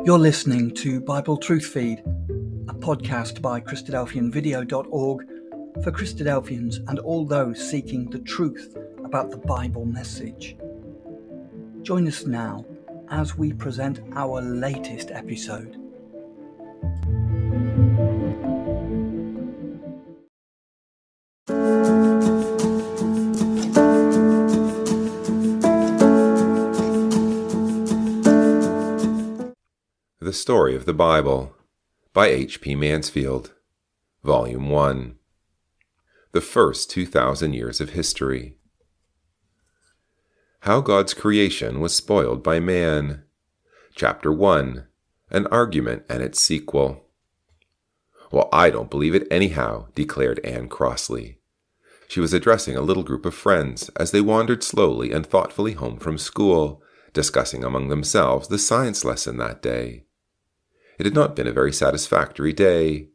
You're listening to Bible Truth Feed, a podcast by Christadelphianvideo.org for Christadelphians and all those seeking the truth about the Bible message. Join us now as we present our latest episode. The Story of the Bible by H.P.Mansfield, Volume 1. The First 2,000 Years of History. How God's Creation Was Spoiled by Man. Chapter 1. An Argument and Its Sequel. "Well, I don't believe it anyhow," declared Anne crossly. She was addressing a little group of friends as they wandered slowly and thoughtfully home from school, discussing among themselves the science lesson that day. It had not been a very satisfactory day.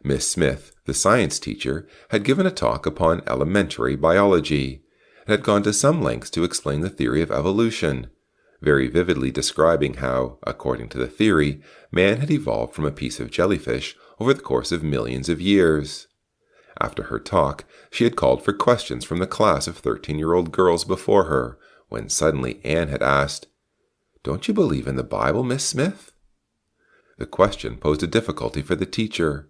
Miss Smith, the science teacher, had given a talk upon elementary biology, and had gone to some lengths to explain the theory of evolution, very vividly describing how, according to the theory, man had evolved from a piece of jellyfish over the course of millions of years. After her talk, she had called for questions from the class of 13-year-old girls before her, when suddenly Anne had asked, "Don't you believe in the Bible, Miss Smith?" The question posed a difficulty for the teacher.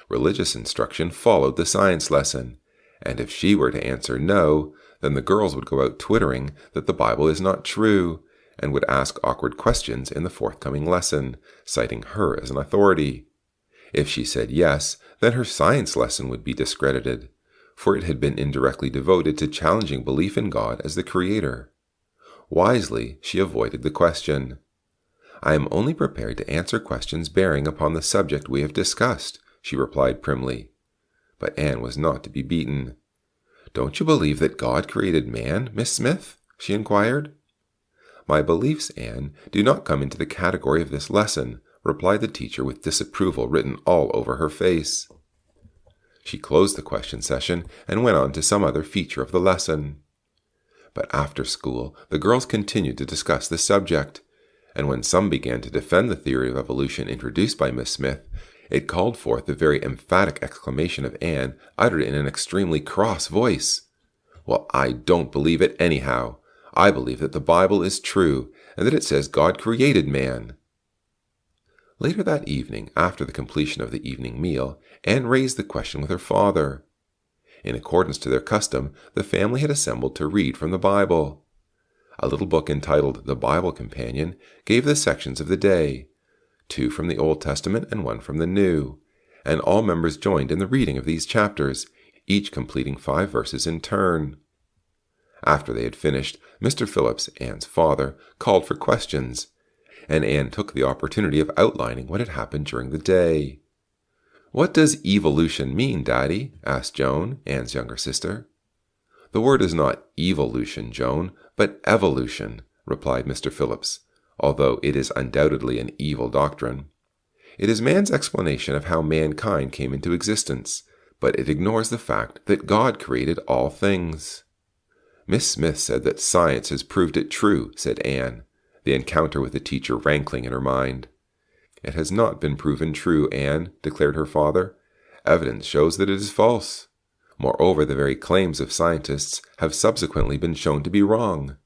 Religious instruction followed the science lesson, and if she were to answer no, then the girls would go out twittering that the Bible is not true, and would ask awkward questions in the forthcoming lesson, citing her as an authority. If she said yes, then her science lesson would be discredited, for it had been indirectly devoted to challenging belief in God as the Creator. Wisely, she avoided the question. "I am only prepared to answer questions bearing upon the subject we have discussed," she replied primly. But Anne was not to be beaten. "Don't you believe that God created man, Miss Smith?" she inquired. "My beliefs, Anne, do not come into the category of this lesson," replied the teacher with disapproval written all over her face. She closed the question session and went on to some other feature of the lesson. But after school, the girls continued to discuss the subject, and when some began to defend the theory of evolution introduced by Miss Smith, it called forth the very emphatic exclamation of Anne, uttered in an extremely cross voice. "Well, I don't believe it anyhow. I believe that the Bible is true, and that it says God created man." Later that evening, after the completion of the evening meal, Anne raised the question with her father. In accordance to their custom, the family had assembled to read from the Bible. A little book entitled The Bible Companion gave the sections of the day, 2 from the Old Testament and 1 from the New, and all members joined in the reading of these chapters, each completing 5 verses in turn. After they had finished, Mr. Phillips, Anne's father, called for questions, and Anne took the opportunity of outlining what had happened during the day. "What does evolution mean, Daddy?" asked Joan, Anne's younger sister. "The word is not evolution, Joan, but evolution," replied Mr. Phillips, although it is undoubtedly an evil doctrine. "It is man's explanation of how mankind came into existence, but it ignores the fact that God created all things." "Miss Smith said that science has proved it true," said Anne, the encounter with the teacher rankling in her mind. "It has not been proven true, Anne," declared her father. "Evidence shows that it is false. Moreover, the very claims of scientists have subsequently been shown to be wrong.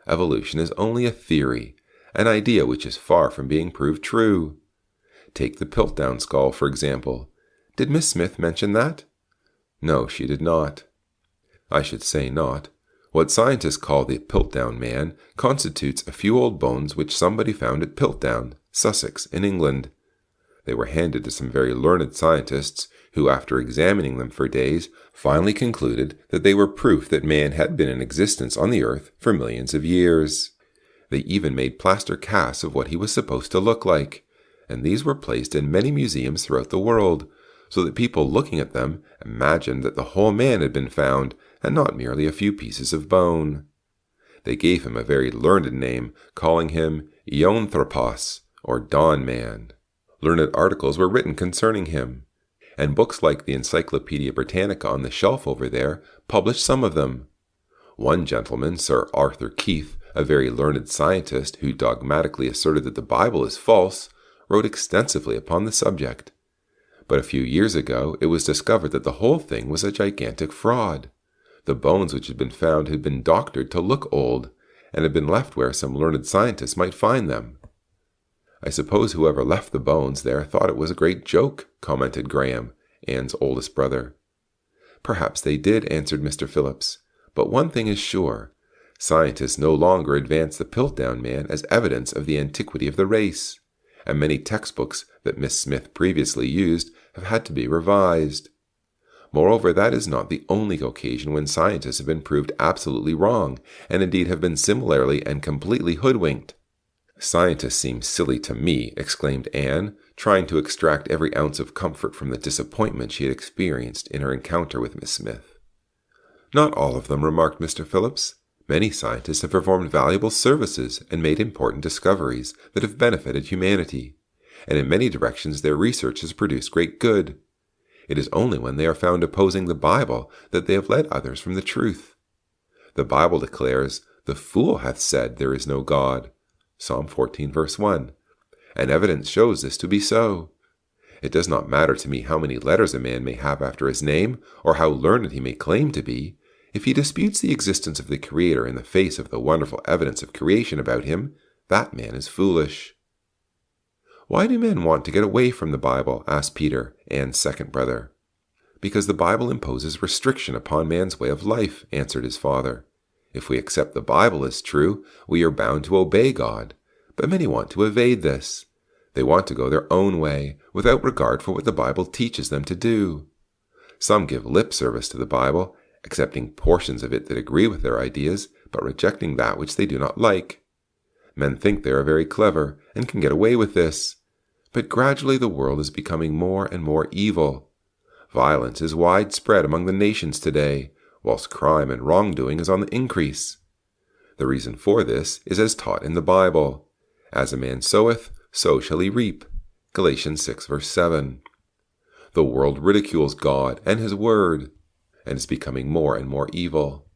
Evolution is only a theory, an idea which is far from being proved true. Take the Piltdown skull, for example. Did Miss Smith mention that?" "No, she did not." "I should say not. What scientists call the Piltdown man constitutes a few old bones which somebody found at Piltdown, Sussex, in England. They were handed to some very learned scientists, who, after examining them for days, finally concluded that they were proof that man had been in existence on the earth for millions of years. They even made plaster casts of what he was supposed to look like, and these were placed in many museums throughout the world, so that people looking at them imagined that the whole man had been found, and not merely a few pieces of bone. They gave him a very learned name, calling him Eonthropos, or Dawn Man. Learned articles were written concerning him, and books like the Encyclopedia Britannica on the shelf over there published some of them. One gentleman, Sir Arthur Keith, a very learned scientist who dogmatically asserted that the Bible is false, wrote extensively upon the subject. But a few years ago, it was discovered that the whole thing was a gigantic fraud. The bones which had been doctored to look old, and had been left where some learned scientists might find them. I suppose whoever left the bones there thought it was a great joke, commented Graham, Anne's oldest brother. Perhaps they did, answered Mr. Phillips. But one thing is sure. Scientists no longer advance the Piltdown man as evidence of the antiquity of the race, and many textbooks that Miss Smith previously used have had to be revised. Moreover, that is not the only occasion when scientists have been proved absolutely wrong, and indeed have been similarly and completely hoodwinked. Scientists seem silly to me, exclaimed Anne, trying to extract every ounce of comfort from the disappointment she had experienced in her encounter with Miss Smith. Not all of them, remarked Mr. Phillips. Many scientists have performed valuable services and made important discoveries that have benefited humanity, and in many directions their research has produced great good. It is only when they are found opposing the Bible that they have led others from the truth. The Bible declares, "The fool hath said there is no God," Psalm 14, verse 1, and evidence shows this to be so. It does not matter to me how many letters a man may have after his name, or how learned he may claim to be. If he disputes the existence of the Creator in the face of the wonderful evidence of creation about him, that man is foolish. Why do men want to get away from the Bible? Asked Peter, Anne's second brother. Because the Bible imposes restriction upon man's way of life, answered his father. If we accept the Bible as true, we are bound to obey God. But many want to evade this. They want to go their own way, without regard for what the Bible teaches them to do. Some give lip service to the Bible, accepting portions of it that agree with their ideas, but rejecting that which they do not like. Men think they are very clever, and can get away with this. But gradually the world is becoming more and more evil. Violence is widespread among the nations today, whilst crime and wrongdoing is on the increase. The reason for this is as taught in the Bible. As a man soweth, so shall he reap. Galatians 6, verse 7. The world ridicules God and His Word, and is becoming more and more evil.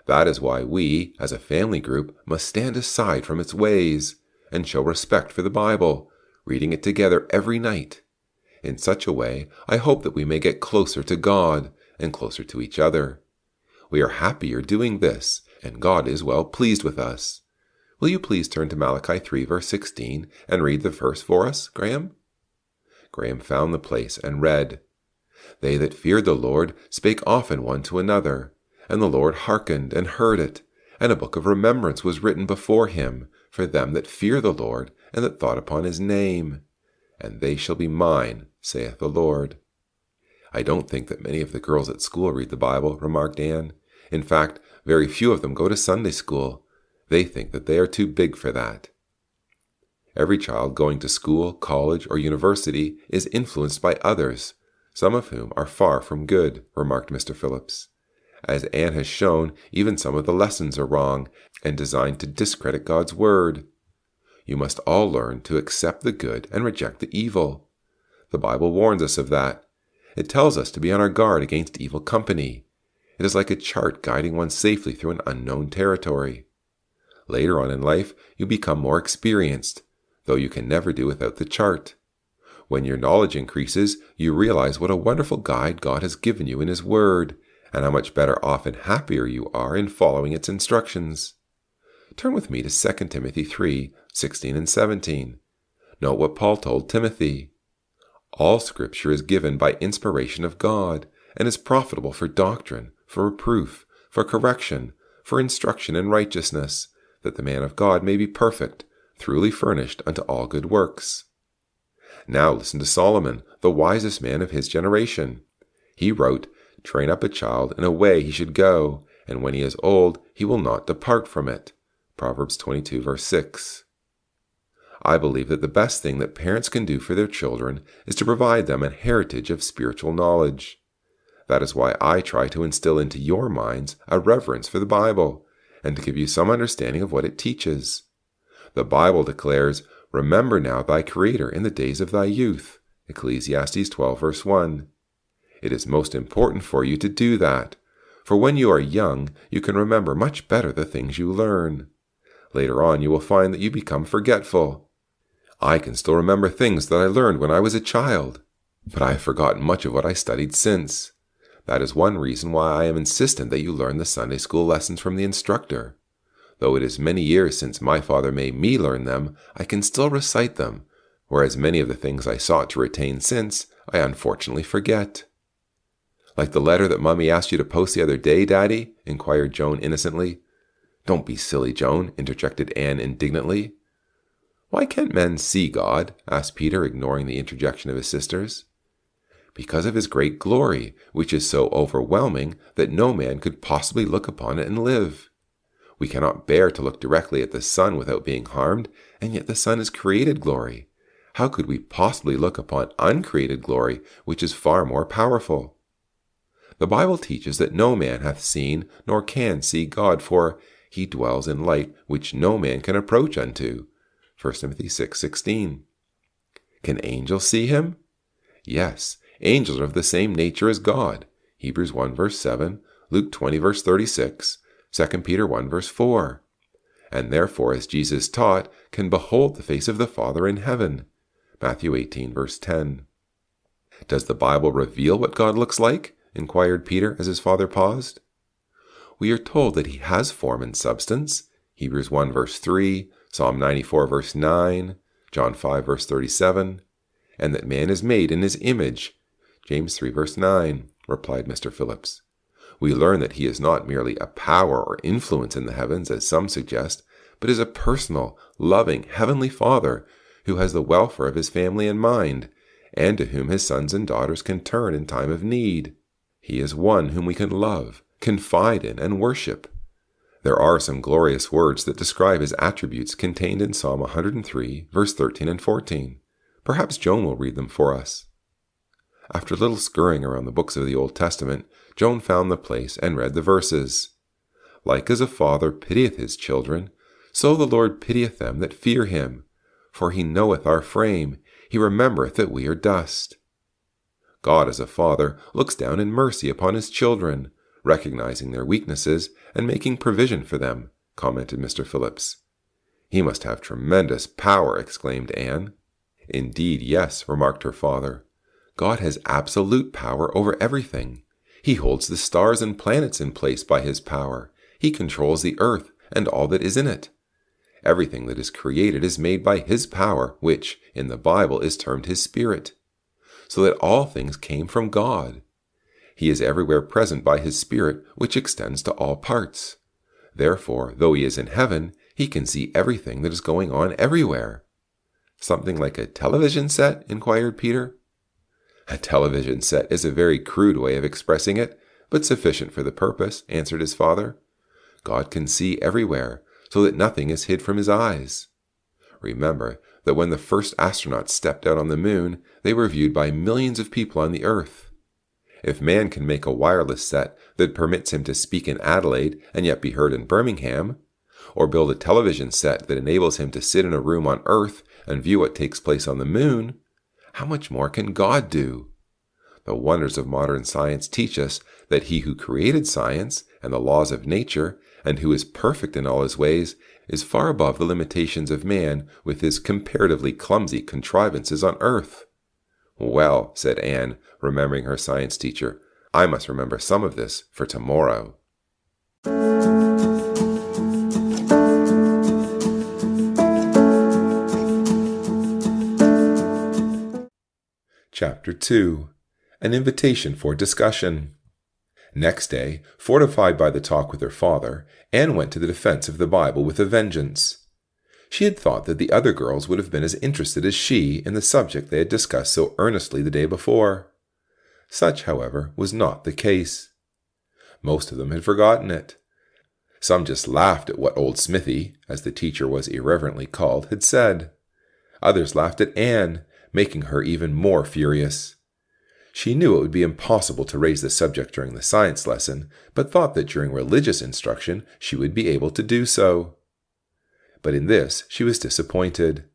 That is why we, as a family group, must stand aside from its ways, and show respect for the Bible, reading it together every night. In such a way, I hope that we may get closer to God, and closer to each other. We are happier doing this, and God is well pleased with us. Will you please turn to Malachi 3, verse 16, and read the verse for us, Graham? Graham found the place and read, "They that feared the Lord spake often one to another, and the Lord hearkened and heard it, and a book of remembrance was written before him for them that fear the Lord, and that thought upon his name. And they shall be mine, saith the Lord." I don't think that many of the girls at school read the Bible, remarked Anne. In fact, very few of them go to Sunday school. They think that they are too big for that. Every child going to school, college, or university is influenced by others, some of whom are far from good, remarked Mr. Phillips. As Anne has shown, even some of the lessons are wrong and designed to discredit God's Word. You must all learn to accept the good and reject the evil. The Bible warns us of that. It tells us to be on our guard against evil company. It is like a chart guiding one safely through an unknown territory. Later on in life, you become more experienced, though you can never do without the chart. When your knowledge increases, you realize what a wonderful guide God has given you in His Word, and how much better off and happier you are in following its instructions. Turn with me to 2 Timothy 3, 16 and 17. Note what Paul told Timothy. All Scripture is given by inspiration of God, and is profitable for doctrine, for reproof, for correction, for instruction in righteousness, that the man of God may be perfect, truly furnished unto all good works. Now listen to Solomon, the wisest man of his generation. He wrote, "Train up a child in a way he should go, and when he is old, he will not depart from it." Proverbs 22, verse 6. I believe that the best thing that parents can do for their children is to provide them a heritage of spiritual knowledge. That is why I try to instill into your minds a reverence for the Bible, and to give you some understanding of what it teaches. The Bible declares, "Remember now thy Creator in the days of thy youth." Ecclesiastes 12, verse 1. It is most important for you to do that, for when you are young, you can remember much better the things you learn. Later on, you will find that you become forgetful. I can still remember things that I learned when I was a child, but I have forgotten much of what I studied since. That is one reason why I am insistent that you learn the Sunday school lessons from the instructor. Though it is many years since my father made me learn them, I can still recite them, whereas many of the things I sought to retain since, I unfortunately forget." "Like the letter that Mummy asked you to post the other day, Daddy?" inquired Joan innocently. "Don't be silly, Joan," interjected Anne indignantly. "Why can't men see God?" asked Peter, ignoring the interjection of his sisters. "Because of his great glory, which is so overwhelming that no man could possibly look upon it and live. We cannot bear to look directly at the sun without being harmed, and yet the sun is created glory. How could we possibly look upon uncreated glory, which is far more powerful? The Bible teaches that no man hath seen nor can see God, for he dwells in light which no man can approach unto. 1 Timothy 6:16. Can angels see him? Yes, angels are of the same nature as God. Hebrews 1 verse 7, Luke 20 verse 36, 2 Peter 1 verse 4. And therefore, as Jesus taught, can behold the face of the Father in heaven. Matthew 18 verse 10. "Does the Bible reveal what God looks like?" inquired Peter as his father paused. "We are told that he has form and substance. Hebrews 1 verse 3, Psalm 94 verse 9, John 5 verse 37, and that man is made in his image. James 3 verse 9, replied Mr. Phillips. We learn that he is not merely a power or influence in the heavens, as some suggest, but is a personal, loving, heavenly Father who has the welfare of his family in mind, and to whom his sons and daughters can turn in time of need. He is one whom we can love, confide in, and worship. There are some glorious words that describe his attributes contained in Psalm 103, verse 13 and 14. Perhaps Joan will read them for us. After a little scurrying around the books of the Old Testament, Joan found the place and read the verses. Like as a father pitieth his children, so the Lord pitieth them that fear him. For he knoweth our frame, he remembereth that we are dust. God as a father looks down in mercy upon his children, recognizing their weaknesses and making provision for them, commented Mr. Phillips. He must have tremendous power, exclaimed Anne. Indeed, yes, remarked her father. God has absolute power over everything. He holds the stars and planets in place by his power. He controls the earth and all that is in it. Everything that is created is made by his power, which, in the Bible, is termed his Spirit, so that all things came from God. He is everywhere present by his Spirit, which extends to all parts. Therefore, though he is in heaven, he can see everything that is going on everywhere. Something like a television set? Inquired Peter. A television set is a very crude way of expressing it, but sufficient for the purpose, answered his father. God can see everywhere, so that nothing is hid from his eyes. Remember that when the first astronauts stepped out on the moon, they were viewed by millions of people on the earth. If man can make a wireless set that permits him to speak in Adelaide and yet be heard in Birmingham, or build a television set that enables him to sit in a room on earth and view what takes place on the moon, how much more can God do? The wonders of modern science teach us that he who created science and the laws of nature, and who is perfect in all his ways, is far above the limitations of man with his comparatively clumsy contrivances on earth. Well, said Anne, remembering her science teacher, I must remember some of this for tomorrow. Chapter 2. An invitation for discussion. Next day, fortified by the talk with her father, Anne went to the defense of the Bible with a vengeance. She had thought that the other girls would have been as interested as she in the subject they had discussed so earnestly the day before. Such, however, was not the case. Most of them had forgotten it. Some just laughed at what old Smithy, as the teacher was irreverently called, had said. Others laughed at Anne, making her even more furious. She knew it would be impossible to raise the subject during the science lesson, but thought that during religious instruction she would be able to do so. But in this she was disappointed.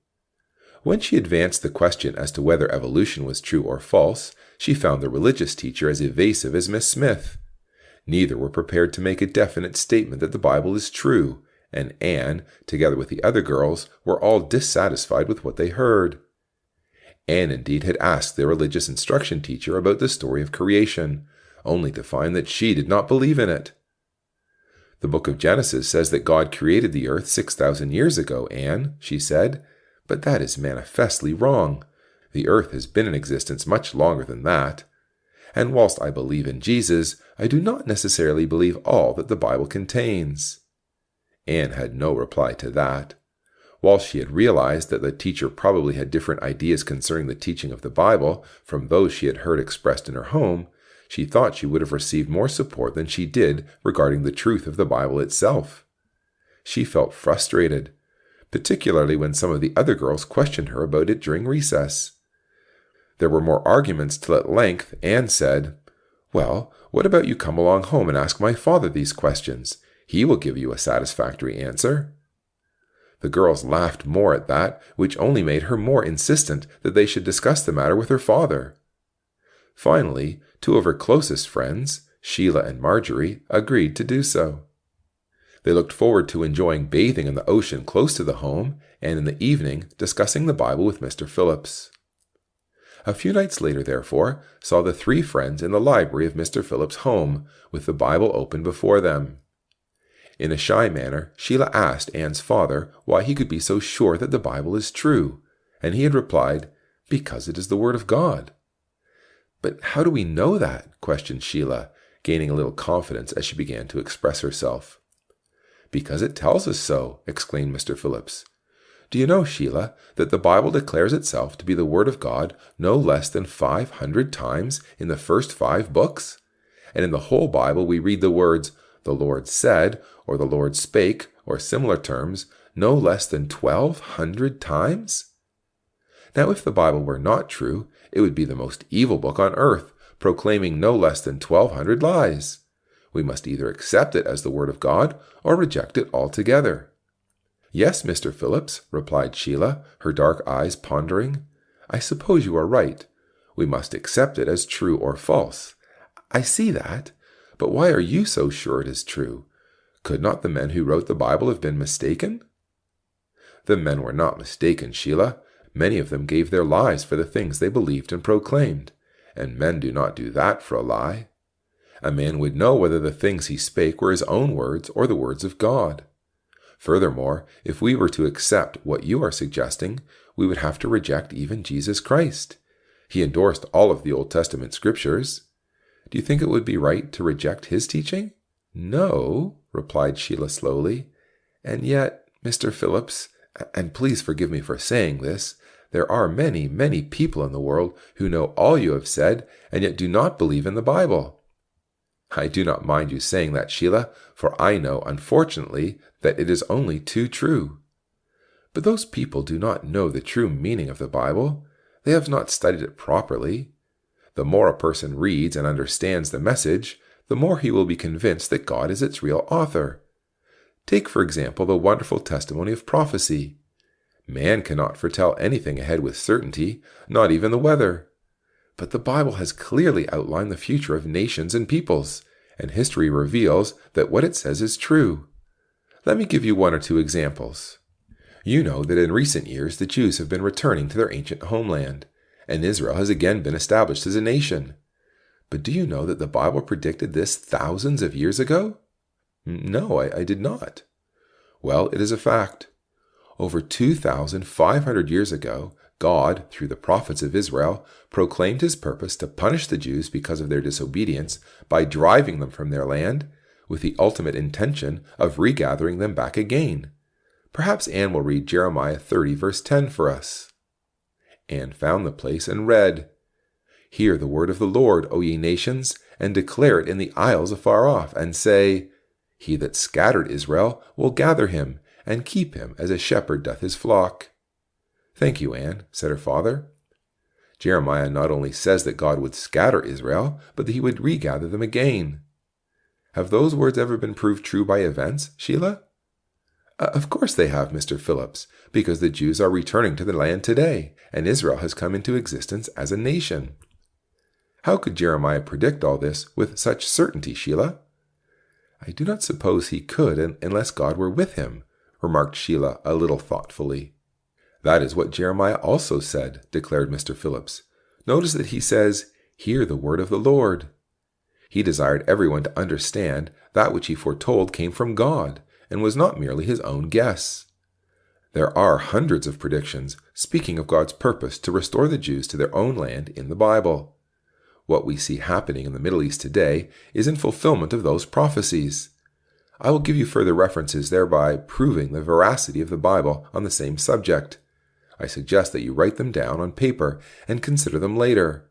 When she advanced the question as to whether evolution was true or false, she found the religious teacher as evasive as Miss Smith. Neither were prepared to make a definite statement that the Bible is true, and Anne, together with the other girls, were all dissatisfied with what they heard. Anne indeed had asked their religious instruction teacher about the story of creation, only to find that she did not believe in it. The book of Genesis says that God created the earth 6,000 years ago, Anne, she said, but that is manifestly wrong. The earth has been in existence much longer than that. And whilst I believe in Jesus, I do not necessarily believe all that the Bible contains. Anne had no reply to that. While she had realized that the teacher probably had different ideas concerning the teaching of the Bible from those she had heard expressed in her home, she thought she would have received more support than she did regarding the truth of the Bible itself. She felt frustrated, particularly when some of the other girls questioned her about it during recess. There were more arguments till at length Anne said, "Well, what about you come along home and ask my father these questions? He will give you a satisfactory answer." The girls laughed more at that, which only made her more insistent that they should discuss the matter with her father. Finally, two of her closest friends, Sheila and Marjorie, agreed to do so. They looked forward to enjoying bathing in the ocean close to the home, and in the evening discussing the Bible with Mr. Phillips. A few nights later, therefore, saw the three friends in the library of Mr. Phillips' home, with the Bible open before them. In a shy manner, Sheila asked Anne's father why he could be so sure that the Bible is true, and he had replied, "Because it is the Word of God." "But how do we know that?" questioned Sheila, gaining a little confidence as she began to express herself. "Because it tells us so," exclaimed Mr. Phillips. "Do you know, Sheila, that the Bible declares itself to be the Word of God no less than 500 times in the first 5 books? And in the whole Bible we read the words, 'the Lord said,' or 'the Lord spake,' or similar terms, no less than 1,200 times? Now, if the Bible were not true, it would be the most evil book on earth, proclaiming no less than 1,200 lies. We must either accept it as the Word of God or reject it altogether." "Yes, Mr. Phillips," replied Sheila, her dark eyes pondering. "I suppose you are right. We must accept it as true or false. I see that. But why are you so sure it is true? Could not the men who wrote the Bible have been mistaken?" "The men were not mistaken, Sheila. Many of them gave their lives for the things they believed and proclaimed, and men do not do that for a lie. A man would know whether the things he spake were his own words or the words of God. Furthermore, if we were to accept what you are suggesting, we would have to reject even Jesus Christ. He endorsed all of the Old Testament scriptures. Do you think it would be right to reject his teaching?" "No," replied Sheila slowly. "And yet, Mr. Phillips, and please forgive me for saying this, there are many, many people in the world who know all you have said and yet do not believe in the Bible." "I do not mind you saying that, Sheila, for I know, unfortunately, that it is only too true. But those people do not know the true meaning of the Bible. They have not studied it properly. The more a person reads and understands the message, the more he will be convinced that God is its real author. Take, for example, the wonderful testimony of prophecy. Man cannot foretell anything ahead with certainty, not even the weather. But the Bible has clearly outlined the future of nations and peoples, and history reveals that what it says is true. Let me give you 1 or 2 examples. You know that in recent years the Jews have been returning to their ancient homeland, and Israel has again been established as a nation. But do you know that the Bible predicted this thousands of years ago? No, I did not. Well, it is a fact. Over 2,500 years ago, God, through the prophets of Israel, proclaimed his purpose to punish the Jews because of their disobedience by driving them from their land, with the ultimate intention of regathering them back again. Perhaps Anne will read Jeremiah 30, verse 10 for us. Anne found the place and read, "Hear the word of the Lord, O ye nations, and declare it in the isles afar off, and say, He that scattered Israel will gather him, and keep him as a shepherd doth his flock." "Thank you, Anne," said her father. Jeremiah not only says that God would scatter Israel, but that he would regather them again. Have those words ever been proved true by events, Sheila? Of course they have, Mr. Phillips, because the Jews are returning to the land today, and Israel has come into existence as a nation. How could Jeremiah predict all this with such certainty, Sheila? I do not suppose he could unless God were with him, remarked Sheila a little thoughtfully. That is what Jeremiah also said, declared Mr. Phillips. Notice that he says, "Hear the word of the Lord." He desired everyone to understand that which he foretold came from God, and was not merely his own guess. There are hundreds of predictions speaking of God's purpose to restore the Jews to their own land in the Bible. What we see happening in the Middle East today is in fulfillment of those prophecies. I will give you further references, thereby proving the veracity of the Bible on the same subject. I suggest that you write them down on paper and consider them later.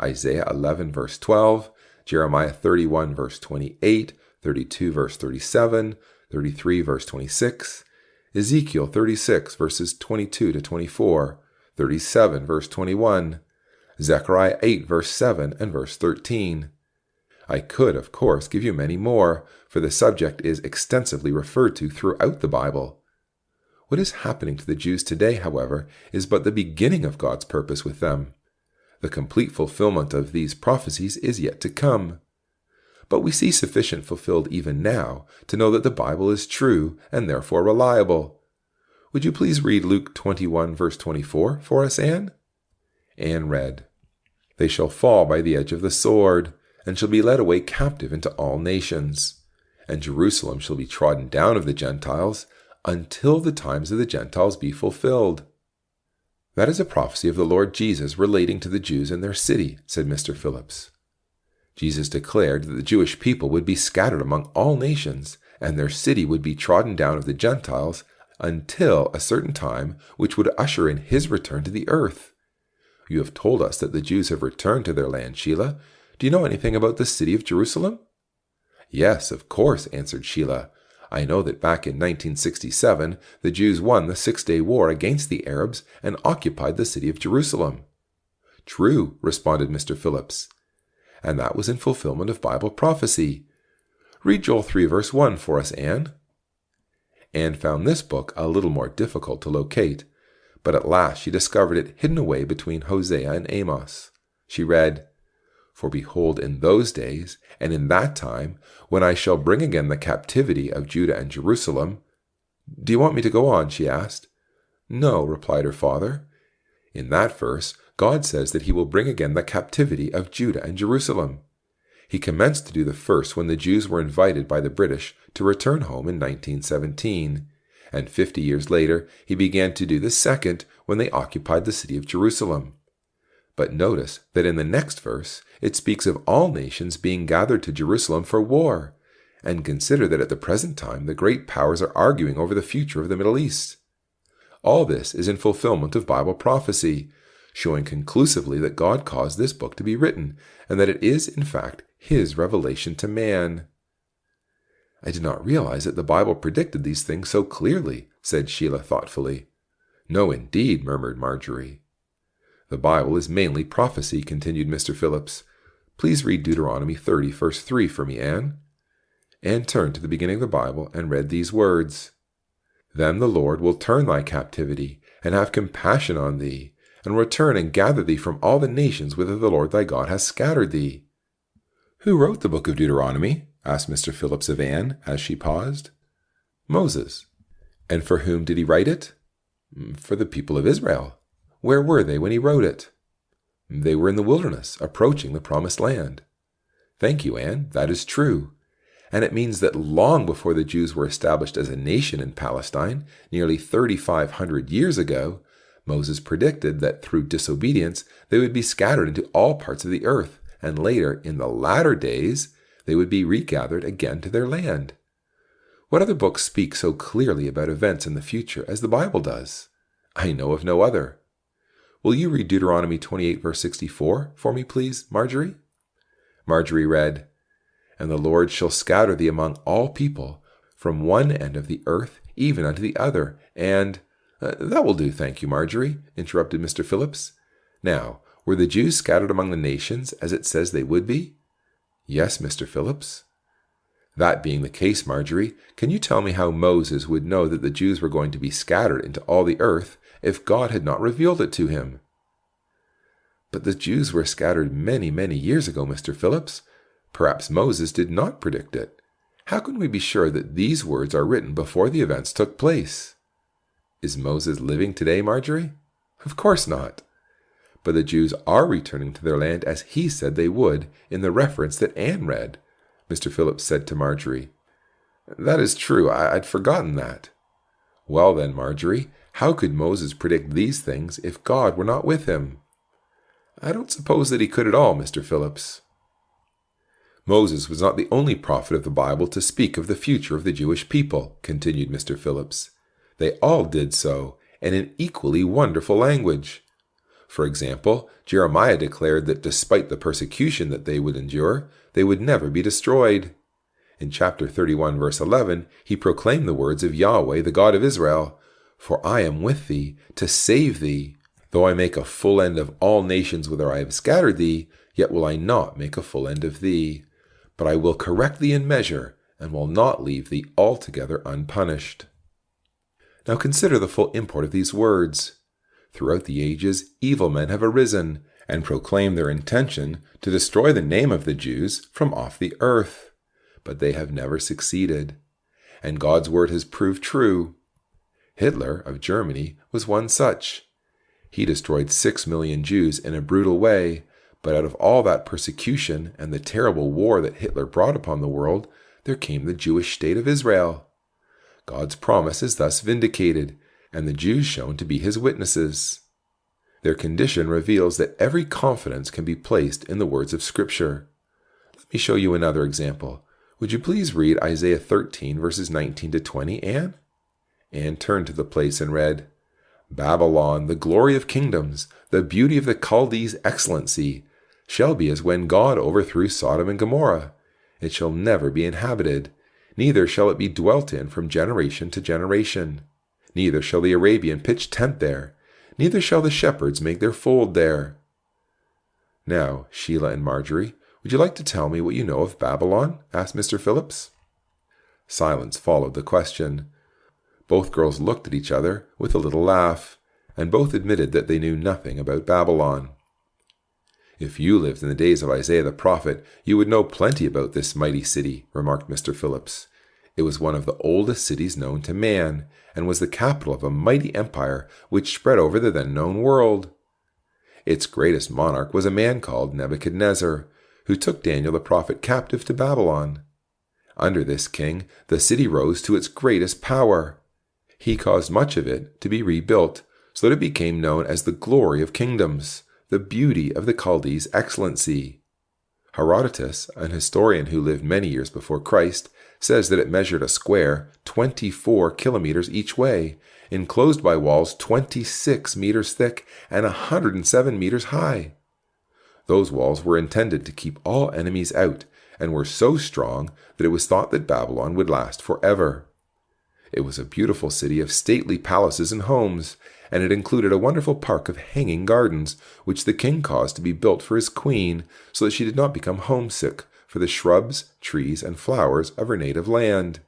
Isaiah 11 verse 12, Jeremiah 31 verse 28, 32 verse 37, 33 verse 26, Ezekiel 36 verses 22 to 24, 37 verse 21, Zechariah 8 verse 7 and verse 13. I could, of course, give you many more, for the subject is extensively referred to throughout the Bible. What is happening to the Jews today, however, is but the beginning of God's purpose with them. The complete fulfillment of these prophecies is yet to come. But we see sufficient fulfilled even now to know that the Bible is true and therefore reliable. Would you please read Luke 21 verse 24 for us, Anne? Anne read, "They shall fall by the edge of the sword, and shall be led away captive into all nations. And Jerusalem shall be trodden down of the Gentiles, until the times of the Gentiles be fulfilled." That is a prophecy of the Lord Jesus relating to the Jews and their city, said Mr. Phillips. Jesus declared that the Jewish people would be scattered among all nations, and their city would be trodden down of the Gentiles until a certain time which would usher in his return to the earth. You have told us that the Jews have returned to their land, Sheila. Do you know anything about the city of Jerusalem? Yes, of course, answered Sheila. I know that back in 1967, the Jews won the Six-Day War against the Arabs and occupied the city of Jerusalem. True, responded Mr. Phillips. And that was in fulfillment of Bible prophecy. Read Joel 3 verse 1 for us, Anne. Anne found this book a little more difficult to locate, but at last she discovered it hidden away between Hosea and Amos. She read, "For behold, in those days, and in that time, when I shall bring again the captivity of Judah and Jerusalem." "Do you want me to go on?" she asked. "No," replied her father. In that verse, God says that he will bring again the captivity of Judah and Jerusalem. He commenced to do the first when the Jews were invited by the British to return home in 1917, and 50 years later he began to do the second when they occupied the city of Jerusalem. But notice that in the next verse, it speaks of all nations being gathered to Jerusalem for war, and consider that at the present time the great powers are arguing over the future of the Middle East. All this is in fulfillment of Bible prophecy, showing conclusively that God caused this book to be written, and that it is, in fact, his revelation to man. I did not realize that the Bible predicted these things so clearly, said Sheila thoughtfully. No, indeed, murmured Marjorie. The Bible is mainly prophecy, continued Mr. Phillips. Please read Deuteronomy 30, verse 3 for me, Anne. Anne turned to the beginning of the Bible and read these words. Then the Lord will turn thy captivity, and have compassion on thee, and return and gather thee from all the nations whither the Lord thy God has scattered thee. Who wrote the book of Deuteronomy? Asked Mr. Phillips of Anne, as she paused. Moses. And for whom did he write it? For the people of Israel. Where were they when he wrote it? They were in the wilderness, approaching the promised land. Thank you, Anne. That is true. And it means that long before the Jews were established as a nation in Palestine, nearly 3,500 years ago, Moses predicted that through disobedience they would be scattered into all parts of the earth, and later, in the latter days, they would be regathered again to their land. What other books speak so clearly about events in the future as the Bible does? I know of no other. Will you read Deuteronomy 28, verse 64 for me, please, Marjorie? Marjorie read, And the Lord shall scatter thee among all people, from one end of the earth even unto the other, and— That will do, thank you, Marjorie, interrupted Mr. Phillips. Now, were the Jews scattered among the nations, as it says they would be? Yes, Mr. Phillips. That being the case, Marjorie, can you tell me how Moses would know that the Jews were going to be scattered into all the earth if God had not revealed it to him? But the Jews were scattered many, many years ago, Mr. Phillips. Perhaps Moses did not predict it. How can we be sure that these words are written before the events took place? Is Moses living today, Marjorie? Of course not. But the Jews are returning to their land as he said they would in the reference that Anne read, Mr. Phillips said to Marjorie. That is true. I'd forgotten that. Well then, Marjorie, how could Moses predict these things if God were not with him? I don't suppose that he could at all, Mr. Phillips. Moses was not the only prophet of the Bible to speak of the future of the Jewish people, continued Mr. Phillips. They all did so, and in equally wonderful language. For example, Jeremiah declared that despite the persecution that they would endure, they would never be destroyed. In chapter 31, verse 11, he proclaimed the words of Yahweh, the God of Israel, "For I am with thee, to save thee. Though I make a full end of all nations whither I have scattered thee, yet will I not make a full end of thee. But I will correct thee in measure, and will not leave thee altogether unpunished." Now consider the full import of these words. Throughout the ages, evil men have arisen, and proclaimed their intention to destroy the name of the Jews from off the earth. But they have never succeeded. And God's word has proved true. Hitler of Germany was one such. He destroyed 6 million Jews in a brutal way, but out of all that persecution and the terrible war that Hitler brought upon the world, there came the Jewish state of Israel. God's promise is thus vindicated, and the Jews shown to be his witnesses. Their condition reveals that every confidence can be placed in the words of Scripture. Let me show you another example. Would you please read Isaiah 13, verses 19 to 20, Anne? Anne turned to the place and read, "Babylon, the glory of kingdoms, the beauty of the Chaldees' excellency, shall be as when God overthrew Sodom and Gomorrah. It shall never be inhabited, neither shall it be dwelt in from generation to generation. Neither shall the Arabian pitch tent there, neither shall the shepherds make their fold there." Now, Sheila and Marjorie, would you like to tell me what you know of Babylon? Asked Mr. Phillips. Silence followed the question. Both girls looked at each other with a little laugh, and both admitted that they knew nothing about Babylon. "If you lived in the days of Isaiah the prophet, you would know plenty about this mighty city," remarked Mr. Phillips. "It was one of the oldest cities known to man, and was the capital of a mighty empire which spread over the then known world. Its greatest monarch was a man called Nebuchadnezzar, who took Daniel the prophet captive to Babylon. Under this king, the city rose to its greatest power. He caused much of it to be rebuilt, so that it became known as the glory of kingdoms, the beauty of the Chaldees' excellency. Herodotus, an historian who lived many years before Christ, says that it measured a square 24 kilometers each way, enclosed by walls 26 meters thick and 107 meters high. Those walls were intended to keep all enemies out, and were so strong that it was thought that Babylon would last forever. It was a beautiful city of stately palaces and homes, and it included a wonderful park of hanging gardens, which the king caused to be built for his queen, so that she did not become homesick for the shrubs, trees, and flowers of her native land.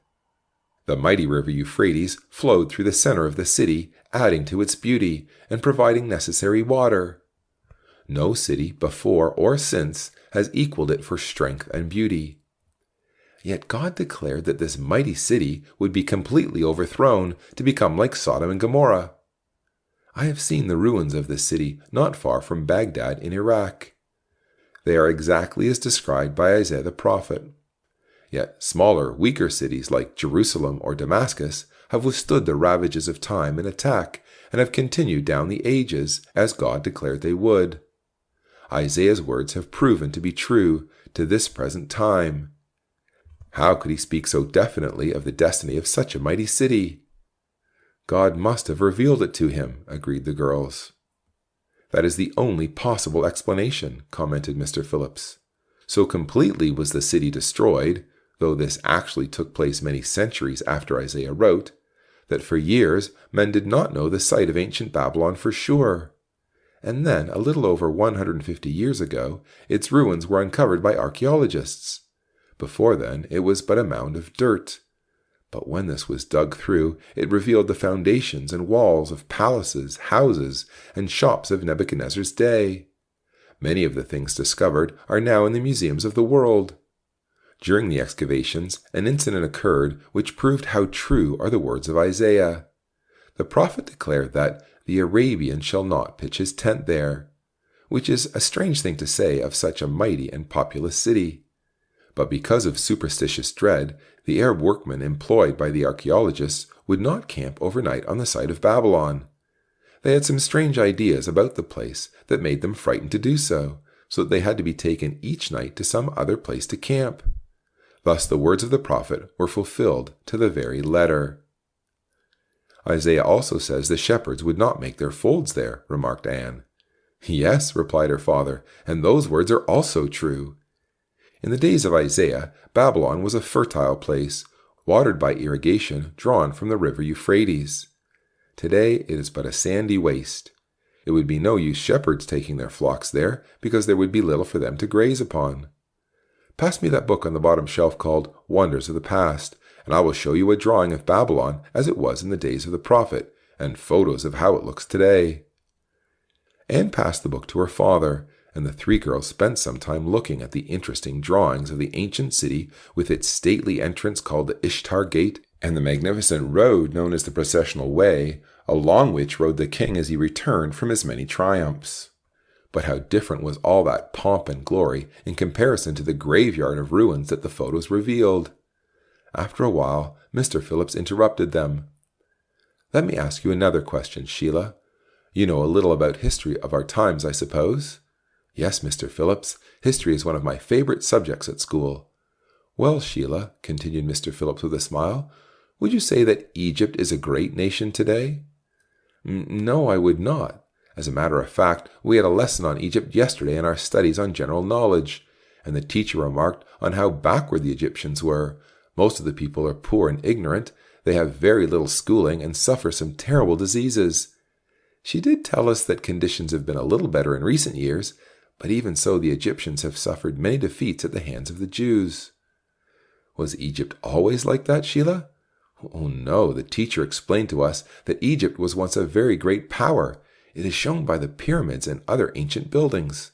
The mighty river Euphrates flowed through the center of the city, adding to its beauty and providing necessary water. No city before or since has equaled it for strength and beauty. Yet God declared that this mighty city would be completely overthrown to become like Sodom and Gomorrah. I have seen the ruins of this city not far from Baghdad in Iraq. They are exactly as described by Isaiah the prophet. Yet smaller, weaker cities like Jerusalem or Damascus have withstood the ravages of time and attack and have continued down the ages as God declared they would. Isaiah's words have proven to be true to this present time. How could he speak so definitely of the destiny of such a mighty city? God must have revealed it to him, agreed the girls. That is the only possible explanation, commented Mr. Phillips. So completely was the city destroyed, though this actually took place many centuries after Isaiah wrote, that for years men did not know the site of ancient Babylon for sure. And then, a little over 150 years ago, its ruins were uncovered by archaeologists. Before then, it was but a mound of dirt. But when this was dug through, it revealed the foundations and walls of palaces, houses, and shops of Nebuchadnezzar's day. Many of the things discovered are now in the museums of the world. During the excavations, an incident occurred which proved how true are the words of Isaiah. The prophet declared that the Arabian shall not pitch his tent there, which is a strange thing to say of such a mighty and populous city. But because of superstitious dread, the Arab workmen employed by the archaeologists would not camp overnight on the site of Babylon. They had some strange ideas about the place that made them frightened to do so that they had to be taken each night to some other place to camp. Thus the words of the prophet were fulfilled to the very letter. Isaiah also says the shepherds would not make their folds there, remarked Anne. Yes, replied her father, and those words are also true. In the days of Isaiah, Babylon was a fertile place, watered by irrigation drawn from the river Euphrates. Today it is but a sandy waste. It would be no use shepherds taking their flocks there, because there would be little for them to graze upon. Pass me that book on the bottom shelf called Wonders of the Past, and I will show you a drawing of Babylon as it was in the days of the prophet, and photos of how it looks today. Anne passed the book to her father, and the three girls spent some time looking at the interesting drawings of the ancient city with its stately entrance called the Ishtar Gate, and the magnificent road known as the Processional Way, along which rode the king as he returned from his many triumphs. But how different was all that pomp and glory in comparison to the graveyard of ruins that the photos revealed. After a while, Mr. Phillips interrupted them. Let me ask you another question, Sheila. You know a little about history of our times, I suppose? Yes, Mr. Phillips, history is one of my favorite subjects at school. Well, Sheila, continued Mr. Phillips with a smile, would you say that Egypt is a great nation today? No, I would not. As a matter of fact, we had a lesson on Egypt yesterday in our studies on general knowledge, and the teacher remarked on how backward the Egyptians were. Most of the people are poor and ignorant, they have very little schooling and suffer some terrible diseases. She did tell us that conditions have been a little better in recent years, but even so the Egyptians have suffered many defeats at the hands of the Jews. Was Egypt always like that, Sheila? Oh no, the teacher explained to us that Egypt was once a very great power. It is shown by the pyramids and other ancient buildings.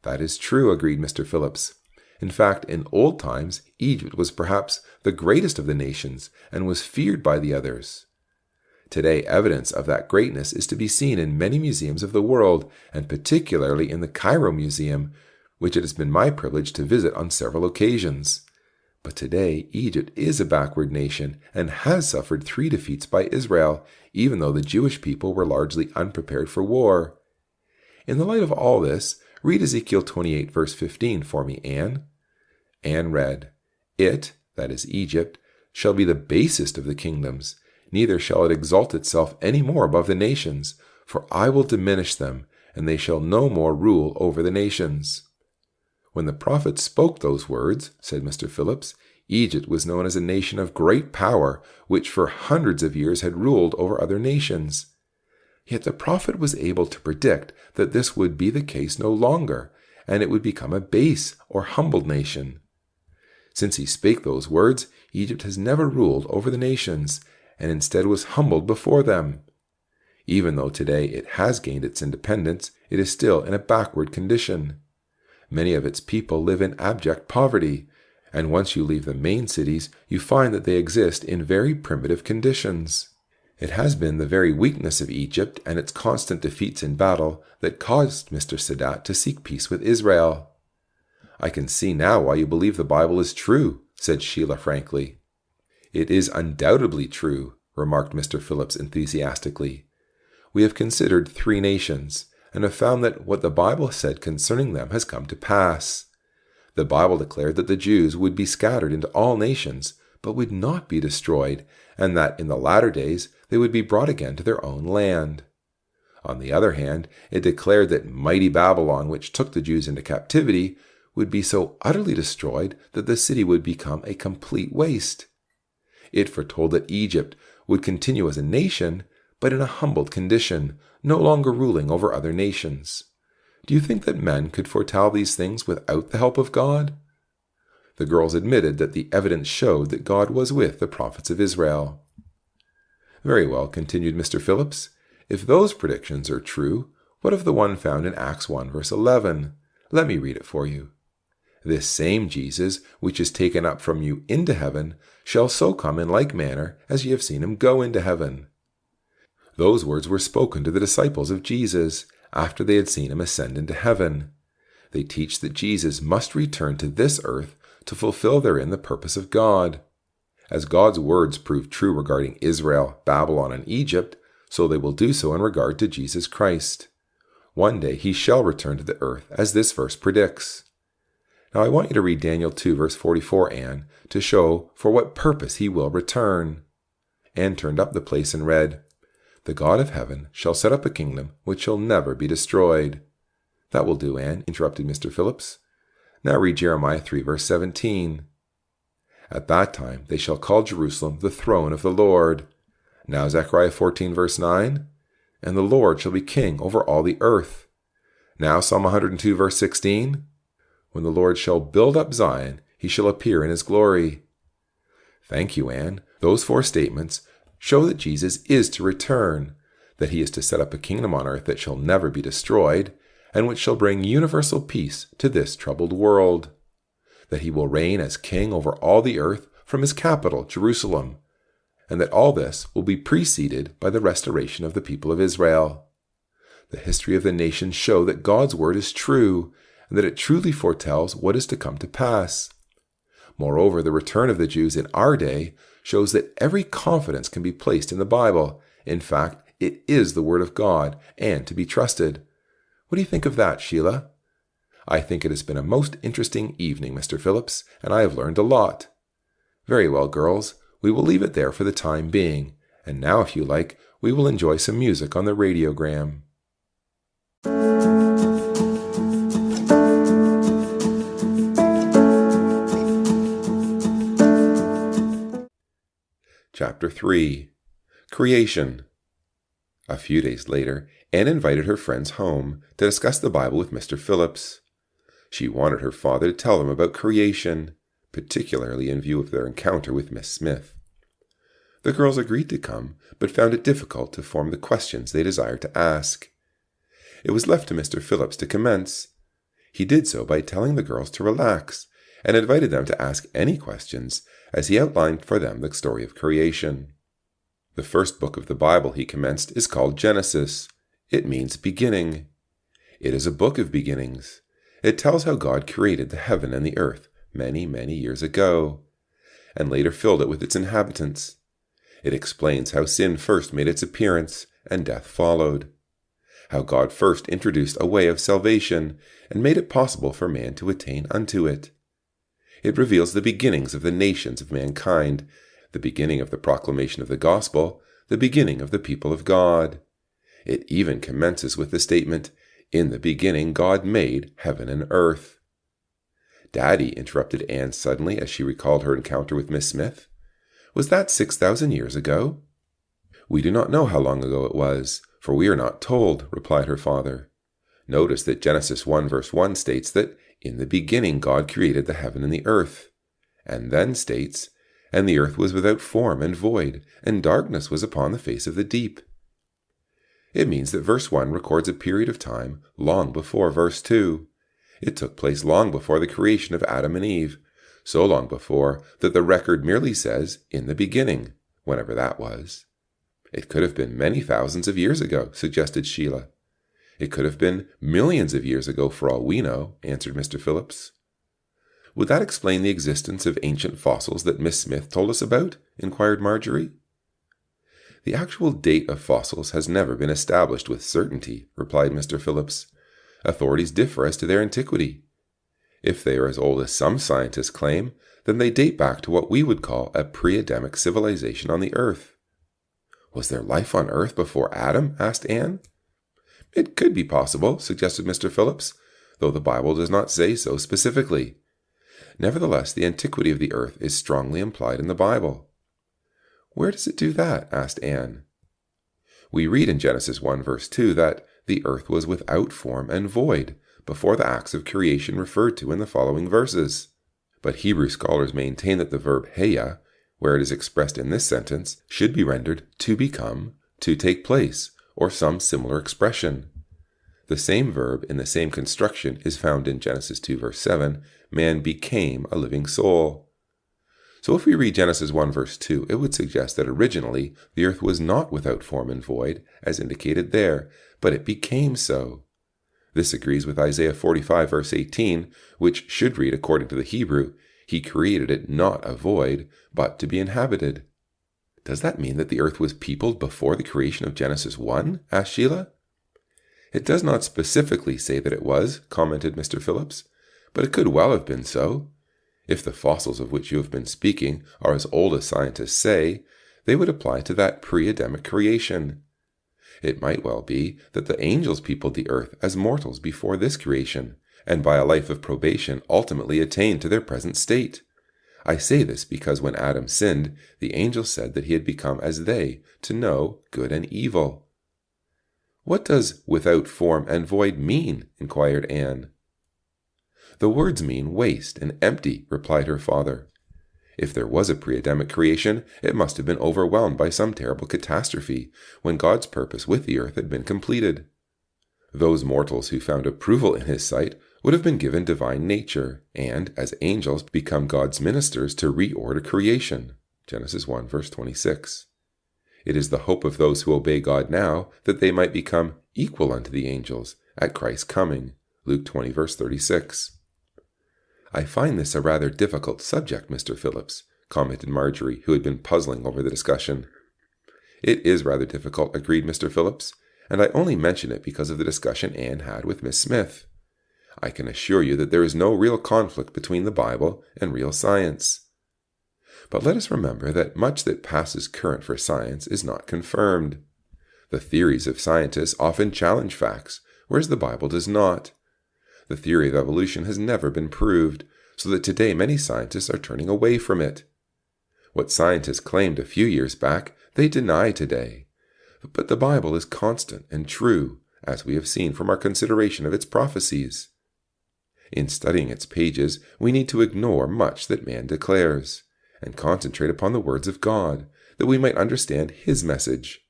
That is true, agreed Mr. Phillips. In fact, in old times, Egypt was perhaps the greatest of the nations and was feared by the others. Today, evidence of that greatness is to be seen in many museums of the world, and particularly in the Cairo Museum, which it has been my privilege to visit on several occasions. But today, Egypt is a backward nation and has suffered 3 defeats by Israel, even though the Jewish people were largely unprepared for war. In the light of all this, read Ezekiel 28 verse 15 for me, Anne. Anne read, It, that is Egypt, shall be the basest of the kingdoms, neither shall it exalt itself any more above the nations, for I will diminish them, and they shall no more rule over the nations. When the prophet spoke those words, said Mr. Phillips, Egypt was known as a nation of great power, which for hundreds of years had ruled over other nations. Yet the prophet was able to predict that this would be the case no longer, and it would become a base or humbled nation. Since he spake those words, Egypt has never ruled over the nations, and instead was humbled before them. Even though today it has gained its independence, it is still in a backward condition. Many of its people live in abject poverty, and once you leave the main cities, you find that they exist in very primitive conditions. It has been the very weakness of Egypt and its constant defeats in battle that caused Mr. Sadat to seek peace with Israel. I can see now why you believe the Bible is true, said Sheila frankly. It is undoubtedly true, remarked Mr. Phillips enthusiastically. We have considered 3 nations, and have found that what the Bible said concerning them has come to pass. The Bible declared that the Jews would be scattered into all nations, but would not be destroyed, and that in the latter days they would be brought again to their own land. On the other hand, it declared that mighty Babylon, which took the Jews into captivity, would be so utterly destroyed that the city would become a complete waste. It foretold that Egypt would continue as a nation, but in a humbled condition, no longer ruling over other nations. Do you think that men could foretell these things without the help of God? The girls admitted that the evidence showed that God was with the prophets of Israel. Very well, continued Mr. Phillips. If those predictions are true, what of the one found in Acts 1 verse 11? Let me read it for you. This same Jesus, which is taken up from you into heaven, shall so come in like manner as ye have seen him go into heaven." Those words were spoken to the disciples of Jesus after they had seen him ascend into heaven. They teach that Jesus must return to this earth to fulfill therein the purpose of God. As God's words prove true regarding Israel, Babylon, and Egypt, so they will do so in regard to Jesus Christ. One day he shall return to the earth, as this verse predicts. Now I want you to read Daniel 2 verse 44, Anne, to show for what purpose he will return. Anne turned up the place and read, "The God of heaven shall set up a kingdom which shall never be destroyed." "That will do, Anne," interrupted Mr. Phillips. "Now read Jeremiah 3 verse 17. "At that time they shall call Jerusalem the throne of the Lord." Now Zechariah 14 verse 9. "And the Lord shall be king over all the earth." Now Psalm 102 verse 16. "When the Lord shall build up Zion, he shall appear in his glory." Thank you, Anne. Those 4 statements show that Jesus is to return, that he is to set up a kingdom on earth that shall never be destroyed, and which shall bring universal peace to this troubled world, that he will reign as king over all the earth from his capital, Jerusalem, and that all this will be preceded by the restoration of the people of Israel. The history of the nations show that God's word is true, and that it truly foretells what is to come to pass. Moreover, the return of the Jews in our day shows that every confidence can be placed in the Bible. In fact, it is the word of God, and to be trusted. What do you think of that, Sheila? I think it has been a most interesting evening, Mr. Phillips, and I have learned a lot. Very well, girls, we will leave it there for the time being, and now, if you like, we will enjoy some music on the radiogram. Chapter 3. Creation. A few days later, Anne invited her friends home to discuss the Bible with Mr. Phillips. She wanted her father to tell them about creation, particularly in view of their encounter with Miss Smith. The girls agreed to come, but found it difficult to form the questions they desired to ask. It was left to Mr. Phillips to commence. He did so by telling the girls to relax, and invited them to ask any questions as he outlined for them the story of creation. The first book of the Bible, he commenced, is called Genesis. It means beginning. It is a book of beginnings. It tells how God created the heaven and the earth many, many years ago, and later filled it with its inhabitants. It explains how sin first made its appearance and death followed, how God first introduced a way of salvation and made it possible for man to attain unto it. It reveals the beginnings of the nations of mankind, the beginning of the proclamation of the gospel, the beginning of the people of God. It even commences with the statement, "In the beginning God made heaven and earth." "Daddy," interrupted Anne suddenly as she recalled her encounter with Miss Smith, "was that 6,000 years ago?" "We do not know how long ago it was, for we are not told," replied her father. "Notice that Genesis 1 verse 1 states that in the beginning God created the heaven and the earth, and then states, and the earth was without form and void, and darkness was upon the face of the deep." It means that verse 1 records a period of time long before verse 2. It took place long before the creation of Adam and Eve, so long before that the record merely says, "in the beginning," whenever that was. "It could have been many thousands of years ago," suggested Sheila. "It could have been millions of years ago for all we know," answered Mr. Phillips. "Would that explain the existence of ancient fossils that Miss Smith told us about?" inquired Marjorie. "The actual date of fossils has never been established with certainty," replied Mr. Phillips. "Authorities differ as to their antiquity. If they are as old as some scientists claim, then they date back to what we would call a pre-Adamic civilization on the earth." "Was there life on earth before Adam?" asked Anne. "It could be possible," suggested Mr. Phillips, though the Bible does not say so specifically. Nevertheless, the antiquity of the earth is strongly implied in the Bible. "Where does it do that?" asked Anne. "We read in Genesis 1 verse 2 that the earth was without form and void before the acts of creation referred to in the following verses. But Hebrew scholars maintain that the verb heya, where it is expressed in this sentence, should be rendered to become, to take place, or some similar expression. The same verb in the same construction is found in Genesis 2 verse 7, man became a living soul. So if we read Genesis 1 verse 2, it would suggest that originally the earth was not without form and void, as indicated there, but it became so. This agrees with Isaiah 45 verse 18, which should read according to the Hebrew, He created it not a void, but to be inhabited. Does that mean that the earth was peopled before the creation of Genesis 1? asked Sheila. It does not specifically say that it was, commented Mr. Phillips, but it could well have been so. If the fossils of which you have been speaking are as old as scientists say, they would apply to that pre-Adamic creation. It might well be that the angels peopled the earth as mortals before this creation, and by a life of probation ultimately attained to their present state. I say this because when Adam sinned, the angels said that he had become as they, to know good and evil. What does without form and void mean? Inquired Anne. The words mean waste and empty, replied her father. If there was a pre-Adamic creation, it must have been overwhelmed by some terrible catastrophe, when God's purpose with the earth had been completed. Those mortals who found approval in his sight would have been given divine nature, and, as angels, become God's ministers to reorder creation. Genesis 1 verse 26. It is the hope of those who obey God now that they might become equal unto the angels at Christ's coming. Luke 20 verse 36. I find this a rather difficult subject, Mr. Phillips, commented Marjorie, who had been puzzling over the discussion. It is rather difficult, agreed Mr. Phillips, and I only mention it because of the discussion Anne had with Miss Smith. I can assure you that there is no real conflict between the Bible and real science. But let us remember that much that passes current for science is not confirmed. The theories of scientists often challenge facts, whereas the Bible does not. The theory of evolution has never been proved, so that today many scientists are turning away from it. What scientists claimed a few years back, they deny today. But the Bible is constant and true, as we have seen from our consideration of its prophecies. In studying its pages, we need to ignore much that man declares, and concentrate upon the words of God, that we might understand His message.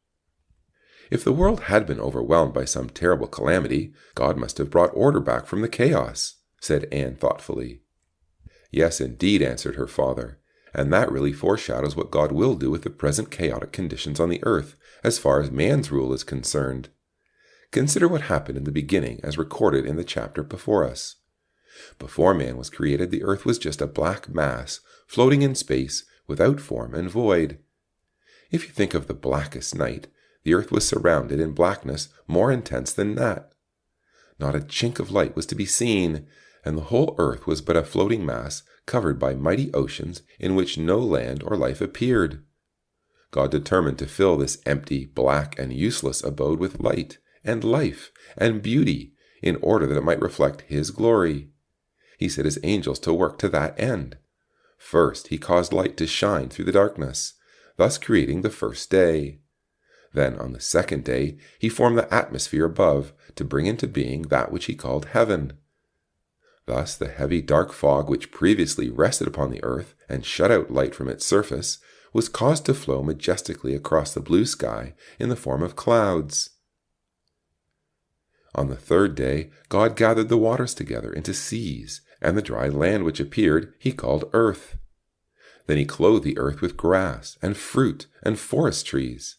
If the world had been overwhelmed by some terrible calamity, God must have brought order back from the chaos, said Anne thoughtfully. Yes, indeed, answered her father, and that really foreshadows what God will do with the present chaotic conditions on the earth, as far as man's rule is concerned. Consider what happened in the beginning as recorded in the chapter before us. Before man was created, the earth was just a black mass, floating in space, without form and void. If you think of the blackest night, the earth was surrounded in blackness more intense than that. Not a chink of light was to be seen, and the whole earth was but a floating mass covered by mighty oceans in which no land or life appeared. God determined to fill this empty, black, and useless abode with light and life and beauty in order that it might reflect His glory. He set His angels to work to that end. First, He caused light to shine through the darkness, thus creating the first day. Then, on the second day, He formed the atmosphere above to bring into being that which He called heaven. Thus, the heavy dark fog which previously rested upon the earth and shut out light from its surface was caused to flow majestically across the blue sky in the form of clouds. On the third day, God gathered the waters together into seas, and the dry land which appeared He called earth. Then He clothed the earth with grass and fruit and forest trees.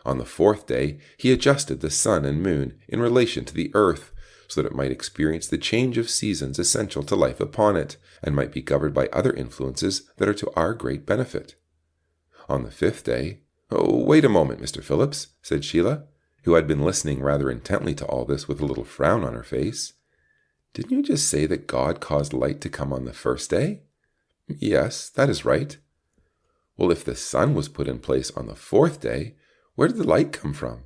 On the fourth day, He adjusted the sun and moon in relation to the earth, so that it might experience the change of seasons essential to life upon it, and might be governed by other influences that are to our great benefit. On the fifth day— "Oh, wait a moment, Mr. Phillips," said Sheila, who had been listening rather intently to all this with a little frown on her face. "Didn't you just say that God caused light to come on the first day?" "Yes, that is right." "Well, if the sun was put in place on the fourth day, where did the light come from?"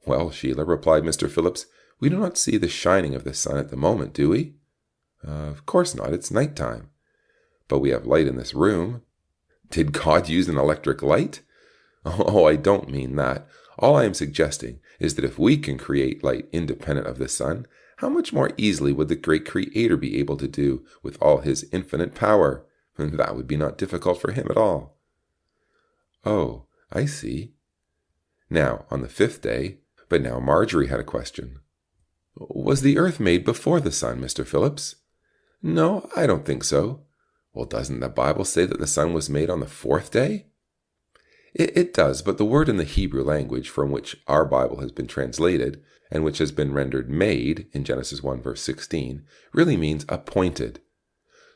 "Well, Sheila," replied Mr. Phillips, "we do not see the shining of the sun at the moment, do we?" Of course not, it's night time." "But we have light in this room." "Did God use an electric light?" "Oh, I don't mean that. All I am suggesting is that if we can create light independent of the sun, how much more easily would the great Creator be able to do with all His infinite power? And that would be not difficult for Him at all." "Oh, I see." Now, on the fifth day— But now Marjorie had a question. Was the earth made before the sun, Mr. Phillips? No, I don't think so. Well, doesn't the Bible say that the sun was made on the fourth day? It does, but the word in the Hebrew language from which our Bible has been translated, and which has been rendered made in Genesis 1 verse 16, really means appointed.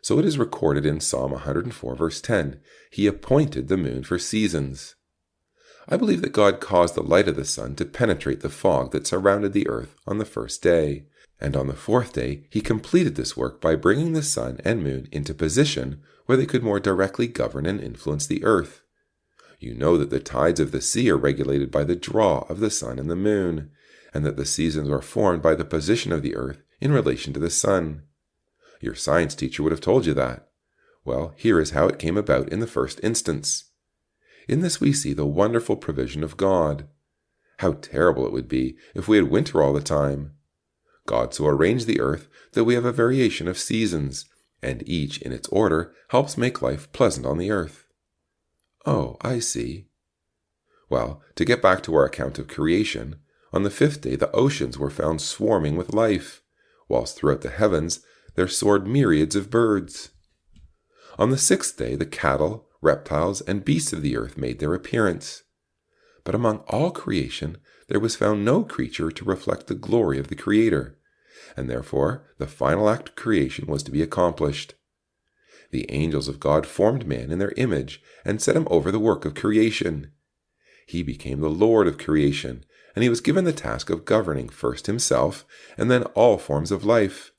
So it is recorded in Psalm 104 verse 10, He appointed the moon for seasons. I believe that God caused the light of the sun to penetrate the fog that surrounded the earth on the first day, and on the fourth day He completed this work by bringing the sun and moon into position where they could more directly govern and influence the earth. You know that the tides of the sea are regulated by the draw of the sun and the moon, and that the seasons are formed by the position of the earth in relation to the sun. Your science teacher would have told you that. Well, here is how it came about in the first instance. In this we see the wonderful provision of God. How terrible it would be if we had winter all the time. God so arranged the earth that we have a variation of seasons, and each in its order helps make life pleasant on the earth. Oh, I see. Well, to get back to our account of creation, on the fifth day the oceans were found swarming with life, whilst throughout the heavens there soared myriads of birds. On the sixth day the cattle, reptiles, and beasts of the earth made their appearance. But among all creation there was found no creature to reflect the glory of the Creator, and therefore the final act of creation was to be accomplished. The angels of God formed man in their image and set him over the work of creation. He became the Lord of creation, and he was given the task of governing first himself and then all forms of life.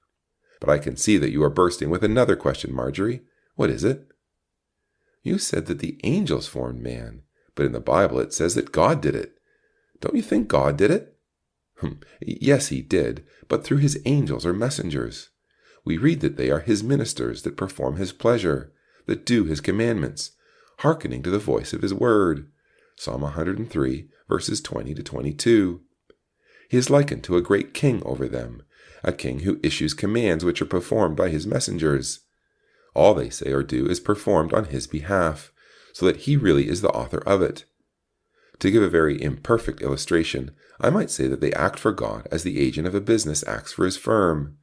But I can see that you are bursting with another question, Marjorie. What is it? You said that the angels formed man, but in the Bible it says that God did it. Don't you think God did it? Yes, he did, but through his angels or messengers. We read that they are his ministers that perform his pleasure, that do his commandments, hearkening to the voice of his word. Psalm 103, verses 20 to 22. He is likened to a great king over them, a king who issues commands which are performed by his messengers. All they say or do is performed on his behalf, so that he really is the author of it. To give a very imperfect illustration, I might say that they act for God as the agent of a business acts for his firm.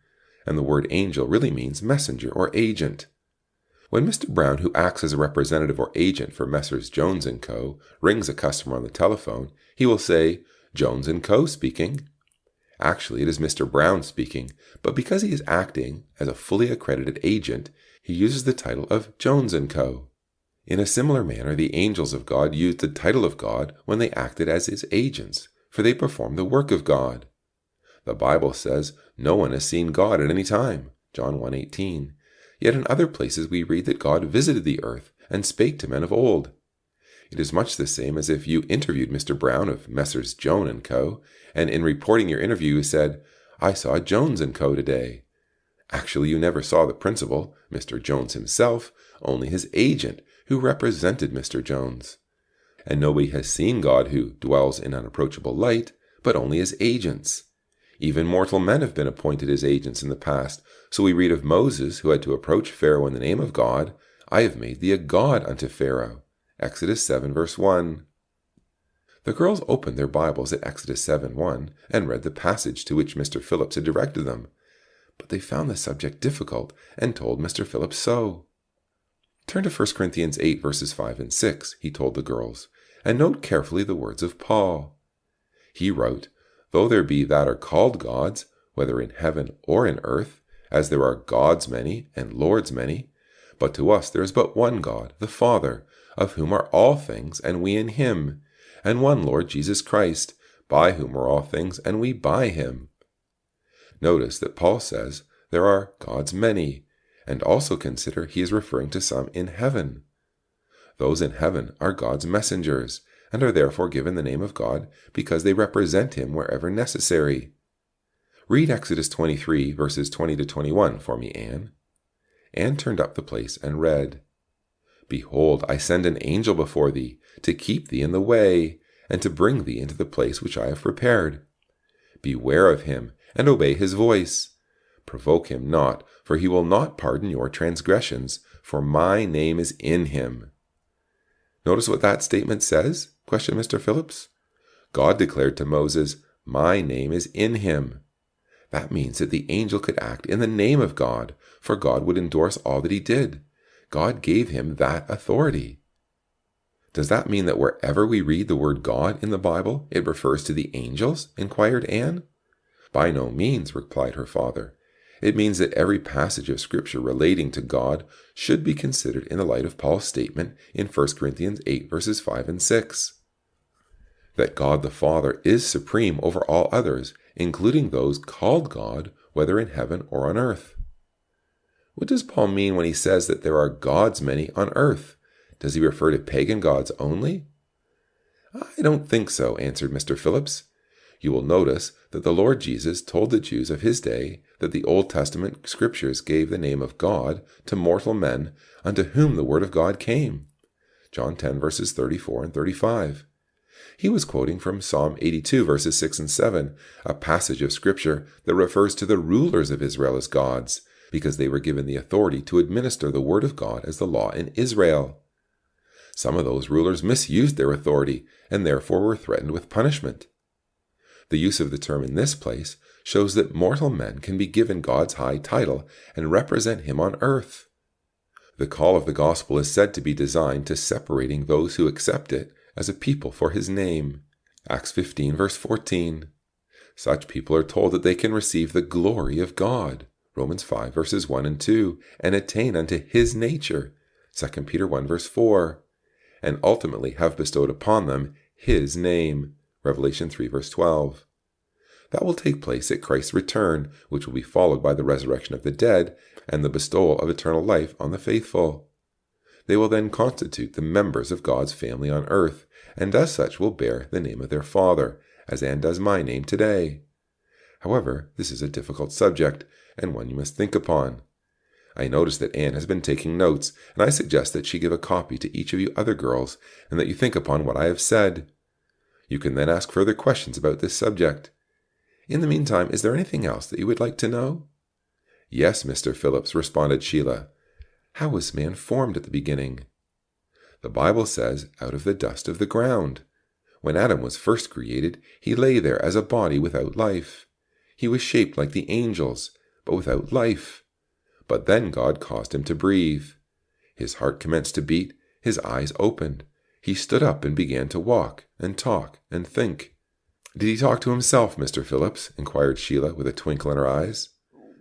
And the word angel really means messenger or agent. When Mr. Brown, who acts as a representative or agent for Messrs. Jones & Co., rings a customer on the telephone, he will say, "Jones & Co. speaking." Actually, it is Mr. Brown speaking, but because he is acting as a fully accredited agent, he uses the title of Jones & Co. In a similar manner, the angels of God used the title of God when they acted as his agents, for they performed the work of God. The Bible says, "No one has seen God at any time," John 1:18. Yet in other places we read that God visited the earth and spake to men of old. It is much the same as if you interviewed Mr. Brown of Messrs. Jones & Co., and in reporting your interview you said, "I saw Jones & Co. today." Actually, you never saw the principal, Mr. Jones himself, only his agent, who represented Mr. Jones. And nobody has seen God who dwells in unapproachable light, but only his agents. Even mortal men have been appointed as agents in the past, so we read of Moses, who had to approach Pharaoh in the name of God. "I have made thee a god unto Pharaoh." Exodus 7 verse 1. The girls opened their Bibles at Exodus 7:1 and read the passage to which Mr. Phillips had directed them, but they found the subject difficult and told Mr. Phillips so. Turn to 1 Corinthians 8 verses 5 and 6, he told the girls, and note carefully the words of Paul. He wrote, "Though there be that are called gods, whether in heaven or in earth, as there are gods many and lords many, but to us there is but one God, the Father, of whom are all things, and we in him, and one Lord Jesus Christ, by whom are all things, and we by him." Notice that Paul says there are gods many, and also consider he is referring to some in heaven. Those in heaven are God's messengers, and are therefore given the name of God because they represent him wherever necessary. Read Exodus 23 verses 20 to 21 for me, Anne. Anne turned up the place and read, "Behold, I send an angel before thee, to keep thee in the way, and to bring thee into the place which I have prepared. Beware of him, and obey his voice. Provoke him not, for he will not pardon your transgressions, for my name is in him." Notice what that statement says? Questioned Mr. Phillips. God declared to Moses, "My name is in him." That means that the angel could act in the name of God, for God would endorse all that he did. God gave him that authority. Does that mean that wherever we read the word God in the Bible, it refers to the angels? Inquired Anne. By no means, replied her father. It means that every passage of Scripture relating to God should be considered in the light of Paul's statement in 1 Corinthians 8 verses 5 and 6. That God the Father is supreme over all others, including those called God, whether in heaven or on earth. What does Paul mean when he says that there are gods many on earth? Does he refer to pagan gods only? I don't think so, answered Mr. Phillips. You will notice that the Lord Jesus told the Jews of his day that the Old Testament scriptures gave the name of God to mortal men unto whom the word of God came. John 10 verses 34 and 35. He was quoting from Psalm 82 verses 6 and 7, a passage of scripture that refers to the rulers of Israel as gods, because they were given the authority to administer the word of God as the law in Israel. Some of those rulers misused their authority and therefore were threatened with punishment. The use of the term in this place shows that mortal men can be given God's high title and represent him on earth. The call of the gospel is said to be designed to separating those who accept it as a people for his name. Acts 15 verse 14. Such people are told that they can receive the glory of God. Romans 5 verses 1 and 2, and attain unto his nature. 2 Peter 1 verse 4. And ultimately have bestowed upon them his name. Revelation 3 verse 12. That will take place at Christ's return, which will be followed by the resurrection of the dead and the bestowal of eternal life on the faithful. They will then constitute the members of God's family on earth, and as such will bear the name of their Father, as Anne does my name today. However, this is a difficult subject, and one you must think upon. I notice that Anne has been taking notes, and I suggest that she give a copy to each of you other girls, and that you think upon what I have said. You can then ask further questions about this subject. In the meantime, is there anything else that you would like to know? Yes, Mr. Phillips, responded Sheila. How was man formed at the beginning? The Bible says, out of the dust of the ground. When Adam was first created, he lay there as a body without life. He was shaped like the angels, but without life. But then God caused him to breathe. His heart commenced to beat, his eyes opened. He stood up and began to walk and talk and think. Did he talk to himself, Mr. Phillips? Inquired Sheila with a twinkle in her eyes.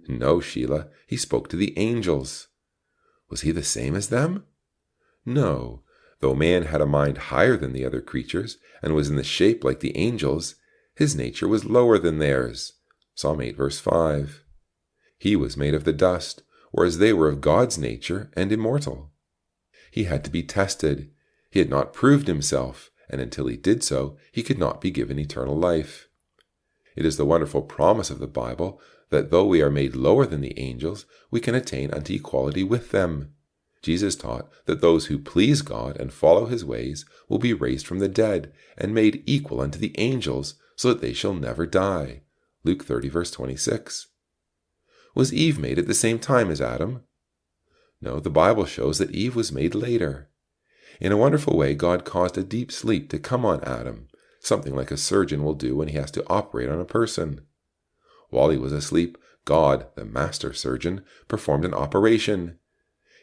No, Sheila, he spoke to the angels. Was he the same as them? No, though man had a mind higher than the other creatures and was in the shape like the angels, his nature was lower than theirs. Psalm 8 verse 5. He was made of the dust, whereas they were of God's nature and immortal. He had to be tested. He had not proved himself, and until he did so, he could not be given eternal life. It is the wonderful promise of the Bible that though we are made lower than the angels, we can attain unto equality with them. Jesus taught that those who please God and follow his ways will be raised from the dead and made equal unto the angels, so that they shall never die. Luke 30 verse 26. Was Eve made at the same time as Adam? No, the Bible shows that Eve was made later. In a wonderful way, God caused a deep sleep to come on Adam, something like a surgeon will do when he has to operate on a person. While he was asleep, God, the master surgeon, performed an operation.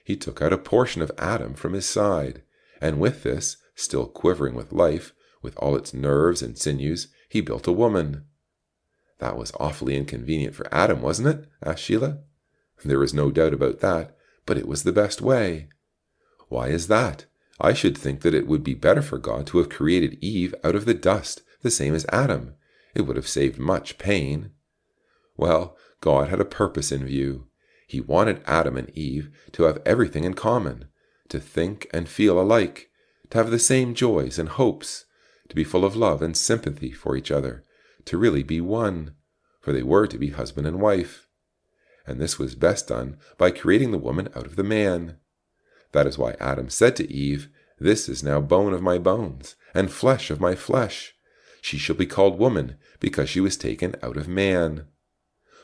He took out a portion of Adam from his side, and with this, still quivering with life, with all its nerves and sinews, he built a woman. That was awfully inconvenient for Adam, wasn't it? Asked Sheila. There was no doubt about that, but it was the best way. Why is that? I should think that it would be better for God to have created Eve out of the dust, the same as Adam. It would have saved much pain. Well, God had a purpose in view. He wanted Adam and Eve to have everything in common, to think and feel alike, to have the same joys and hopes, to be full of love and sympathy for each other, to really be one, for they were to be husband and wife. And this was best done by creating the woman out of the man. That is why Adam said to Eve, "This is now bone of my bones, and flesh of my flesh. She shall be called woman, because she was taken out of man."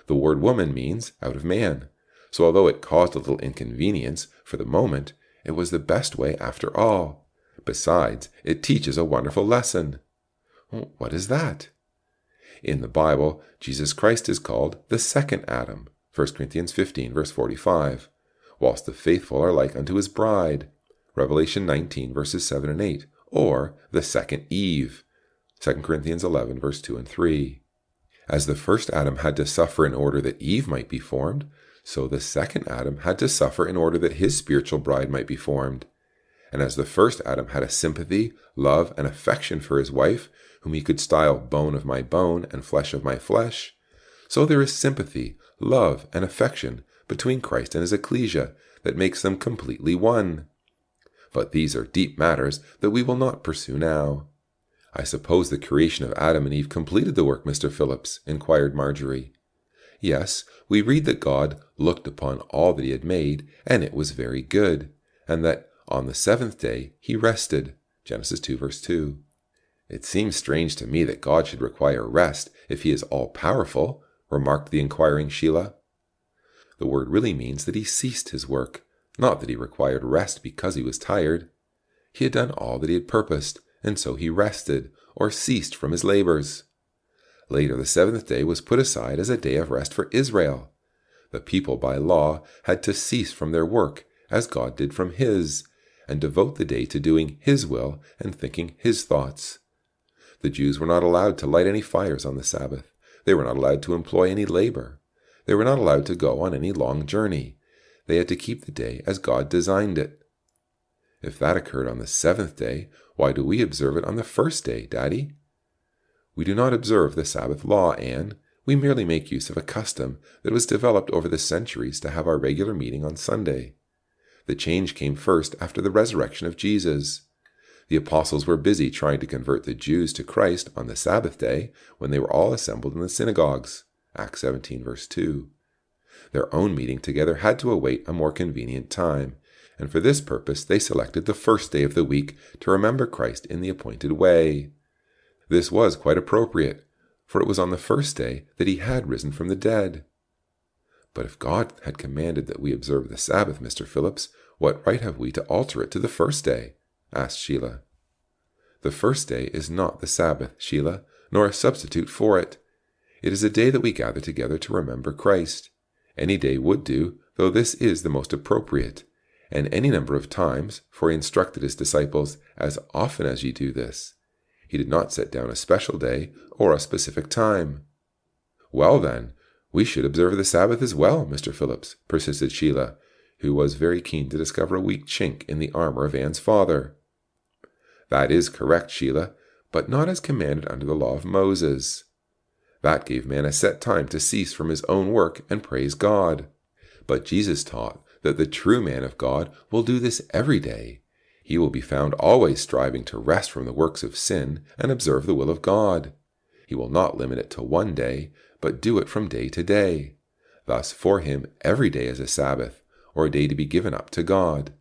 The word woman means out of man. So although it caused a little inconvenience for the moment, it was the best way after all. Besides, it teaches a wonderful lesson. What is that? In the Bible, Jesus Christ is called the second Adam, 1 Corinthians 15, verse 45, whilst the faithful are like unto his bride, Revelation 19, verses 7 and 8, or the second Eve, 2 Corinthians 11, verse 2 and 3. As the first Adam had to suffer in order that Eve might be formed, so the second Adam had to suffer in order that his spiritual bride might be formed. And as the first Adam had a sympathy, love, and affection for his wife, whom he could style bone of my bone and flesh of my flesh, so there is sympathy, love, and affection between Christ and his ecclesia that makes them completely one. But these are deep matters that we will not pursue now. I suppose the creation of Adam and Eve completed the work, Mr. Phillips, inquired Marjorie. Yes, we read that God looked upon all that he had made, and it was very good, and that on the seventh day he rested, Genesis 2, verse 2. It seems strange to me that God should require rest if he is all-powerful, remarked the inquiring Sheila. The word really means that he ceased his work, not that he required rest because he was tired. He had done all that he had purposed, and so he rested, or ceased from his labors. Later, the seventh day was put aside as a day of rest for Israel. The people by law had to cease from their work, as God did from his, and devote the day to doing his will and thinking his thoughts. The Jews were not allowed to light any fires on the Sabbath. They were not allowed to employ any labor. They were not allowed to go on any long journey. They had to keep the day as God designed it. If that occurred on the seventh day, why do we observe it on the first day, Daddy? We do not observe the Sabbath law, Anne. We merely make use of a custom that was developed over the centuries to have our regular meeting on Sunday. The change came first after the resurrection of Jesus. The apostles were busy trying to convert the Jews to Christ on the Sabbath day when they were all assembled in the synagogues, Acts 17, verse 2. Their own meeting together had to await a more convenient time, and for this purpose they selected the first day of the week to remember Christ in the appointed way. This was quite appropriate, for it was on the first day that he had risen from the dead. But if God had commanded that we observe the Sabbath, Mr. Phillips, what right have we to alter it to the first day? Asked Sheila. The first day is not the Sabbath, Sheila, nor a substitute for it. It is a day that we gather together to remember Christ. Any day would do, though this is the most appropriate, and any number of times, for he instructed his disciples, as often as ye do this. He did not set down a special day or a specific time. Well then, we should observe the Sabbath as well, Mr. Phillips, persisted Sheila, who was very keen to discover a weak chink in the armor of Anne's father. That is correct, Sheila, but not as commanded under the law of Moses. That gave man a set time to cease from his own work and praise God. But Jesus taught that the true man of God will do this every day. He will be found always striving to rest from the works of sin and observe the will of God. He will not limit it to one day, but do it from day to day. Thus, for him, every day is a Sabbath, or a day to be given up to God.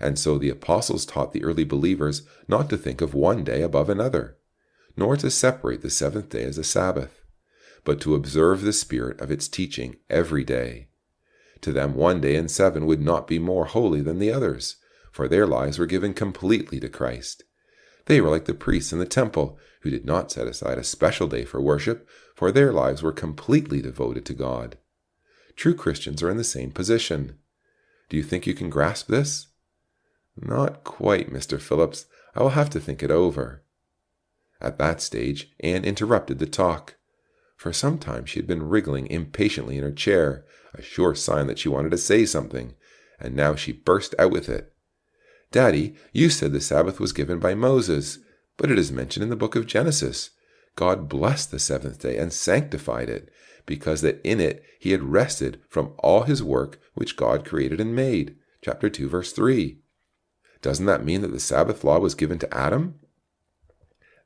And so the apostles taught the early believers not to think of one day above another, nor to separate the seventh day as a Sabbath, but to observe the spirit of its teaching every day. To them 1 day in 7 would not be more holy than the others, for their lives were given completely to Christ. They were like the priests in the temple, who did not set aside a special day for worship, for their lives were completely devoted to God. True Christians are in the same position. Do you think you can grasp this? Not quite, Mr. Phillips. I will have to think it over. At that stage, Anne interrupted the talk. For some time she had been wriggling impatiently in her chair, a sure sign that she wanted to say something, and now she burst out with it. Daddy, you said the Sabbath was given by Moses, but it is mentioned in the book of Genesis. God blessed the seventh day and sanctified it, because that in it he had rested from all his work which God created and made. Chapter 2, verse 3. Doesn't that mean that the Sabbath law was given to Adam?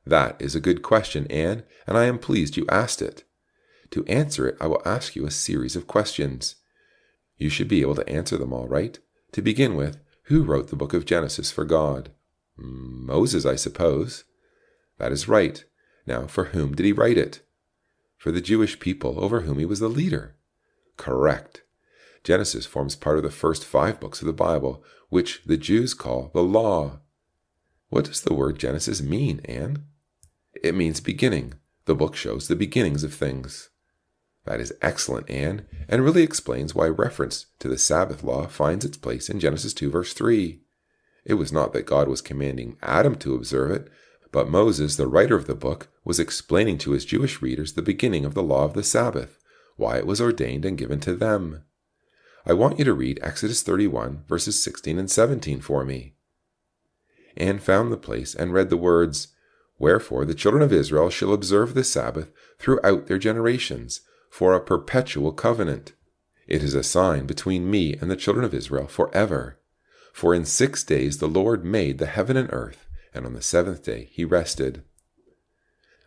That is a good question, Anne, and I am pleased you asked it. To answer it, I will ask you a series of questions. You should be able to answer them all right. To begin with, who wrote the book of Genesis for God? Moses, I suppose. That is right. Now, for whom did he write it? For the Jewish people over whom he was the leader. Correct. Genesis forms part of the first 5 books of the Bible, which the Jews call the Law. What does the word Genesis mean, Anne? It means beginning, The book shows the beginnings of things. That is excellent, Anne, and really explains why reference to the Sabbath law finds its place in Genesis 2 verse 3. It was not that God was commanding Adam to observe it, but Moses, the writer of the book, was explaining to his Jewish readers the beginning of the law of the Sabbath, why it was ordained and given to them. I want you to read Exodus 31 verses 16 and 17 for me. Anne found the place and read the words, "Wherefore the children of Israel shall observe the Sabbath throughout their generations, for a perpetual covenant. It is a sign between me and the children of Israel forever. For in 6 days the Lord made the heaven and earth, and on the seventh day he rested."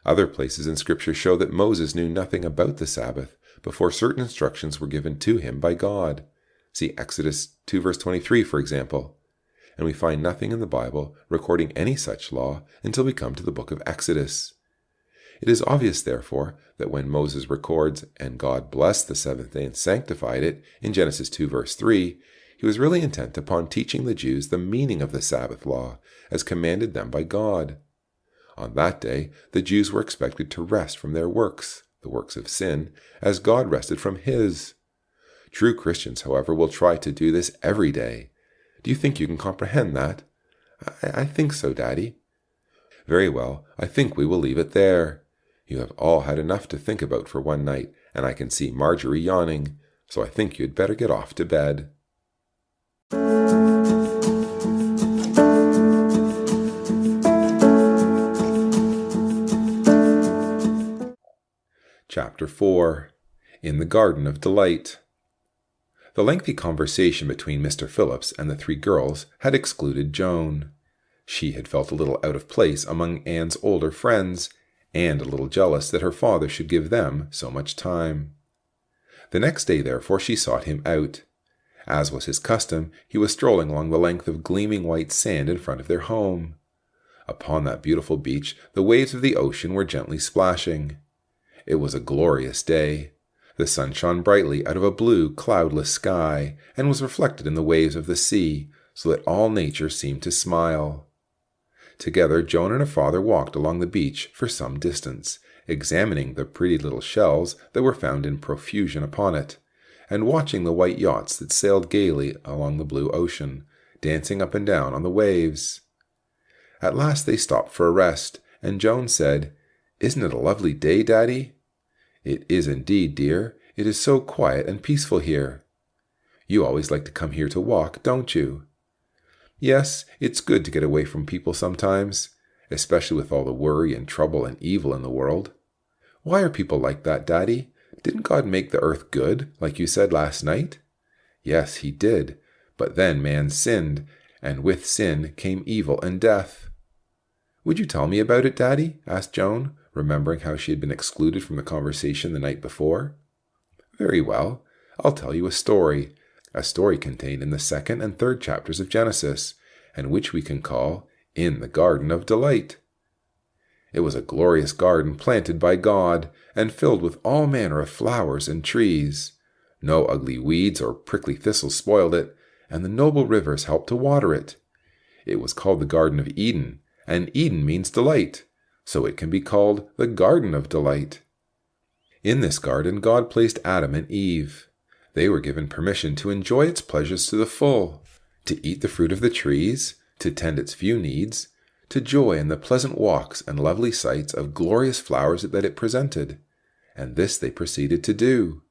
Other places in Scripture show that Moses knew nothing about the Sabbath before certain instructions were given to him by God. See Exodus 2 verse 23, for example. And we find nothing in the Bible recording any such law until we come to the book of Exodus. It is obvious, therefore, that when Moses records, "And God blessed the seventh day and sanctified it," in Genesis 2 verse 3, he was really intent upon teaching the Jews the meaning of the Sabbath law, as commanded them by God. On that day, the Jews were expected to rest from their works, the works of sin, as God rested from his. True Christians, however, will try to do this every day. Do you think you can comprehend that? I think so, Daddy. Very well, I think we will leave it there. You have all had enough to think about for one night, and I can see Marjorie yawning, so I think you'd better get off to bed. Chapter 4. In the Garden of Delight. The lengthy conversation between Mr. Phillips and the 3 girls had excluded Joan. She had felt a little out of place among Anne's older friends, and a little jealous that her father should give them so much time. The next day, therefore, she sought him out. As was his custom, he was strolling along the length of gleaming white sand in front of their home. Upon that beautiful beach, the waves of the ocean were gently splashing. It was a glorious day. The sun shone brightly out of a blue, cloudless sky, and was reflected in the waves of the sea, so that all nature seemed to smile. Together, Joan and her father walked along the beach for some distance, examining the pretty little shells that were found in profusion upon it, and watching the white yachts that sailed gaily along the blue ocean, dancing up and down on the waves. At last they stopped for a rest, and Joan said, "Isn't it a lovely day, Daddy?" "It is indeed, dear. It is so quiet and peaceful here." "You always like to come here to walk, don't you?" "Yes, it's good to get away from people sometimes, especially with all the worry and trouble and evil in the world." "Why are people like that, Daddy? Didn't God make the earth good, like you said last night?" "Yes, he did. But then man sinned, and with sin came evil and death." "Would you tell me about it, Daddy?" asked Joan, remembering how she had been excluded from the conversation the night before. "Very well. I'll tell you a story contained in the 2nd and 3rd chapters of Genesis, and which we can call In the Garden of Delight. It was a glorious garden planted by God, and filled with all manner of flowers and trees. No ugly weeds or prickly thistles spoiled it, and the noble rivers helped to water it. It was called the Garden of Eden, and Eden means delight, so it can be called the Garden of Delight. In this garden, God placed Adam and Eve. They were given permission to enjoy its pleasures to the full, to eat the fruit of the trees, to tend its few needs, to joy in the pleasant walks and lovely sights of glorious flowers that it presented, and this they proceeded to do.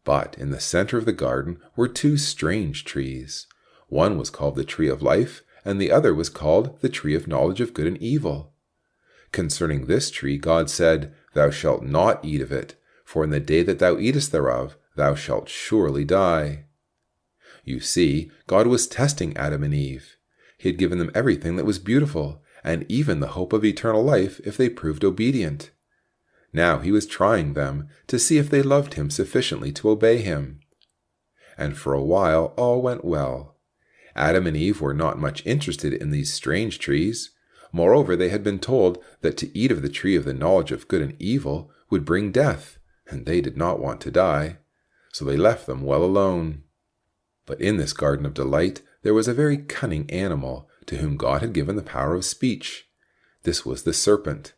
But in the center of the garden were 2 strange trees. One was called the tree of life, and the other was called the tree of knowledge of good and evil. Concerning this tree God said, "Thou shalt not eat of it, for in the day that thou eatest thereof, thou shalt surely die." You see, God was testing Adam and Eve. He had given them everything that was beautiful, and even the hope of eternal life if they proved obedient. Now he was trying them to see if they loved him sufficiently to obey him. And for a while all went well. Adam and Eve were not much interested in these strange trees. Moreover, they had been told that to eat of the tree of the knowledge of good and evil would bring death, and they did not want to die. So they left them well alone. But in this garden of delight there was a very cunning animal to whom God had given the power of speech. This was the serpent.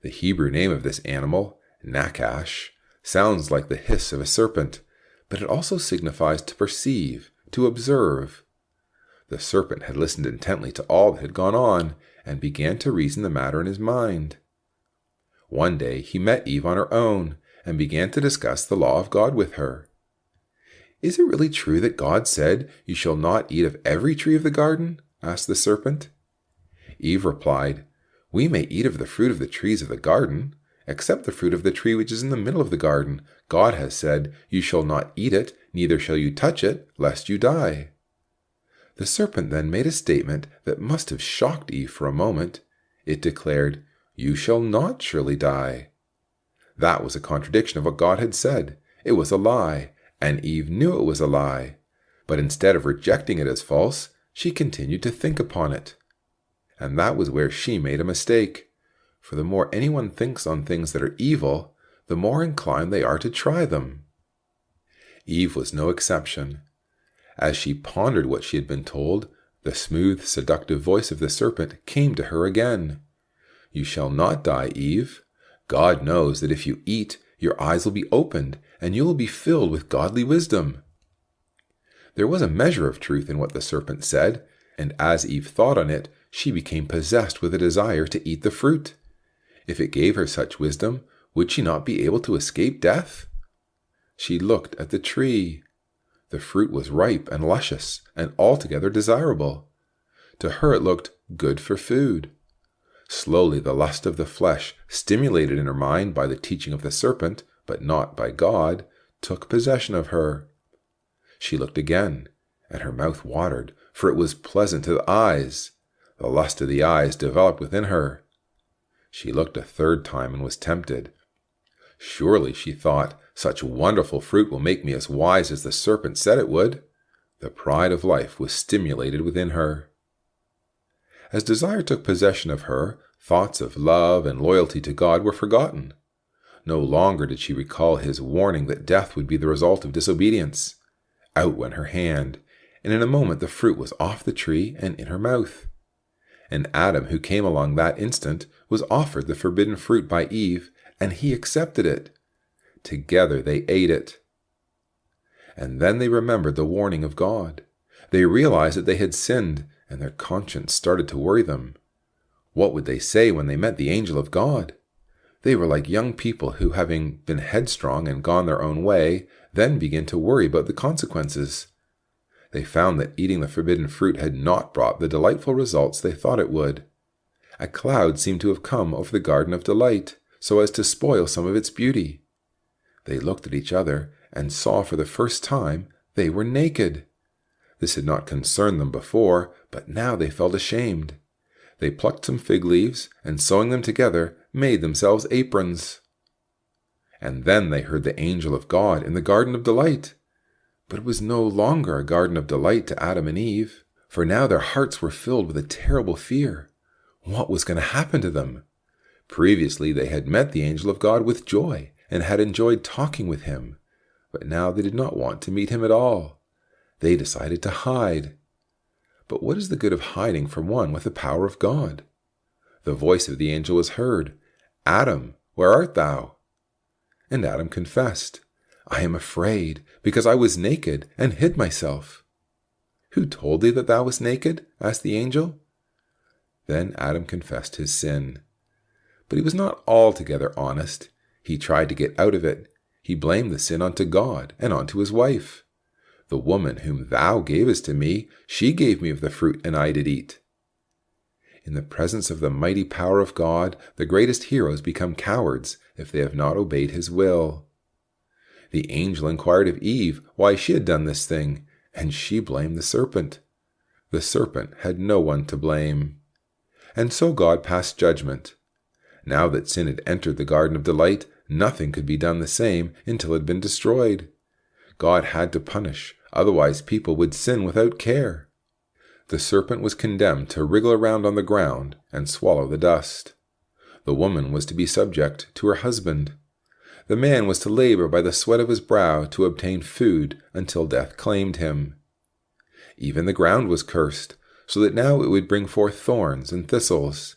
The Hebrew name of this animal, Nakash, sounds like the hiss of a serpent, but it also signifies to perceive, to observe. The serpent had listened intently to all that had gone on, and began to reason the matter in his mind. One day he met Eve on her own, and began to discuss the law of God with her. "Is it really true that God said, 'You shall not eat of every tree of the garden'?" asked the serpent. Eve replied, "We may eat of the fruit of the trees of the garden, except the fruit of the tree which is in the middle of the garden. God has said, 'You shall not eat it, neither shall you touch it, lest you die.'" The serpent then made a statement that must have shocked Eve for a moment. It declared, "You shall not surely die." That was a contradiction of what God had said. It was a lie, and Eve knew it was a lie. But instead of rejecting it as false, she continued to think upon it. And that was where she made a mistake. For the more anyone thinks on things that are evil, the more inclined they are to try them. Eve was no exception. As she pondered what she had been told, the smooth, seductive voice of the serpent came to her again. "You shall not die, Eve. God knows that if you eat, your eyes will be opened, and you will be filled with godly wisdom." There was a measure of truth in what the serpent said, and as Eve thought on it, she became possessed with a desire to eat the fruit. If it gave her such wisdom, would she not be able to escape death? She looked at the tree. The fruit was ripe and luscious, and altogether desirable. To her it looked good for food. Slowly the lust of the flesh, stimulated in her mind by the teaching of the serpent, but not by God, took possession of her. She looked again, and her mouth watered, for it was pleasant to the eyes. The lust of the eyes developed within her. She looked a third time and was tempted. "Surely," she thought, "such wonderful fruit will make me as wise as the serpent said it would." The pride of life was stimulated within her. As desire took possession of her, thoughts of love and loyalty to God were forgotten. No longer did she recall his warning that death would be the result of disobedience. Out went her hand, and in a moment the fruit was off the tree and in her mouth. And Adam, who came along that instant, was offered the forbidden fruit by Eve, and he accepted it. Together they ate it. And then they remembered the warning of God. They realized that they had sinned, and their conscience started to worry them. What would they say when they met the angel of God? They were like young people who, having been headstrong and gone their own way, then begin to worry about the consequences. They found that eating the forbidden fruit had not brought the delightful results they thought it would. A cloud seemed to have come over the garden of delight, so as to spoil some of its beauty. They looked at each other and saw for the first time they were naked. This had not concerned them before, but now they felt ashamed. They plucked some fig leaves, and sewing them together, made themselves aprons. And then they heard the angel of God in the garden of delight. But it was no longer a garden of delight to Adam and Eve, for now their hearts were filled with a terrible fear. What was going to happen to them? Previously they had met the angel of God with joy, and had enjoyed talking with him, but now they did not want to meet him at all. They decided to hide. But what is the good of hiding from one with the power of God? The voice of the angel was heard. "Adam, where art thou?" And Adam confessed, "I am afraid, because I was naked, and hid myself." "Who told thee that thou wast naked?" asked the angel. Then Adam confessed his sin. But he was not altogether honest. He tried to get out of it. He blamed the sin onto God and onto his wife. "The woman whom thou gavest to me, she gave me of the fruit, and I did eat." In the presence of the mighty power of God, the greatest heroes become cowards if they have not obeyed his will. The angel inquired of Eve why she had done this thing, and she blamed the serpent. The serpent had no one to blame. And so God passed judgment. Now that sin had entered the garden of delight, nothing could be done the same until it had been destroyed. God had to punish, otherwise people would sin without care. The serpent was condemned to wriggle around on the ground and swallow the dust. The woman was to be subject to her husband. The man was to labor by the sweat of his brow to obtain food until death claimed him. Even the ground was cursed, so that now it would bring forth thorns and thistles.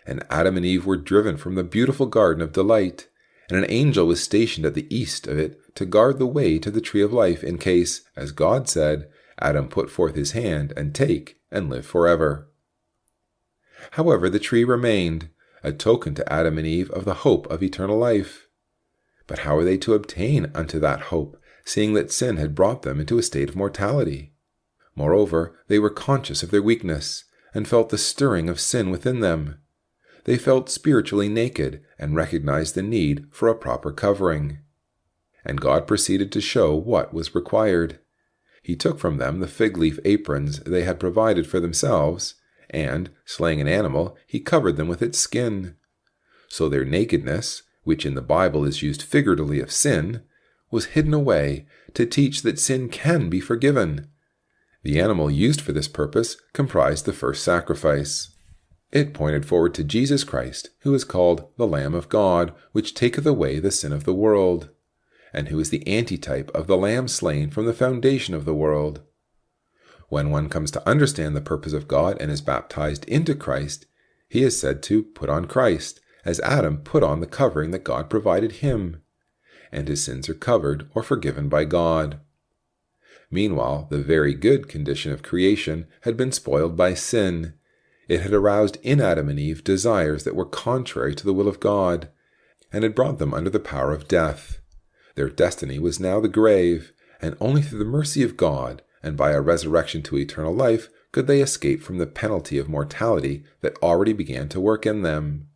And Adam and Eve were driven from the beautiful garden of delight, and an angel was stationed at the east of it to guard the way to the tree of life in case, as God said, Adam put forth his hand and take and live forever. However, the tree remained, a token to Adam and Eve of the hope of eternal life. But how were they to obtain unto that hope, seeing that sin had brought them into a state of mortality? Moreover, they were conscious of their weakness, and felt the stirring of sin within them. They felt spiritually naked and recognized the need for a proper covering. And God proceeded to show what was required. He took from them the fig leaf aprons they had provided for themselves, and, slaying an animal, he covered them with its skin. So their nakedness, which in the Bible is used figuratively of sin, was hidden away to teach that sin can be forgiven. The animal used for this purpose comprised the first sacrifice. It pointed forward to Jesus Christ, who is called the Lamb of God, which taketh away the sin of the world, and who is the antitype of the Lamb slain from the foundation of the world. When one comes to understand the purpose of God and is baptized into Christ, he is said to put on Christ, as Adam put on the covering that God provided him, and his sins are covered or forgiven by God. Meanwhile, the very good condition of creation had been spoiled by sin. It had aroused in Adam and Eve desires that were contrary to the will of God, and had brought them under the power of death. Their destiny was now the grave, and only through the mercy of God, and by a resurrection to eternal life, could they escape from the penalty of mortality that already began to work in them.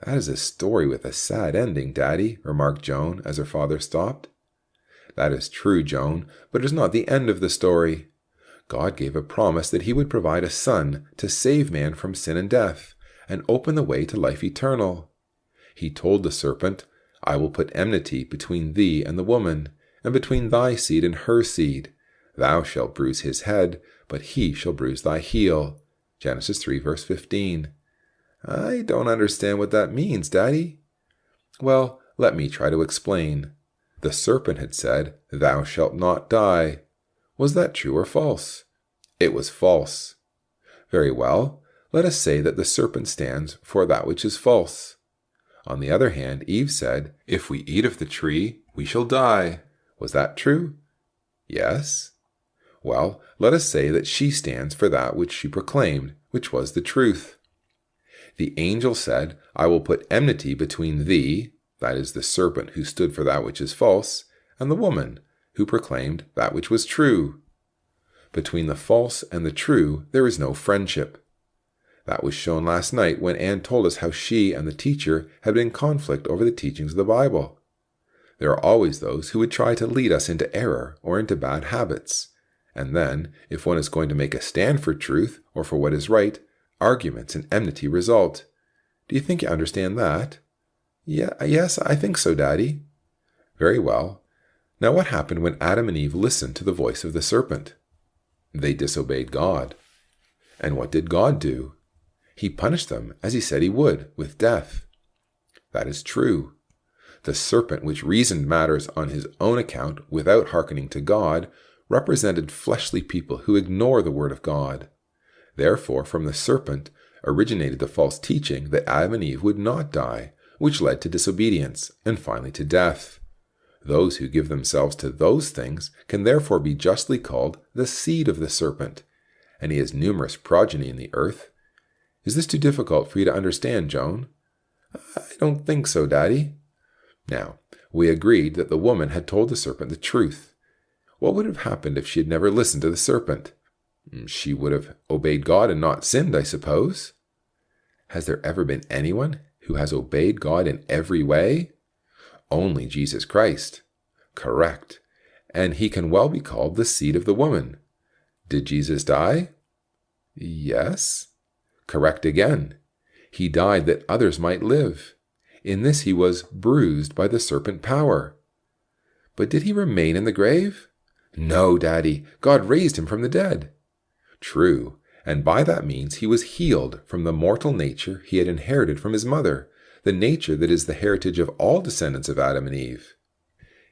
"That is a story with a sad ending, Daddy," remarked Joan as her father stopped. "That is true, Joan, but it is not the end of the story. God gave a promise that he would provide a son to save man from sin and death, and open the way to life eternal. He told the serpent, 'I will put enmity between thee and the woman, and between thy seed and her seed. Thou shalt bruise his head, but he shall bruise thy heel.' Genesis 3, verse 15. "I don't understand what that means, Daddy." "Well, let me try to explain. The serpent had said, 'Thou shalt not die.' Was that true or false? It was false. Very well, let us say that the serpent stands for that which is false. On the other hand, Eve said, 'If we eat of the tree, we shall die.' Was that true? Yes. Well, let us say that she stands for that which she proclaimed, which was the truth. The angel said, 'I will put enmity between thee,' that is the serpent who stood for that which is false, and the woman, who proclaimed that which was true. Between the false and the true, there is no friendship. That was shown last night when Anne told us how she and the teacher had been in conflict over the teachings of the Bible. There are always those who would try to lead us into error or into bad habits. And then, if one is going to make a stand for truth or for what is right, arguments and enmity result. Do you think you understand that?" Yes, I think so, Daddy." "Very well. Now what happened when Adam and Eve listened to the voice of the serpent? They disobeyed God. And what did God do? He punished them, as he said he would, with death. That is true. The serpent, which reasoned matters on his own account without hearkening to God, represented fleshly people who ignore the word of God. Therefore, from the serpent originated the false teaching that Adam and Eve would not die, which led to disobedience, and finally to death. Those who give themselves to those things can therefore be justly called the seed of the serpent, and he has numerous progeny in the earth. Is this too difficult for you to understand, Joan? I don't think so, Daddy. Now, we agreed that the woman had told the serpent the truth. What would have happened if she had never listened to the serpent? She would have obeyed God and not sinned, I suppose. Has there ever been anyone who has obeyed God in every way? Only Jesus Christ. Correct. And he can well be called the seed of the woman. Did Jesus die? Yes. Correct again. He died that others might live. In this he was bruised by the serpent power. But did he remain in the grave? No, Daddy. God raised him from the dead. True, and by that means he was healed from the mortal nature he had inherited from his mother, the nature that is the heritage of all descendants of Adam and Eve.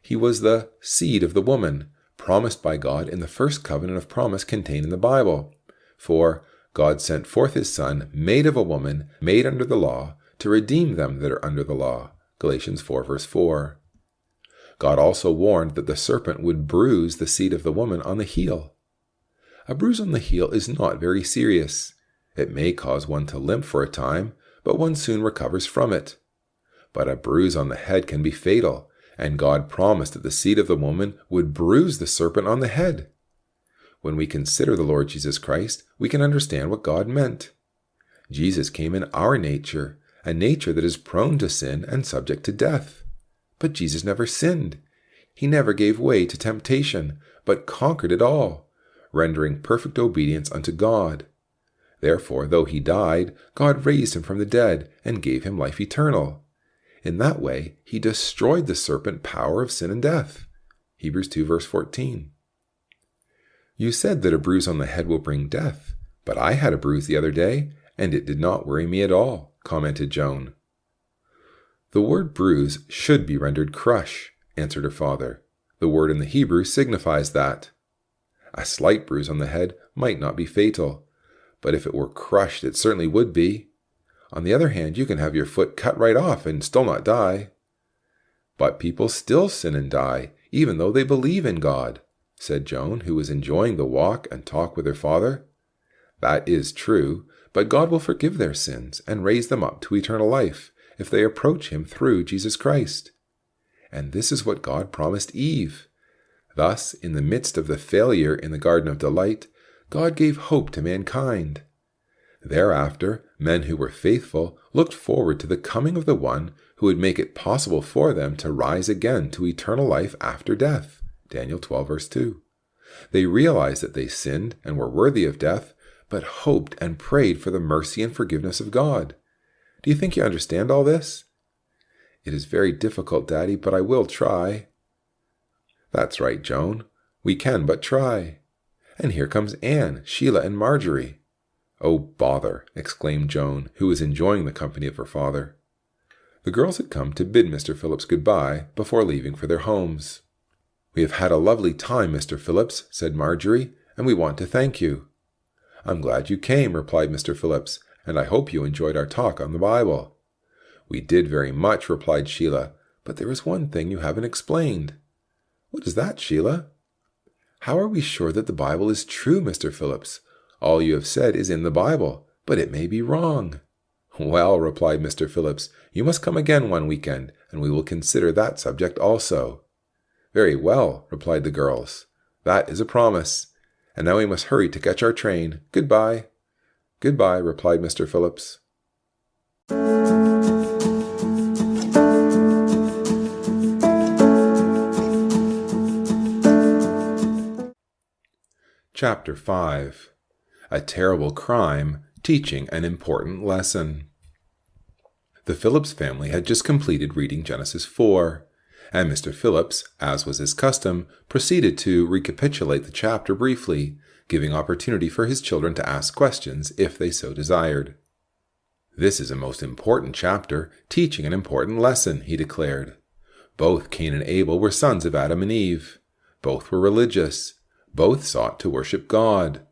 He was the seed of the woman, promised by God in the first covenant of promise contained in the Bible. For God sent forth his Son, made of a woman, made under the law, to redeem them that are under the law. Galatians 4 verse 4. God also warned that the serpent would bruise the seed of the woman on the heel. A bruise on the heel is not very serious. It may cause one to limp for a time, but one soon recovers from it. But a bruise on the head can be fatal, and God promised that the seed of the woman would bruise the serpent on the head. When we consider the Lord Jesus Christ, we can understand what God meant. Jesus came in our nature, a nature that is prone to sin and subject to death. But Jesus never sinned. He never gave way to temptation, but conquered it all, rendering perfect obedience unto God. Therefore, though he died, God raised him from the dead and gave him life eternal. In that way, he destroyed the serpent power of sin and death. Hebrews 2 verse 14. You said that a bruise on the head will bring death, but I had a bruise the other day, and it did not worry me at all, commented Joan. The word bruise should be rendered crush, answered her father. The word in the Hebrew signifies that. A slight bruise on the head might not be fatal, but if it were crushed, it certainly would be. On the other hand, you can have your foot cut right off and still not die. But people still sin and die, even though they believe in God, said Joan, who was enjoying the walk and talk with her father. That is true, but God will forgive their sins and raise them up to eternal life if they approach him through Jesus Christ. And this is what God promised Eve. Thus, in the midst of the failure in the Garden of Delight, God gave hope to mankind. Thereafter, men who were faithful looked forward to the coming of the one who would make it possible for them to rise again to eternal life after death. Daniel 12 verse 2. They realized that they sinned and were worthy of death, but hoped and prayed for the mercy and forgiveness of God. Do you think you understand all this? It is very difficult, Daddy, but I will try. That's right, Joan. We can but try. And here comes Anne, Sheila, and Marjorie. Oh, bother, exclaimed Joan, who was enjoying the company of her father. The girls had come to bid Mr. Phillips goodbye before leaving for their homes. We have had a lovely time, Mr. Phillips, said Marjorie, and we want to thank you. I'm glad you came, replied Mr. Phillips, and I hope you enjoyed our talk on the Bible. We did very much, replied Sheila, but there is one thing you haven't explained. What is that, Sheila? How are we sure that the Bible is true, Mr. Phillips? All you have said is in the Bible, but it may be wrong. Well, replied Mr. Phillips, you must come again one weekend, and we will consider that subject also. Very well, replied the girls. That is a promise. And now we must hurry to catch our train. Goodbye. Goodbye, replied Mr. Phillips. Chapter 5. A Terrible Crime, Teaching an Important Lesson. The Phillips family had just completed reading Genesis 4, and Mr. Phillips, as was his custom, proceeded to recapitulate the chapter briefly, giving opportunity for his children to ask questions if they so desired. This is a most important chapter, teaching an important lesson, he declared. Both Cain and Abel were sons of Adam and Eve. Both were religious. Both sought to worship God.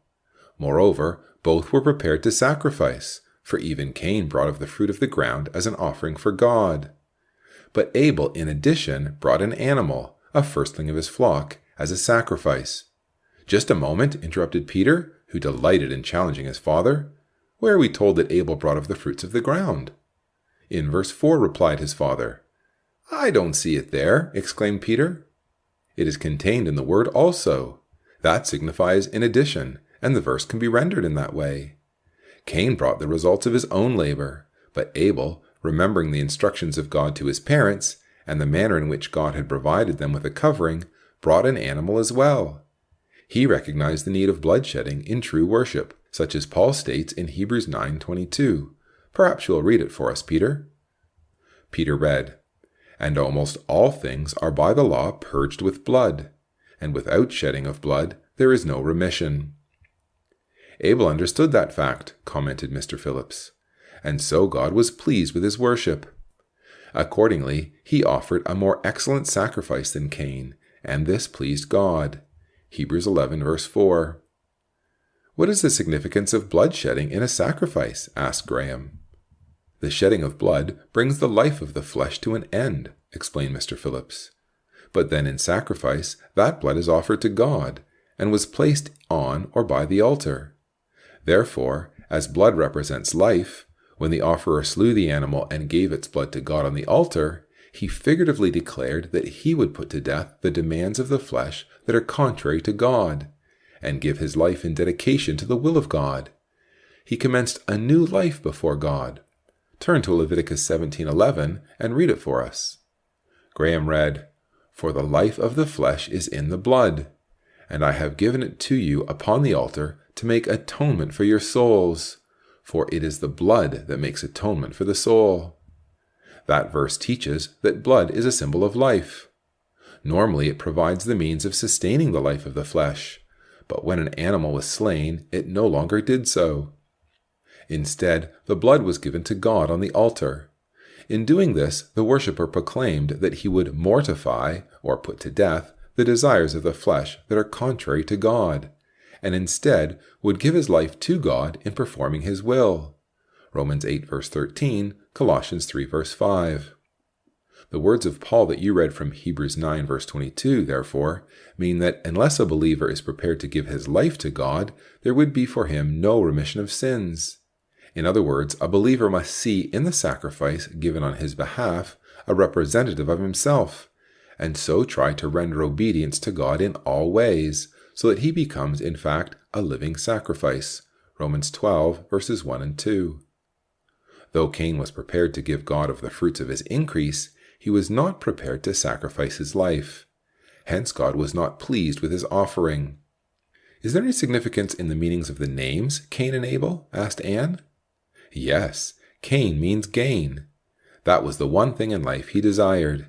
Moreover, both were prepared to sacrifice, for even Cain brought of the fruit of the ground as an offering for God. But Abel, in addition, brought an animal, a firstling of his flock, as a sacrifice. Just a moment, interrupted Peter, who delighted in challenging his father. Where are we told that Abel brought of the fruits of the ground? In verse 4, replied his father. I don't see it there, exclaimed Peter. It is contained in the word also. That signifies in addition, and the verse can be rendered in that way. Cain brought the results of his own labor, but Abel, remembering the instructions of God to his parents, and the manner in which God had provided them with a covering, brought an animal as well. He recognized the need of bloodshedding in true worship, such as Paul states in Hebrews 9:22. Perhaps you will read it for us, Peter. Peter read, And almost all things are by the law purged with blood, and without shedding of blood there is no remission. Abel understood that fact, commented Mr. Phillips, and so God was pleased with his worship. Accordingly, he offered a more excellent sacrifice than Cain, and this pleased God. Hebrews 11 verse 4. "What is the significance of bloodshedding in a sacrifice?" asked Graham. "The shedding of blood brings the life of the flesh to an end," explained Mr. Phillips. "But then in sacrifice, that blood is offered to God, and was placed on or by the altar. Therefore, as blood represents life, when the offerer slew the animal and gave its blood to God on the altar, he figuratively declared that he would put to death the demands of the flesh that are contrary to God, and give his life in dedication to the will of God. He commenced a new life before God. Turn to Leviticus 17:11 and read it for us." Graham read, "For the life of the flesh is in the blood, and I have given it to you upon the altar to make atonement for your souls, for it is the blood that makes atonement for the soul." That verse teaches that blood is a symbol of life. Normally it provides the means of sustaining the life of the flesh, but when an animal was slain, it no longer did so. Instead, the blood was given to God on the altar. In doing this, the worshipper proclaimed that he would mortify, or put to death, the desires of the flesh that are contrary to God, and instead would give his life to God in performing his will. Romans 8 verse 13, Colossians 3 verse 5. The words of Paul that you read from Hebrews 9 verse 22, therefore, mean that unless a believer is prepared to give his life to God, there would be for him no remission of sins. In other words, a believer must see in the sacrifice given on his behalf a representative of himself, and so try to render obedience to God in all ways, so that he becomes, in fact, a living sacrifice. Romans 12 verses 1 and 2. Though Cain was prepared to give God of the fruits of his increase, he was not prepared to sacrifice his life. Hence God was not pleased with his offering. "Is there any significance in the meanings of the names Cain and Abel?" asked Anne. Yes, Cain means gain. That was the one thing in life he desired.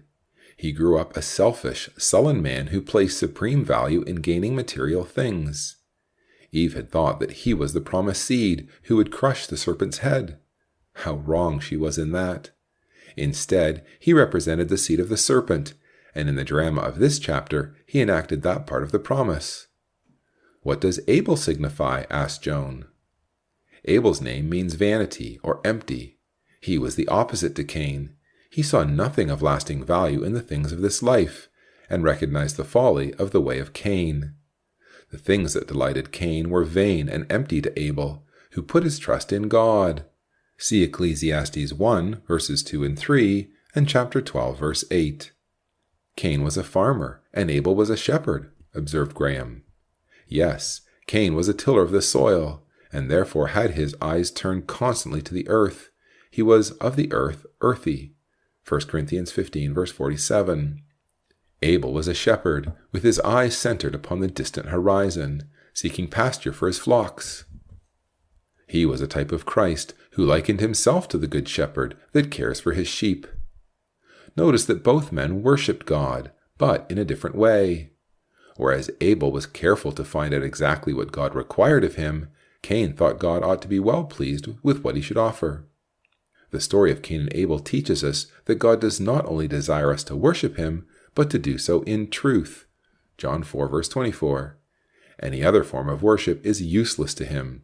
He grew up a selfish, sullen man who placed supreme value in gaining material things. Eve had thought that he was the promised seed who would crush the serpent's head. How wrong she was in that. Instead, he represented the seed of the serpent, and in the drama of this chapter, he enacted that part of the promise. "What does Abel signify?" asked Joan. Abel's name means vanity or empty. He was the opposite to Cain. He saw nothing of lasting value in the things of this life, and recognized the folly of the way of Cain. The things that delighted Cain were vain and empty to Abel, who put his trust in God. See Ecclesiastes 1, verses 2 and 3, and chapter 12, verse 8. "Cain was a farmer, and Abel was a shepherd," observed Graham. "Yes, Cain was a tiller of the soil, and therefore had his eyes turned constantly to the earth. He was of the earth, earthy." 1 Corinthians 15, verse 47. Abel was a shepherd, with his eyes centered upon the distant horizon, seeking pasture for his flocks. He was a type of Christ, who likened himself to the good shepherd that cares for his sheep. Notice that both men worshipped God, but in a different way. Whereas Abel was careful to find out exactly what God required of him, Cain thought God ought to be well pleased with what he should offer. The story of Cain and Abel teaches us that God does not only desire us to worship him, but to do so in truth. John 4, verse 24. Any other form of worship is useless to him.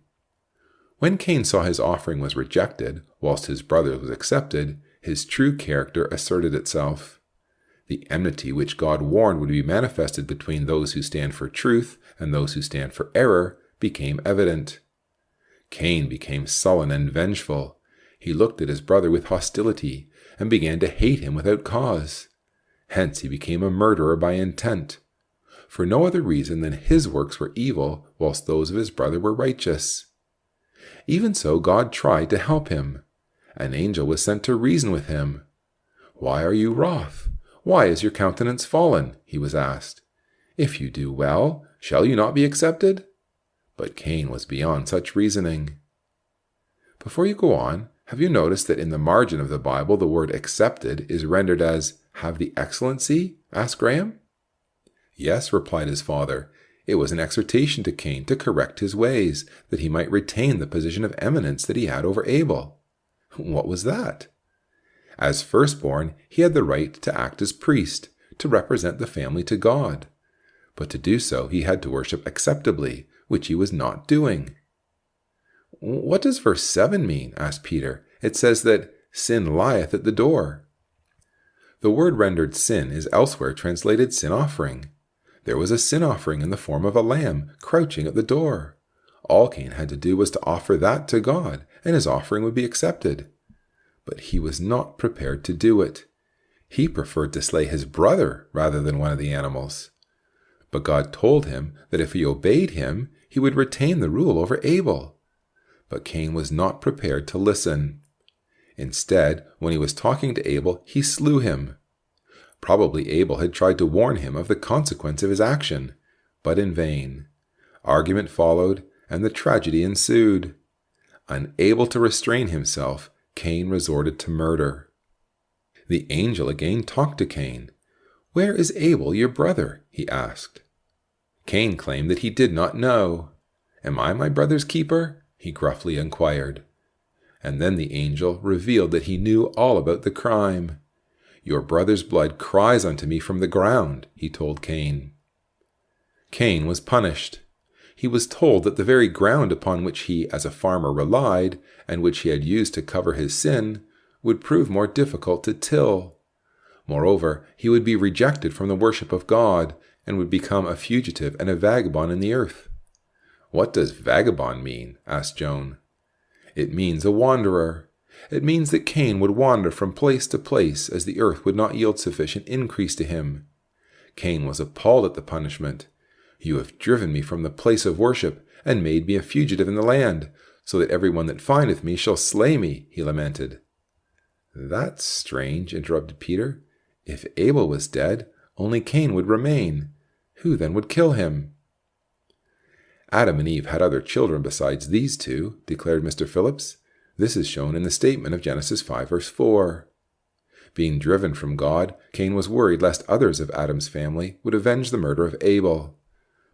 When Cain saw his offering was rejected, whilst his brother's was accepted, his true character asserted itself. The enmity which God warned would be manifested between those who stand for truth and those who stand for error became evident. Cain became sullen and vengeful. He looked at his brother with hostility and began to hate him without cause. Hence he became a murderer by intent, for no other reason than his works were evil, whilst those of his brother were righteous. Even so, God tried to help him. An angel was sent to reason with him. "Why are you wroth? Why is your countenance fallen?" he was asked. "If you do well, shall you not be accepted?" But Cain was beyond such reasoning. Before you go on, have you noticed that in the margin of the Bible the word accepted is rendered as have the excellency? Asked Graham. Yes, replied his father. It was an exhortation to Cain to correct his ways, that he might retain the position of eminence that he had over Abel. What was that? As firstborn, he had the right to act as priest, to represent the family to God. But to do so, he had to worship acceptably, which he was not doing. What does verse 7 mean? Asked Peter. It says that sin lieth at the door. The word rendered sin is elsewhere translated sin offering. There was a sin offering in the form of a lamb crouching at the door. All Cain had to do was to offer that to God, and his offering would be accepted. But he was not prepared to do it. He preferred to slay his brother rather than one of the animals. But God told him that if he obeyed him, he would retain the rule over Abel. But Cain was not prepared to listen. Instead, when he was talking to Abel, he slew him. Probably Abel had tried to warn him of the consequence of his action, but in vain. Argument followed, and the tragedy ensued. Unable to restrain himself, Cain resorted to murder. The angel again talked to Cain. "Where is Abel, your brother?" he asked. Cain claimed that he did not know. "Am I my brother's keeper?" he gruffly inquired. And then the angel revealed that he knew all about the crime. "Your brother's blood cries unto me from the ground," he told Cain. Cain was punished. He was told that the very ground upon which he as a farmer relied, and which he had used to cover his sin, would prove more difficult to till. Moreover, he would be rejected from the worship of God, and would become a fugitive and a vagabond in the earth. "What does vagabond mean?" asked Joan. "It means a wanderer. It means that Cain would wander from place to place as the earth would not yield sufficient increase to him. Cain was appalled at the punishment. "You have driven me from the place of worship, and made me a fugitive in the land, so that every one that findeth me shall slay me," he lamented. "That's strange," interrupted Peter. "If Abel was dead, only Cain would remain. Who then would kill him?" "Adam and Eve had other children besides these two," declared Mr. Phillips. "This is shown in the statement of Genesis 5 verse 4. Being driven from God, Cain was worried lest others of Adam's family would avenge the murder of Abel.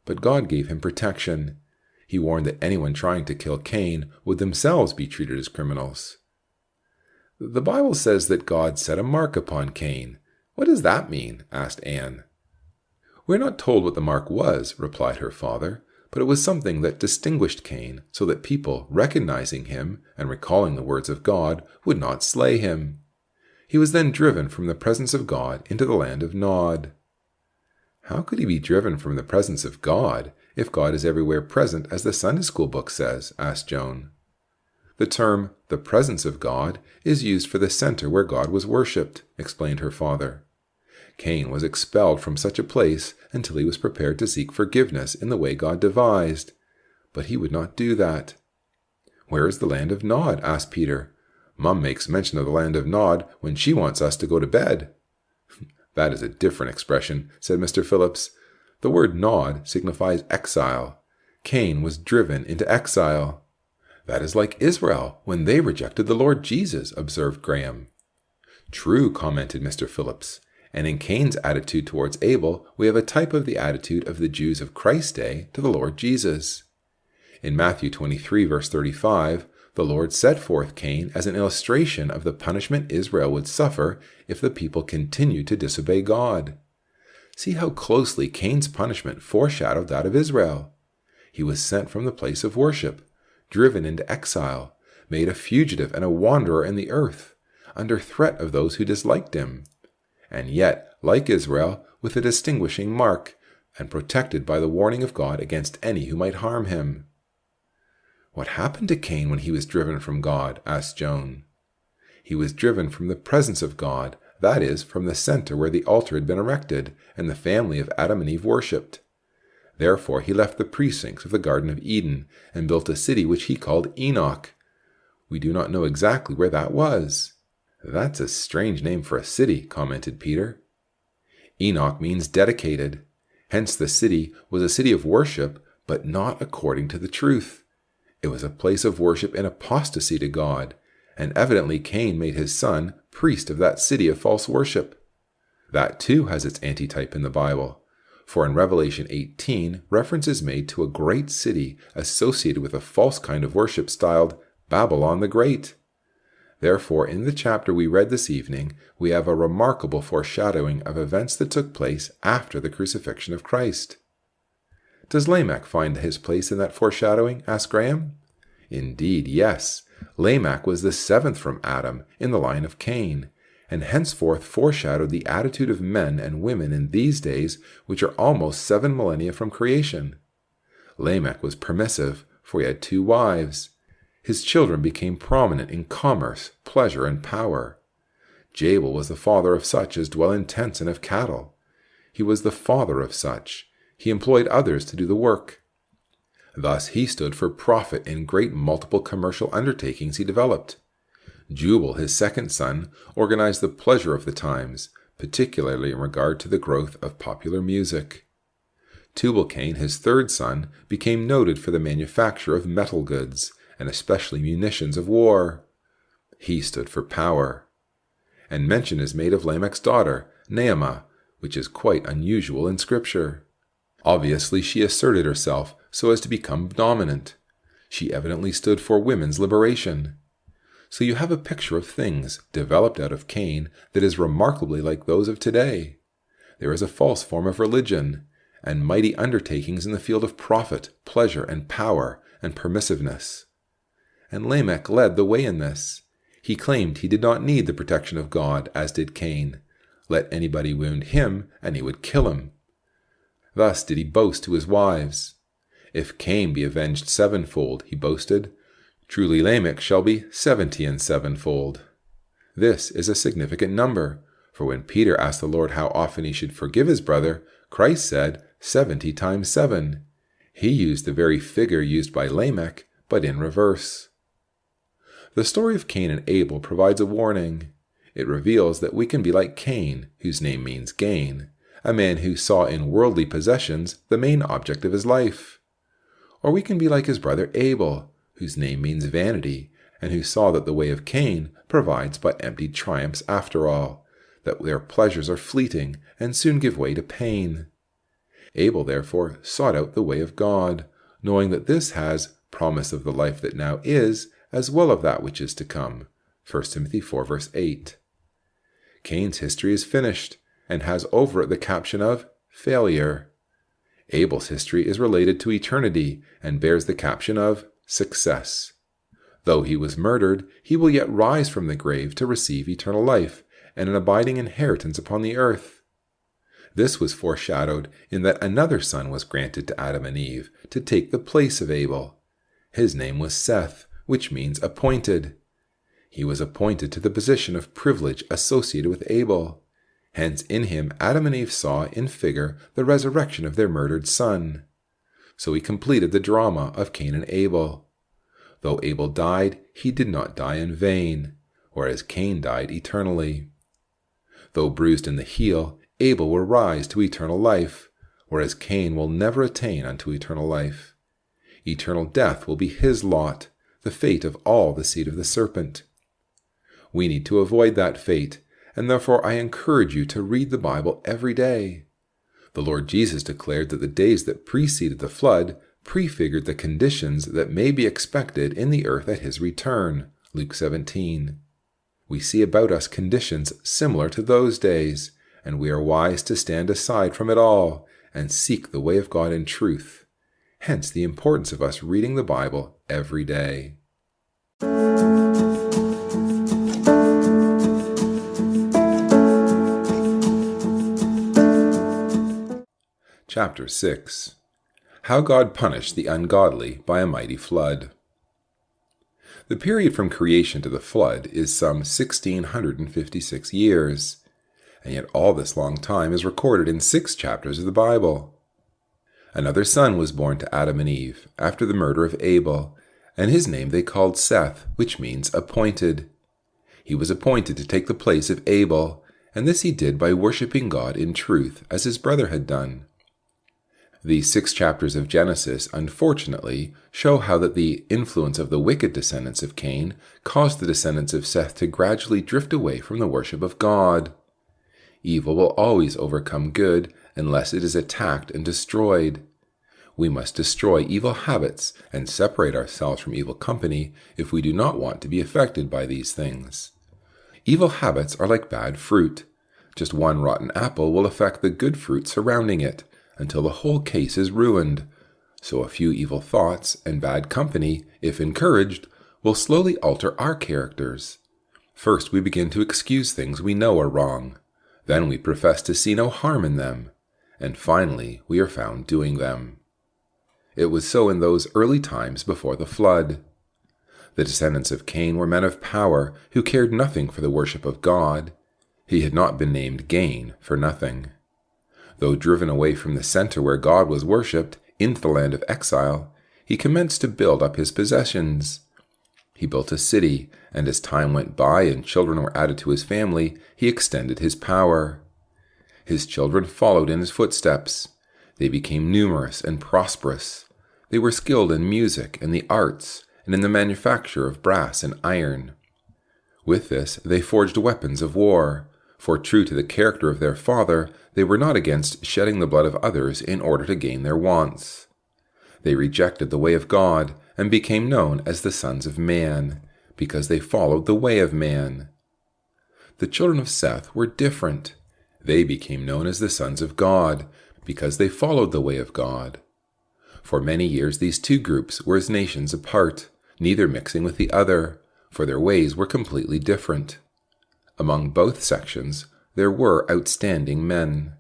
But God gave him protection. He warned that anyone trying to kill Cain would themselves be treated as criminals. "The Bible says that God set a mark upon Cain. What does that mean?" asked Anne. "We're not told what the mark was," replied her father, "but it was something that distinguished Cain, so that people, recognizing him and recalling the words of God, would not slay him. He was then driven from the presence of God into the land of Nod." "How could he be driven from the presence of God, if God is everywhere present, as the Sunday school book says?" asked Joan. "The term, the presence of God, is used for the center where God was worshipped," explained her father. Cain was expelled from such a place until he was prepared to seek forgiveness in the way God devised. But he would not do that. "Where is the land of Nod?" asked Peter. "Mum makes mention of the land of Nod when she wants us to go to bed." "That is a different expression," said Mr. Phillips. "The word Nod signifies exile. Cain was driven into exile." "That is like Israel when they rejected the Lord Jesus," observed Graham. "True," commented Mr. Phillips. "And in Cain's attitude towards Abel, we have a type of the attitude of the Jews of Christ's day to the Lord Jesus. In Matthew 23, verse 35, the Lord set forth Cain as an illustration of the punishment Israel would suffer if the people continued to disobey God. See how closely Cain's punishment foreshadowed that of Israel. He was sent from the place of worship, driven into exile, made a fugitive and a wanderer in the earth, under threat of those who disliked him. And yet, like Israel, with a distinguishing mark, and protected by the warning of God against any who might harm him." "What happened to Cain when he was driven from God?" asked Joan. "He was driven from the presence of God, that is, from the center where the altar had been erected, and the family of Adam and Eve worshipped. Therefore he left the precincts of the Garden of Eden, and built a city which he called Enoch. We do not know exactly where that was." "That's a strange name for a city," commented Peter. "Enoch means dedicated. Hence the city was a city of worship, but not according to the truth. It was a place of worship in apostasy to God, and evidently Cain made his son priest of that city of false worship. That too has its antitype in the Bible, for in Revelation 18 reference is made to a great city associated with a false kind of worship styled Babylon the Great. Therefore, in the chapter we read this evening, we have a remarkable foreshadowing of events that took place after the crucifixion of Christ. Does Lamech find his place in that foreshadowing? Asked Graham. Indeed, yes. Lamech was the seventh from Adam in the line of Cain, and henceforth foreshadowed the attitude of men and women in these days, which are almost 7 millennia from creation. Lamech was permissive, for he had 2 wives. His children became prominent in commerce, pleasure, and power. Jabal was the father of such as dwell in tents and of cattle. He was the father of such. He employed others to do the work. Thus he stood for profit in great multiple commercial undertakings he developed. Jubal, his second son, organized the pleasure of the times, particularly in regard to the growth of popular music. Tubal-Cain, his third son, became noted for the manufacture of metal goods, and especially munitions of war. He stood for power. And mention is made of Lamech's daughter, Naamah, which is quite unusual in Scripture. Obviously, she asserted herself so as to become dominant. She evidently stood for women's liberation. So you have a picture of things developed out of Cain that is remarkably like those of today. There is a false form of religion, and mighty undertakings in the field of profit, pleasure, and power, and permissiveness. And Lamech led the way in this. He claimed he did not need the protection of God, as did Cain. Let anybody wound him, and he would kill him. Thus did he boast to his wives. If Cain be avenged 7-fold, he boasted, truly Lamech shall be 70 and 7-fold. This is a significant number, for when Peter asked the Lord how often he should forgive his brother, Christ said 70 times 7. He used the very figure used by Lamech, but in reverse. The story of Cain and Abel provides a warning. It reveals that we can be like Cain, whose name means gain, a man who saw in worldly possessions the main object of his life. Or we can be like his brother Abel, whose name means vanity, and who saw that the way of Cain provides but empty triumphs after all, that their pleasures are fleeting and soon give way to pain. Abel therefore sought out the way of God, knowing that this has promise of the life that now is, as well of that which is to come. 1 Timothy 4 verse 8. Cain's history is finished, and has over it the caption of failure. Abel's history is related to eternity, and bears the caption of success. Though he was murdered, he will yet rise from the grave to receive eternal life, and an abiding inheritance upon the earth. This was foreshadowed in that another son was granted to Adam and Eve, to take the place of Abel. His name was Seth, which means appointed. He was appointed to the position of privilege associated with Abel. Hence in him Adam and Eve saw in figure the resurrection of their murdered son. So he completed the drama of Cain and Abel. Though Abel died, he did not die in vain, whereas Cain died eternally. Though bruised in the heel, Abel will rise to eternal life, whereas Cain will never attain unto eternal life. Eternal death will be his lot, the fate of all the seed of the serpent. We need to avoid that fate, and therefore I encourage you to read the Bible every day. The Lord Jesus declared that the days that preceded the flood prefigured the conditions that may be expected in the earth at his return. Luke 17. We see about us conditions similar to those days, and we are wise to stand aside from it all and seek the way of God in truth. Hence the importance of us reading the Bible every day. Chapter 6. How God punished the ungodly by a mighty flood. The period from creation to the flood is some 1,656 years, and yet all this long time is recorded in 6 chapters of the Bible. Another son was born to Adam and Eve after the murder of Abel, and his name they called Seth, which means appointed. He was appointed to take the place of Abel, and this he did by worshiping God in truth, as his brother had done. These 6 chapters of Genesis, unfortunately, show how that the influence of the wicked descendants of Cain caused the descendants of Seth to gradually drift away from the worship of God. Evil will always overcome good unless it is attacked and destroyed. We must destroy evil habits and separate ourselves from evil company if we do not want to be affected by these things. Evil habits are like bad fruit. Just one rotten apple will affect the good fruit surrounding it, until the whole case is ruined, So a few evil thoughts and bad company, if encouraged, will slowly alter our characters. First, we begin to excuse things we know are wrong. Then we profess to see no harm in them. And finally, we are found doing them. It was so in those early times before the flood. The descendants of Cain were men of power who cared nothing for the worship of God. He had not been named Gain for nothing. Though driven away from the center where God was worshipped, into the land of exile, he commenced to build up his possessions. He built a city, and as time went by and children were added to his family, he extended his power. His children followed in his footsteps. They became numerous and prosperous. They were skilled in music and the arts, and in the manufacture of brass and iron. With this they forged weapons of war, for true to the character of their father, they were not against shedding the blood of others in order to gain their wants. They rejected the way of God and became known as the sons of man, because they followed the way of man. The children of Seth were different. They became known as the sons of God, because they followed the way of God. For many years these two groups were as nations apart, neither mixing with the other, for their ways were completely different. Among both sections there were outstanding men.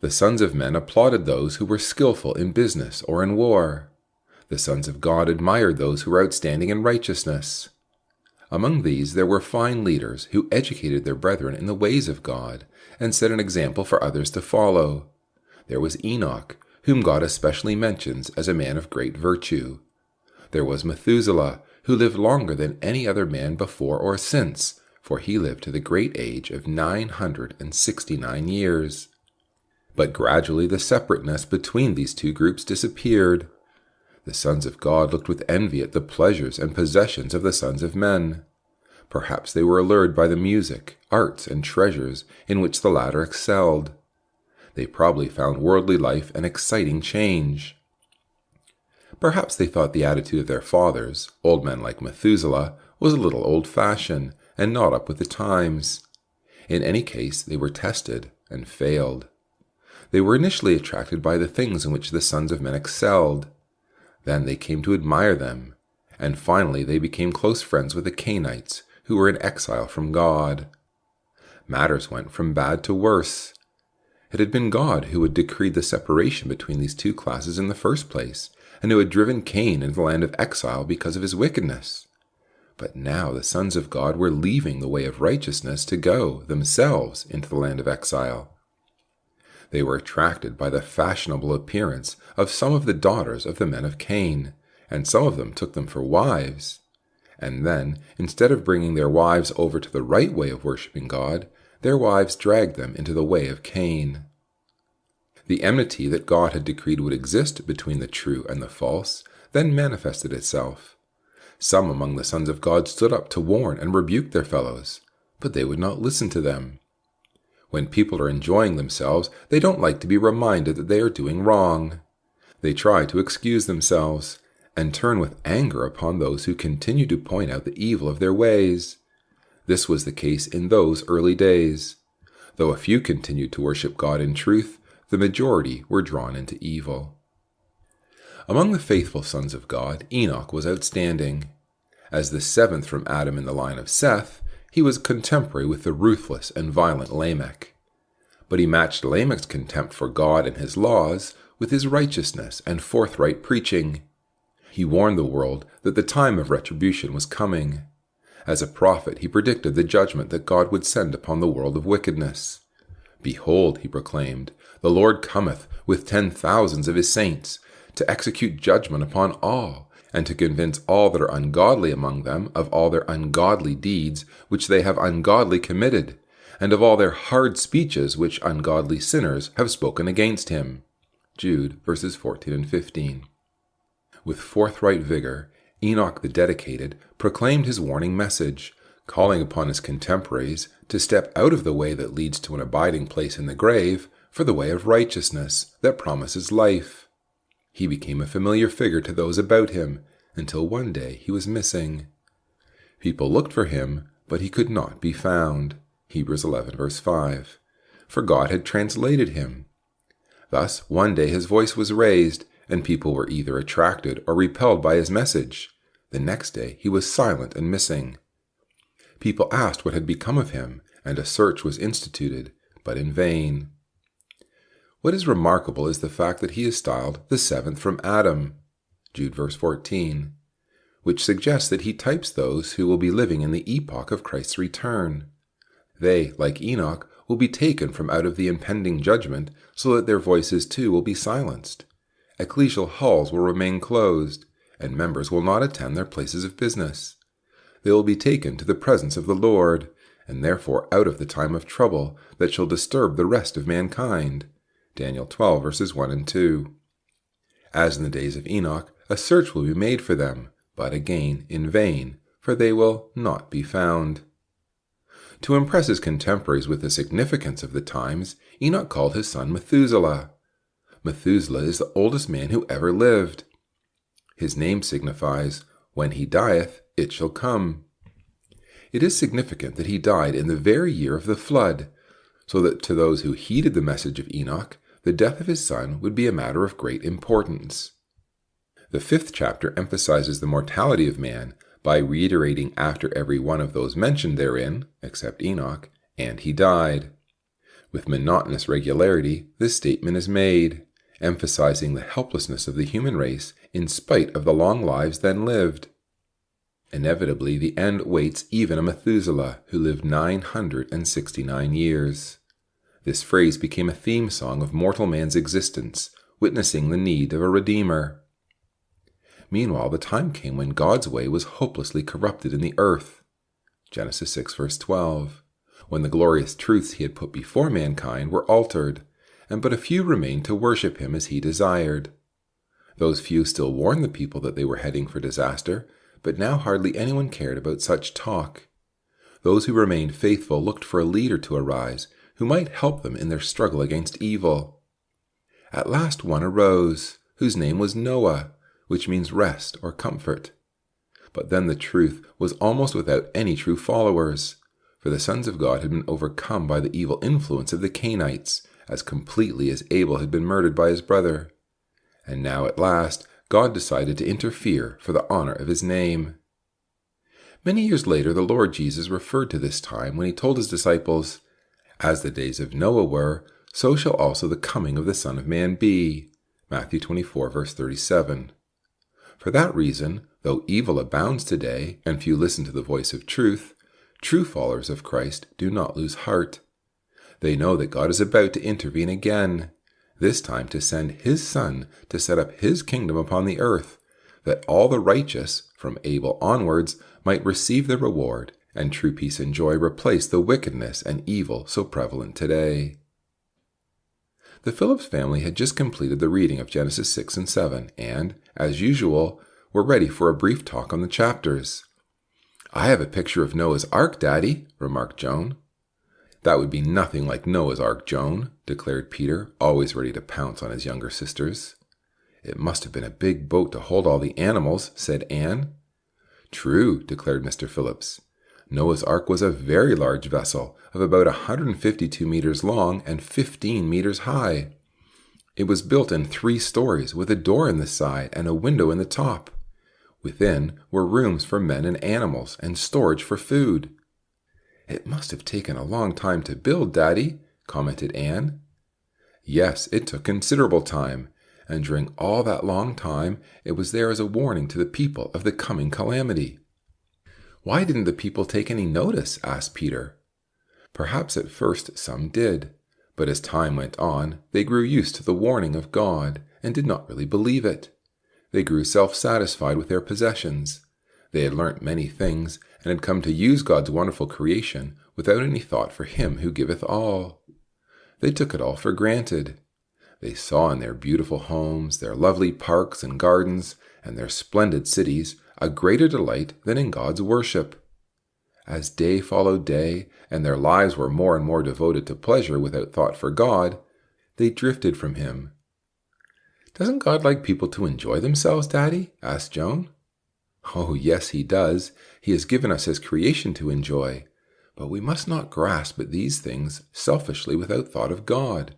The sons of men applauded those who were skillful in business or in war. The sons of God admired those who were outstanding in righteousness. Among these there were fine leaders who educated their brethren in the ways of God and set an example for others to follow. There was Enoch, whom God especially mentions as a man of great virtue. There was Methuselah, who lived longer than any other man before or since, for he lived to the great age of 969 years. But gradually the separateness between these two groups disappeared. The sons of God looked with envy at the pleasures and possessions of the sons of men. Perhaps they were allured by the music, arts, and treasures in which the latter excelled. They probably found worldly life an exciting change. Perhaps they thought the attitude of their fathers, old men like Methuselah, was a little old-fashioned and not up with the times. In any case, they were tested and failed. They were initially attracted by the things in which the sons of men excelled. Then they came to admire them, and finally they became close friends with the Cainites, who were in exile from God. Matters went from bad to worse. It had been God who had decreed the separation between these two classes in the first place, and who had driven Cain into the land of exile because of his wickedness. But now the sons of God were leaving the way of righteousness to go, themselves, into the land of exile. They were attracted by the fashionable appearance of some of the daughters of the men of Cain, and some of them took them for wives. And then, instead of bringing their wives over to the right way of worshiping God, their wives dragged them into the way of Cain. The enmity that God had decreed would exist between the true and the false then manifested itself. Some among the sons of God stood up to warn and rebuke their fellows, but they would not listen to them. When people are enjoying themselves, they don't like to be reminded that they are doing wrong. They try to excuse themselves, and turn with anger upon those who continue to point out the evil of their ways. This was the case in those early days. Though a few continued to worship God in truth, the majority were drawn into evil. Among the faithful sons of God, Enoch was outstanding. As the seventh from Adam in the line of Seth, he was contemporary with the ruthless and violent Lamech. But he matched Lamech's contempt for God and his laws with his righteousness and forthright preaching. He warned the world that the time of retribution was coming. As a prophet, he predicted the judgment that God would send upon the world of wickedness. Behold, he proclaimed, the Lord cometh with 10,000s of his saints, to execute judgment upon all, and to convince all that are ungodly among them of all their ungodly deeds which they have ungodly committed, and of all their hard speeches which ungodly sinners have spoken against him. Jude, verses 14 and 15. With forthright vigor, Enoch the dedicated proclaimed his warning message, calling upon his contemporaries to step out of the way that leads to an abiding place in the grave for the way of righteousness that promises life. He became a familiar figure to those about him, until one day he was missing. People looked for him, but he could not be found. Hebrews 11 verse 5. For God had translated him. Thus, one day his voice was raised, and people were either attracted or repelled by his message. The next day he was silent and missing. People asked what had become of him, and a search was instituted, but in vain. What is remarkable is the fact that he is styled the seventh from Adam, Jude verse 14, which suggests that he types those who will be living in the epoch of Christ's return. They, like Enoch, will be taken from out of the impending judgment, so that their voices too will be silenced. Ecclesial halls will remain closed, and members will not attend their places of business. They will be taken to the presence of the Lord, and therefore out of the time of trouble that shall disturb the rest of mankind. Daniel 12 verses 1 and 2. As in the days of Enoch, a search will be made for them, but again in vain, for they will not be found. To impress his contemporaries with the significance of the times, Enoch called his son Methuselah. Methuselah is the oldest man who ever lived. His name signifies, when he dieth, it shall come. It is significant that he died in the very year of the flood, so that to those who heeded the message of Enoch, the death of his son would be a matter of great importance. The 5th chapter emphasizes the mortality of man by reiterating after every one of those mentioned therein, except Enoch, and he died. With monotonous regularity, this statement is made, emphasizing the helplessness of the human race in spite of the long lives then lived. Inevitably, the end waits even a Methuselah, who lived 969 years. This phrase became a theme song of mortal man's existence, witnessing the need of a Redeemer. Meanwhile, the time came when God's way was hopelessly corrupted in the earth. Genesis 6 verse 12. When the glorious truths he had put before mankind were altered, and but a few remained to worship him as he desired. Those few still warned the people that they were heading for disaster, but now hardly anyone cared about such talk. Those who remained faithful looked for a leader to arise who might help them in their struggle against evil. At last one arose, whose name was Noah, which means rest or comfort. But then the truth was almost without any true followers, for the sons of God had been overcome by the evil influence of the Cainites, as completely as Abel had been murdered by his brother. And now at last God decided to interfere for the honor of his name. Many years later, the Lord Jesus referred to this time when he told his disciples, "As the days of Noah were, so shall also the coming of the Son of Man be." Matthew 24 verse 37. For that reason, though evil abounds today and few listen to the voice of truth, true followers of Christ do not lose heart. They know that God is about to intervene again, this time to send his Son to set up his kingdom upon the earth, that all the righteous, from Abel onwards, might receive their reward, and true peace and joy replace the wickedness and evil so prevalent today. The Phillips family had just completed the reading of Genesis 6 and 7, and, as usual, were ready for a brief talk on the chapters. "I have a picture of Noah's Ark, Daddy," remarked Joan. "That would be nothing like Noah's Ark, Joan," declared Peter, always ready to pounce on his younger sisters. "It must have been a big boat to hold all the animals," said Anne. "True," declared Mr. Phillips. "Noah's Ark was a very large vessel of about 152 meters long and 15 meters high. It was built in 3 stories with a door in the side and a window in the top. Within were rooms for men and animals and storage for food." "It must have taken a long time to build, Daddy," commented Anne. "Yes, it took considerable time, and during all that long time it was there as a warning to the people of the coming calamity." "Why didn't the people take any notice?" asked Peter. "Perhaps at first some did, but as time went on, they grew used to the warning of God and did not really believe it. They grew self-satisfied with their possessions. They had learnt many things and had come to use God's wonderful creation without any thought for him who giveth all. They took it all for granted. They saw in their beautiful homes, their lovely parks and gardens, and their splendid cities a greater delight than in God's worship. As day followed day, and their lives were more and more devoted to pleasure without thought for God, they drifted from him." "Doesn't God like people to enjoy themselves, Daddy?" asked Joan. "Oh, yes, he does. He has given us his creation to enjoy. But we must not grasp at these things selfishly without thought of God.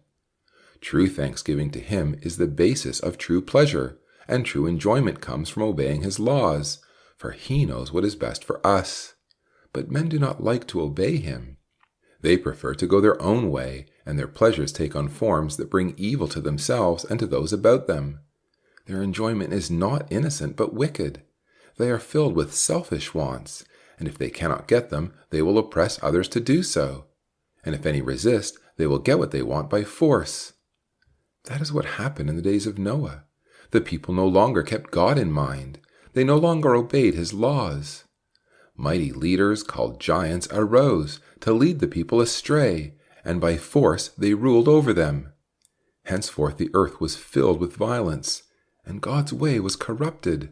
True thanksgiving to him is the basis of true pleasure, and true enjoyment comes from obeying his laws, for he knows what is best for us. But men do not like to obey him. They prefer to go their own way, and their pleasures take on forms that bring evil to themselves and to those about them. Their enjoyment is not innocent, but wicked. They are filled with selfish wants, and if they cannot get them, they will oppress others to do so. And if any resist, they will get what they want by force. That is what happened in the days of Noah. The people no longer kept God in mind. They no longer obeyed his laws. Mighty leaders called giants arose to lead the people astray, and by force they ruled over them. Henceforth the earth was filled with violence, and God's way was corrupted.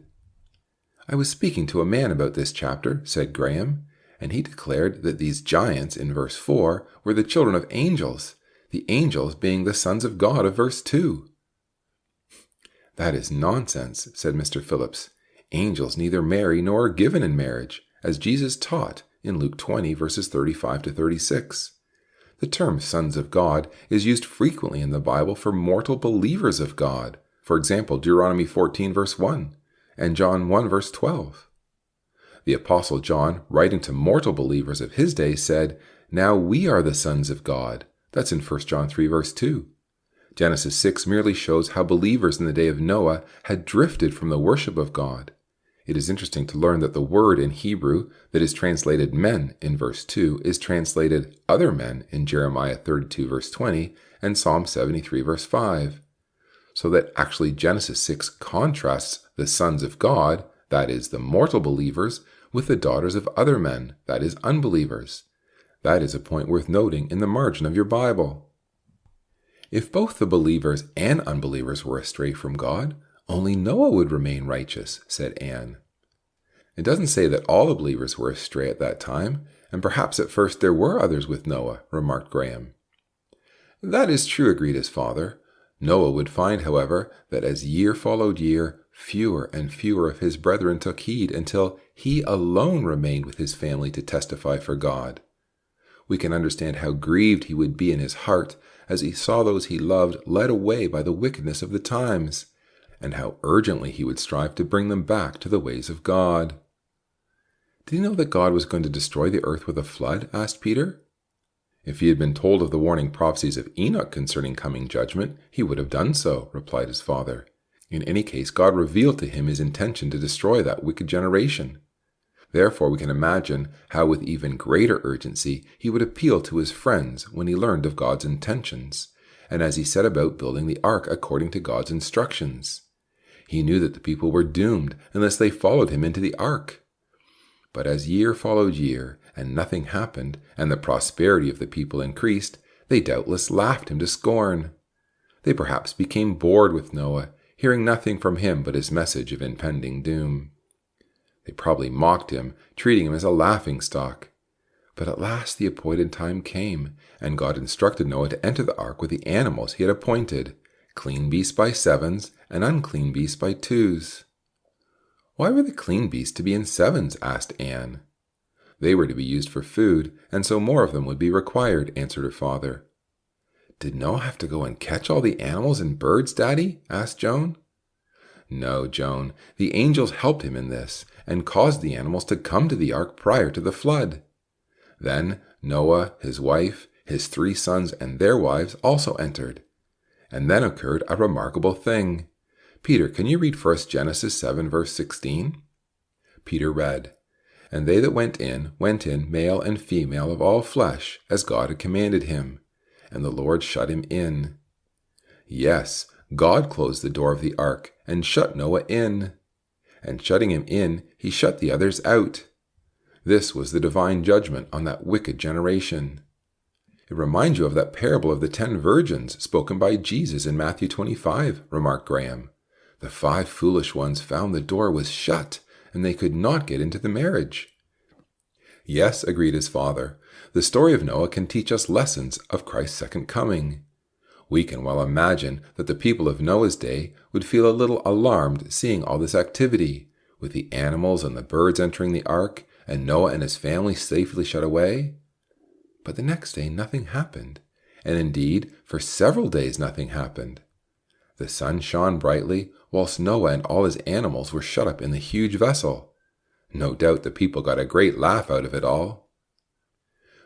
I was speaking to a man about this chapter, said Graham, and he declared that these giants in verse 4 were the children of angels, the angels being the sons of God of verse 2. That is nonsense, said Mr. Phillips. Angels neither marry nor are given in marriage, as Jesus taught in Luke 20, verses 35 to 36. The term sons of God is used frequently in the Bible for mortal believers of God. For example, Deuteronomy 14, verse 1, and John 1, verse 12. The Apostle John, writing to mortal believers of his day, said, "Now we are the sons of God." That's in 1 John 3, verse 2. Genesis 6 merely shows how believers in the day of Noah had drifted from the worship of God. It is interesting to learn that the word in Hebrew that is translated men in verse 2 is translated other men in Jeremiah 32, verse 20, and Psalm 73, verse 5. So that actually Genesis 6 contrasts the sons of God, that is, the mortal believers, with the daughters of other men, that is, unbelievers. That is a point worth noting in the margin of your Bible. If both the believers and unbelievers were astray from God, only Noah would remain righteous, said Anne. It doesn't say that all the believers were astray at that time, and perhaps at first there were others with Noah, remarked Graham. That is true, agreed his father. Noah would find, however, that as year followed year, fewer and fewer of his brethren took heed until he alone remained with his family to testify for God. We can understand how grieved he would be in his heart as he saw those he loved led away by the wickedness of the times, and how urgently he would strive to bring them back to the ways of God. Did he know that God was going to destroy the earth with a flood? Asked Peter. If he had been told of the warning prophecies of Enoch concerning coming judgment, he would have done so, replied his father. In any case, God revealed to him his intention to destroy that wicked generation. Therefore, we can imagine how with even greater urgency he would appeal to his friends when he learned of God's intentions, and as he set about building the ark according to God's instructions. He knew that the people were doomed unless they followed him into the ark. But as year followed year, and nothing happened, and the prosperity of the people increased, they doubtless laughed him to scorn. They perhaps became bored with Noah, hearing nothing from him but his message of impending doom. They probably mocked him, treating him as a laughingstock. But at last the appointed time came, and God instructed Noah to enter the ark with the animals he had appointed, clean beasts by sevens, and unclean beasts by twos. Why were the clean beasts to be in sevens? Asked Anne. They were to be used for food, and so more of them would be required, answered her father. Did Noah have to go and catch all the animals and birds, Daddy? Asked Joan. No, Joan. The angels helped him in this, and caused the animals to come to the ark prior to the flood. Then Noah, his wife, his 3 sons, and their wives also entered. And then occurred a remarkable thing. Peter, can you read first Genesis 7, verse 16? Peter read, "And they that went in, male and female of all flesh, as God had commanded him. And the Lord shut him in." Yes, God closed the door of the ark and shut Noah in. And shutting him in, he shut the others out. This was the divine judgment on that wicked generation. It reminds you of that parable of the 10 virgins spoken by Jesus in Matthew 25, remarked Graham. The 5 foolish ones found the door was shut, and they could not get into the marriage. Yes, agreed his father. The story of Noah can teach us lessons of Christ's second coming. We can well imagine that the people of Noah's day would feel a little alarmed seeing all this activity, with the animals and the birds entering the ark, and Noah and his family safely shut away. But the next day nothing happened, and indeed for several days nothing happened. The sun shone brightly, whilst Noah and all his animals were shut up in the huge vessel. No doubt the people got a great laugh out of it all.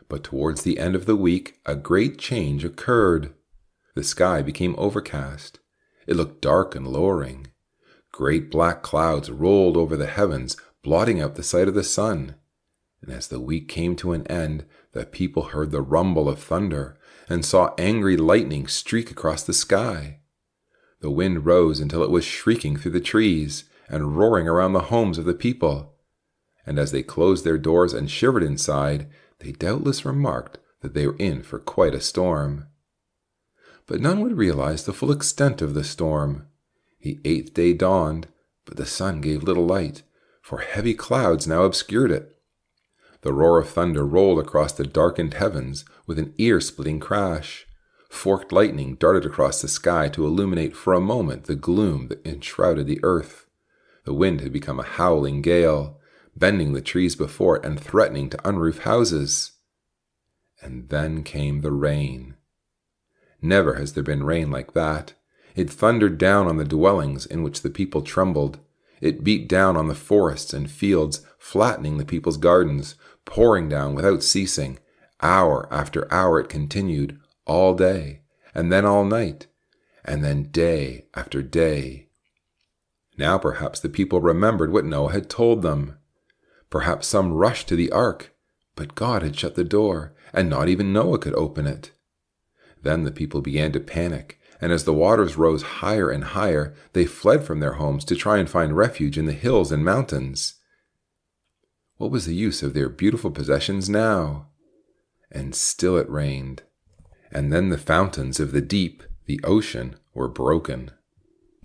But towards the end of the week, a great change occurred. The sky became overcast. It looked dark and lowering. Great black clouds rolled over the heavens, blotting out the sight of the sun. And as the week came to an end, the people heard the rumble of thunder and saw angry lightning streak across the sky. The wind rose until it was shrieking through the trees and roaring around the homes of the people. And as they closed their doors and shivered inside, they doubtless remarked that they were in for quite a storm. But none would realize the full extent of the storm. The 8th day dawned, but the sun gave little light, for heavy clouds now obscured it. The roar of thunder rolled across the darkened heavens with an ear-splitting crash. Forked lightning darted across the sky to illuminate for a moment the gloom that enshrouded the earth. The wind had become a howling gale, bending the trees before it and threatening to unroof houses. And then came the rain. Never has there been rain like that. It thundered down on the dwellings in which the people trembled. It beat down on the forests and fields, flattening the people's gardens, pouring down without ceasing. Hour after hour it continued, all day, and then all night, and then day after day. Now perhaps the people remembered what Noah had told them. Perhaps some rushed to the ark, but God had shut the door, and not even Noah could open it. Then the people began to panic, and as the waters rose higher and higher, they fled from their homes to try and find refuge in the hills and mountains. What was the use of their beautiful possessions now? And still it rained. And then the fountains of the deep, the ocean, were broken.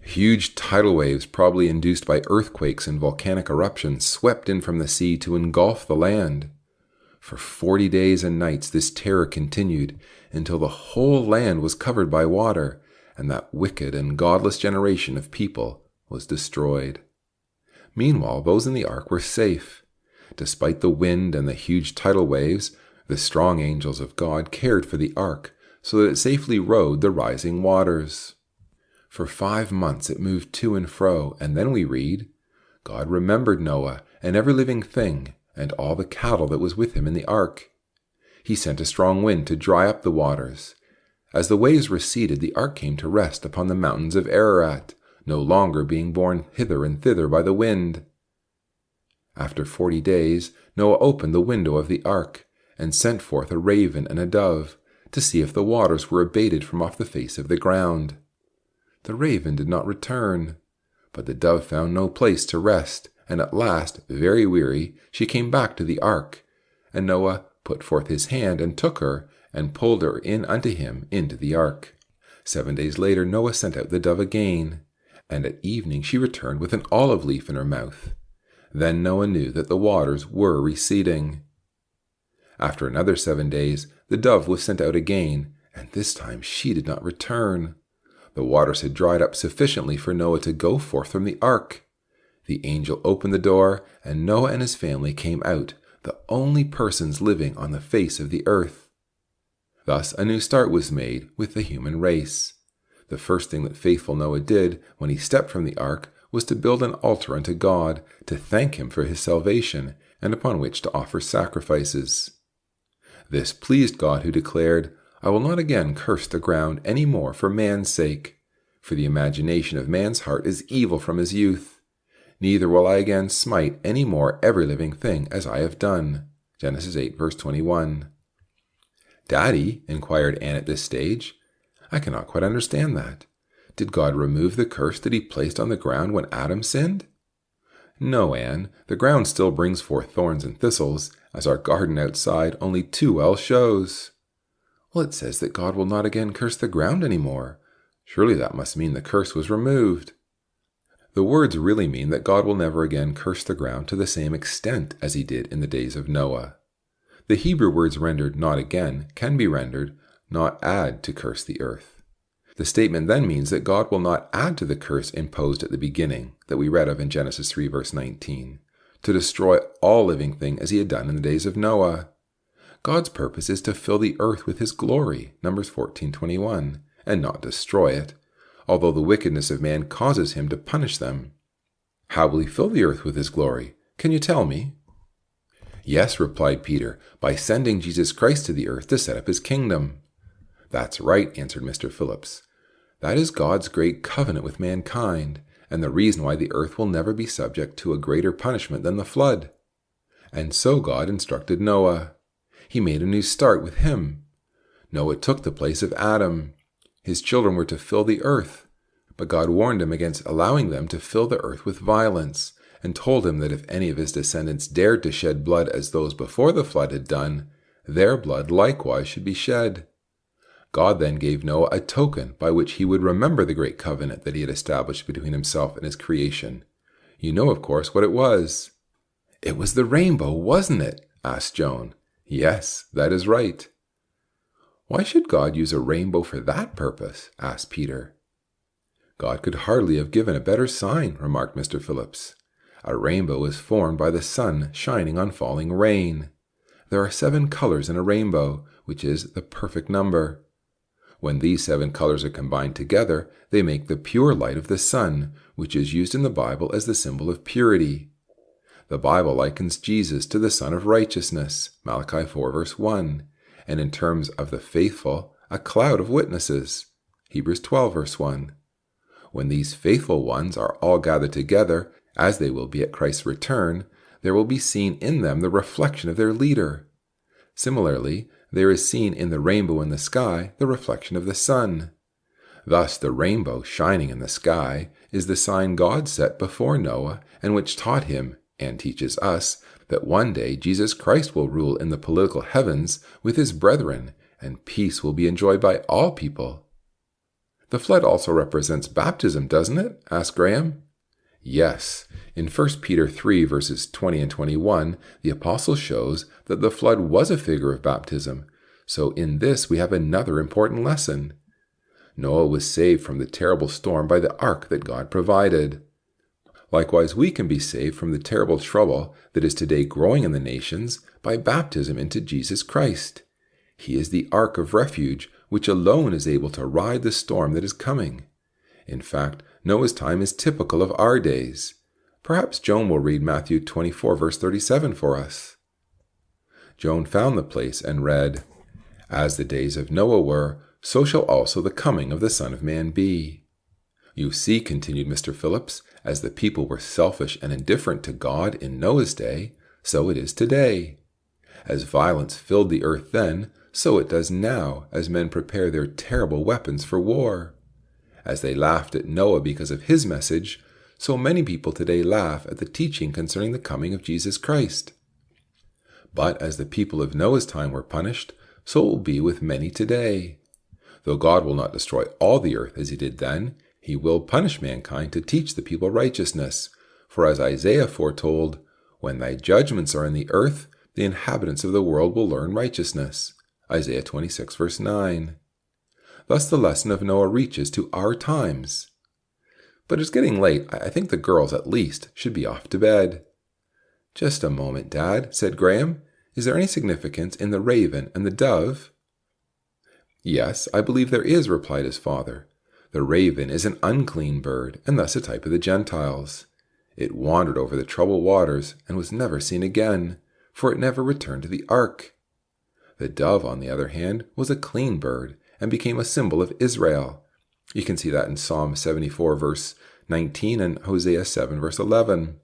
Huge tidal waves, probably induced by earthquakes and volcanic eruptions, swept in from the sea to engulf the land. For 40 days and nights this terror continued, until the whole land was covered by water, and that wicked and godless generation of people was destroyed. Meanwhile, those in the ark were safe. Despite the wind and the huge tidal waves, the strong angels of God cared for the ark, so that it safely rode the rising waters. For 5 months it moved to and fro, and then we read, God remembered Noah and every living thing, and all the cattle that was with him in the ark. He sent a strong wind to dry up the waters. As the waves receded, the ark came to rest upon the mountains of Ararat, no longer being borne hither and thither by the wind. After 40 days, Noah opened the window of the ark, and sent forth a raven and a dove, to see if the waters were abated from off the face of the ground. The raven did not return, but the dove found no place to rest, and at last, very weary, she came back to the ark. And Noah put forth his hand and took her, and pulled her in unto him into the ark. 7 days later Noah sent out the dove again, and at evening she returned with an olive leaf in her mouth. Then Noah knew that the waters were receding. After another 7 days, the dove was sent out again, and this time she did not return. The waters had dried up sufficiently for Noah to go forth from the ark. The angel opened the door, and Noah and his family came out, the only persons living on the face of the earth. Thus a new start was made with the human race. The first thing that faithful Noah did when he stepped from the ark was to build an altar unto God, to thank him for his salvation, and upon which to offer sacrifices. This pleased God, who declared, I will not again curse the ground any more for man's sake, for the imagination of man's heart is evil from his youth. Neither will I again smite any more every living thing as I have done. Genesis 8, verse 21. Daddy, inquired Anne at this stage, I cannot quite understand that. Did God remove the curse that he placed on the ground when Adam sinned? No, Anne, the ground still brings forth thorns and thistles, as our garden outside only too well shows. Well, it says that God will not again curse the ground any more. Surely that must mean the curse was removed. The words really mean that God will never again curse the ground to the same extent as he did in the days of Noah. The Hebrew words rendered not again can be rendered not add to curse the earth. The statement then means that God will not add to the curse imposed at the beginning that we read of in Genesis 3 verse 19, to destroy all living thing as he had done in the days of Noah. God's purpose is to fill the earth with his glory, Numbers 14:21, and not destroy it, although the wickedness of man causes him to punish them. How will he fill the earth with his glory? Can you tell me? Yes, replied Peter, by sending Jesus Christ to the earth to set up his kingdom. That's right, answered Mr. Phillips. That is God's great covenant with mankind, and the reason why the earth will never be subject to a greater punishment than the flood. And so God instructed Noah. He made a new start with him. Noah took the place of Adam. His children were to fill the earth, but God warned him against allowing them to fill the earth with violence, and told him that if any of his descendants dared to shed blood as those before the flood had done, their blood likewise should be shed. God then gave Noah a token by which he would remember the great covenant that he had established between himself and his creation. You know, of course, what it was. It was the rainbow, wasn't it? Asked Joan. Yes, that is right. Why should God use a rainbow for that purpose? Asked Peter. God could hardly have given a better sign, remarked Mr. Phillips. A rainbow is formed by the sun shining on falling rain. There are 7 colors in a rainbow, which is the perfect number. When these 7 colors are combined together, they make the pure light of the sun, which is used in the Bible as the symbol of purity. The Bible likens Jesus to the Son of Righteousness, Malachi 4 verse 1, and in terms of the faithful, a cloud of witnesses, Hebrews 12 verse 1. When these faithful ones are all gathered together, as they will be at Christ's return, there will be seen in them the reflection of their leader. Similarly, there is seen in the rainbow in the sky the reflection of the sun. Thus the rainbow shining in the sky is the sign God set before Noah and which taught him, and teaches us, that one day Jesus Christ will rule in the political heavens with his brethren, and peace will be enjoyed by all people. The flood also represents baptism, doesn't it? Asked Graham. Yes. In 1 Peter 3 verses 20 and 21, the apostle shows that the flood was a figure of baptism. So in this we have another important lesson. Noah was saved from the terrible storm by the ark that God provided. Likewise, we can be saved from the terrible trouble that is today growing in the nations by baptism into Jesus Christ. He is the ark of refuge, which alone is able to ride the storm that is coming. In fact, Noah's time is typical of our days. Perhaps Joan will read Matthew 24 verse 37 for us. Joan found the place and read, As the days of Noah were, so shall also the coming of the Son of Man be. You see, continued Mr. Phillips, as the people were selfish and indifferent to God in Noah's day, so it is today. As violence filled the earth then, so it does now, as men prepare their terrible weapons for war. As they laughed at Noah because of his message, so many people today laugh at the teaching concerning the coming of Jesus Christ. But as the people of Noah's time were punished, so it will be with many today. Though God will not destroy all the earth as he did then, he will punish mankind to teach the people righteousness. For as Isaiah foretold, When thy judgments are in the earth, the inhabitants of the world will learn righteousness. Isaiah 26 verse 9. Thus the lesson of Noah reaches to our times. But it's getting late. I think the girls, at least, should be off to bed. Just a moment, Dad, said Graham. Is there any significance in the raven and the dove? Yes, I believe there is, replied his father. The raven is an unclean bird, and thus a type of the Gentiles. It wandered over the troubled waters and was never seen again, for it never returned to the ark. The dove, on the other hand, was a clean bird, and became a symbol of Israel. You can see that in Psalm 74 verse 19 and Hosea 7 verse 11.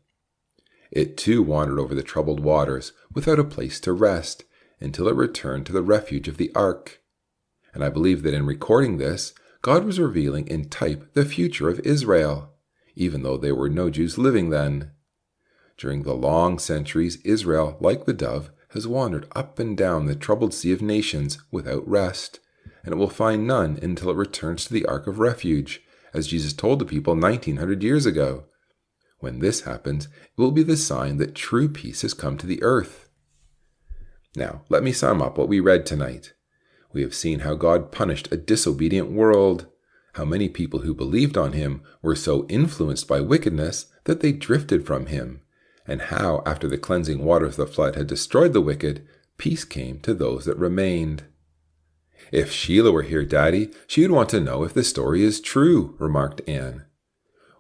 It too wandered over the troubled waters without a place to rest until it returned to the refuge of the ark. And I believe that in recording this, God was revealing in type the future of Israel, even though there were no Jews living then. During the long centuries, Israel, like the dove, has wandered up and down the troubled sea of nations without rest, and it will find none until it returns to the ark of refuge, as Jesus told the people 1900 years ago. When this happens, it will be the sign that true peace has come to the earth. Now, let me sum up what we read tonight. We have seen how God punished a disobedient world, how many people who believed on him were so influenced by wickedness that they drifted from him, and how, after the cleansing waters of the flood had destroyed the wicked, peace came to those that remained. "If Sheila were here, Daddy, she would want to know if the story is true," remarked Anne.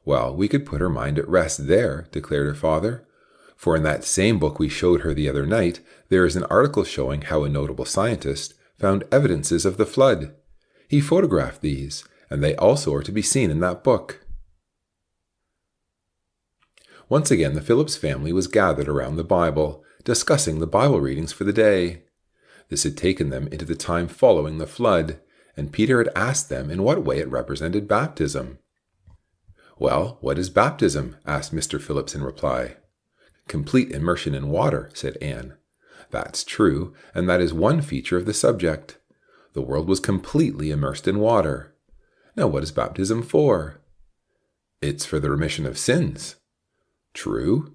"Well, we could put her mind at rest there," declared her father. "For in that same book we showed her the other night, there is an article showing how a notable scientist found evidences of the flood. He photographed these, and they also are to be seen in that book." Once again, the Phillips family was gathered around the Bible, discussing the Bible readings for the day. This had taken them into the time following the flood, and Peter had asked them in what way it represented baptism. "Well, what is baptism?" asked Mr. Phillips in reply. "Complete immersion in water," said Anne. "That's true, and that is one feature of the subject. The world was completely immersed in water. Now, what is baptism for?" "It's for the remission of sins." "True.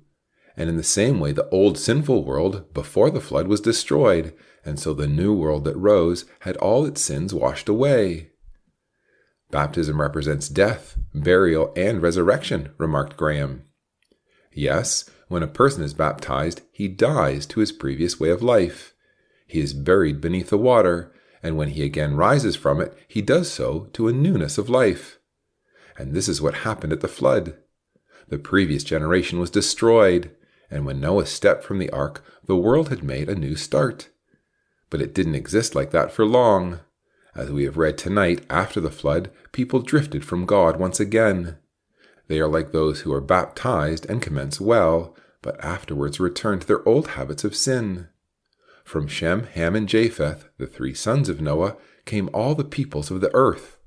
And in the same way, the old sinful world before the flood was destroyed, and so the new world that rose had all its sins washed away." "Baptism represents death, burial, and resurrection," remarked Graham. "Yes, when a person is baptized, he dies to his previous way of life. He is buried beneath the water, and when he again rises from it, he does so to a newness of life. And this is what happened at the flood. The previous generation was destroyed, and when Noah stepped from the ark, the world had made a new start. But it didn't exist like that for long. As we have read tonight, after the flood, people drifted from God once again. They are like those who are baptized and commence well, but afterwards return to their old habits of sin. From Shem, Ham, and Japheth, the 3 sons of Noah, came all the peoples of the earth.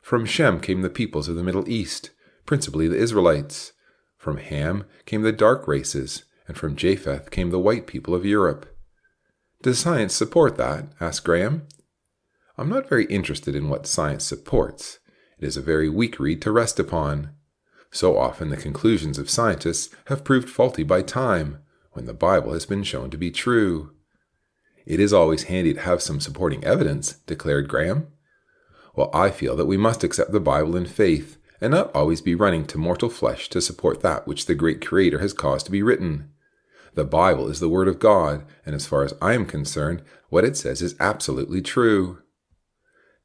From Shem came the peoples of the Middle East, principally the Israelites. From Ham came the dark races, and from Japheth came the white people of Europe. "Does science support that?" asked Graham. "I'm not very interested in what science supports. It is a very weak reed to rest upon. So often the conclusions of scientists have proved faulty by time, when the Bible has been shown to be true." "It is always handy to have some supporting evidence," declared Graham. "Well, I feel that we must accept the Bible in faith, and not always be running to mortal flesh to support that which the great Creator has caused to be written. The Bible is the Word of God, and as far as I am concerned, what it says is absolutely true."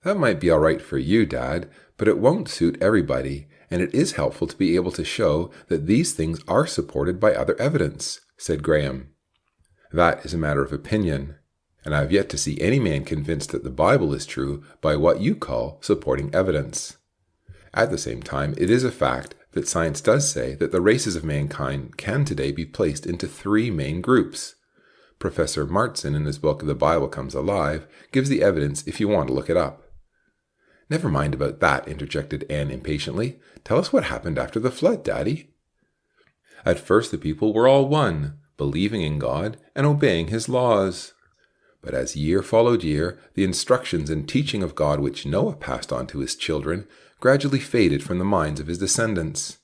"That might be all right for you, Dad, but it won't suit everybody, and it is helpful to be able to show that these things are supported by other evidence," said Graham. "That is a matter of opinion, and I have yet to see any man convinced that the Bible is true by what you call supporting evidence. At the same time, it is a fact that science does say that the races of mankind can today be placed into 3 main groups. Professor Martson, in his book The Bible Comes Alive, gives the evidence if you want to look it up." "Never mind about that," interjected Anne impatiently. "Tell us what happened after the flood, Daddy." "At first the people were all one, believing in God and obeying His laws. But as year followed year, the instructions and teaching of God which Noah passed on to his children gradually faded from the minds of his descendants.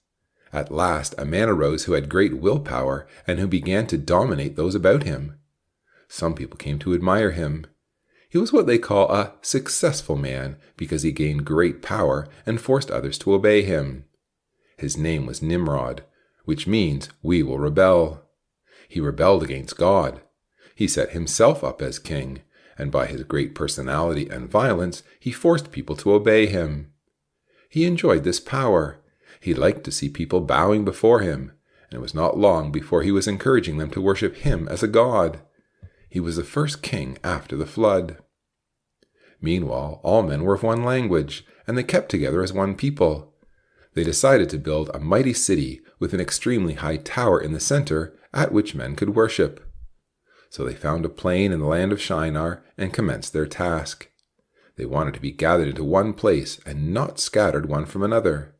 At last a man arose who had great willpower and who began to dominate those about him. Some people came to admire him. He was what they call a successful man because he gained great power and forced others to obey him. His name was Nimrod, which means we will rebel. He rebelled against God. He set himself up as king, and by his great personality and violence, he forced people to obey him. He enjoyed this power. He liked to see people bowing before him, and it was not long before he was encouraging them to worship him as a god. He was the first king after the flood. Meanwhile, all men were of one language, and they kept together as one people. They decided to build a mighty city with an extremely high tower in the center at which men could worship. So they found a plain in the land of Shinar and commenced their task. They wanted to be gathered into one place and not scattered one from another.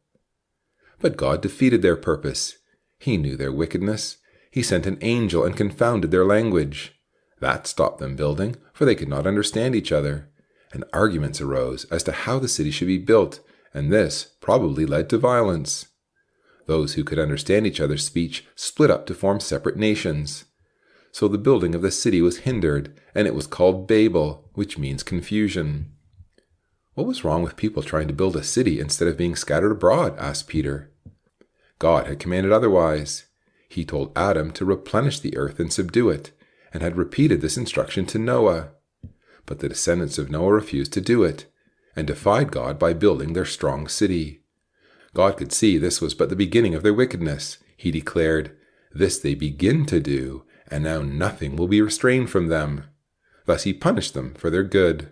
But God defeated their purpose. He knew their wickedness. He sent an angel and confounded their language. That stopped them building, for they could not understand each other, and arguments arose as to how the city should be built, and this probably led to violence. Those who could understand each other's speech split up to form separate nations. So the building of the city was hindered, and it was called Babel, which means confusion. "What was wrong with people trying to build a city instead of being scattered abroad?" asked Peter. God had commanded otherwise. He told Adam to replenish the earth and subdue it, and had repeated this instruction to Noah. But the descendants of Noah refused to do it, and defied God by building their strong city. God could see this was but the beginning of their wickedness. He declared, "This they begin to do, and now nothing will be restrained from them." Thus he punished them for their good.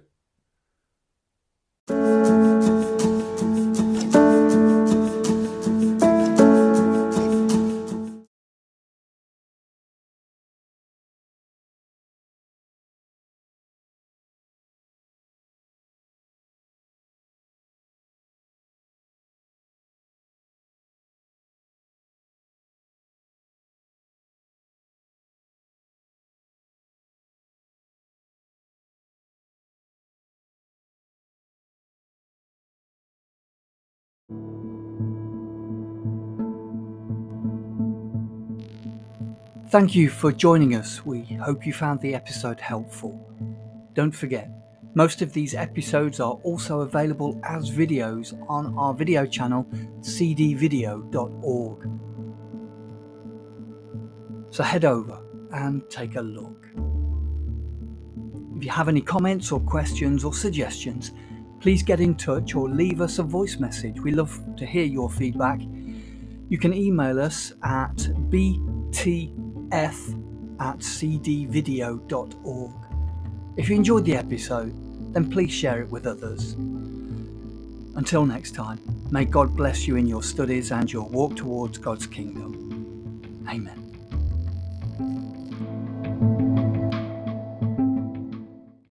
Thank you for joining us. We hope you found the episode helpful. Don't forget, most of these episodes are also available as videos on our video channel, cdvideo.org. So head over and take a look. If you have any comments or questions or suggestions, please get in touch or leave us a voice message. We love to hear your feedback. You can email us at btf@cdvideo.org. If you enjoyed the episode, then please share it with others. Until next time, may God bless you in your studies and your walk towards God's kingdom. Amen.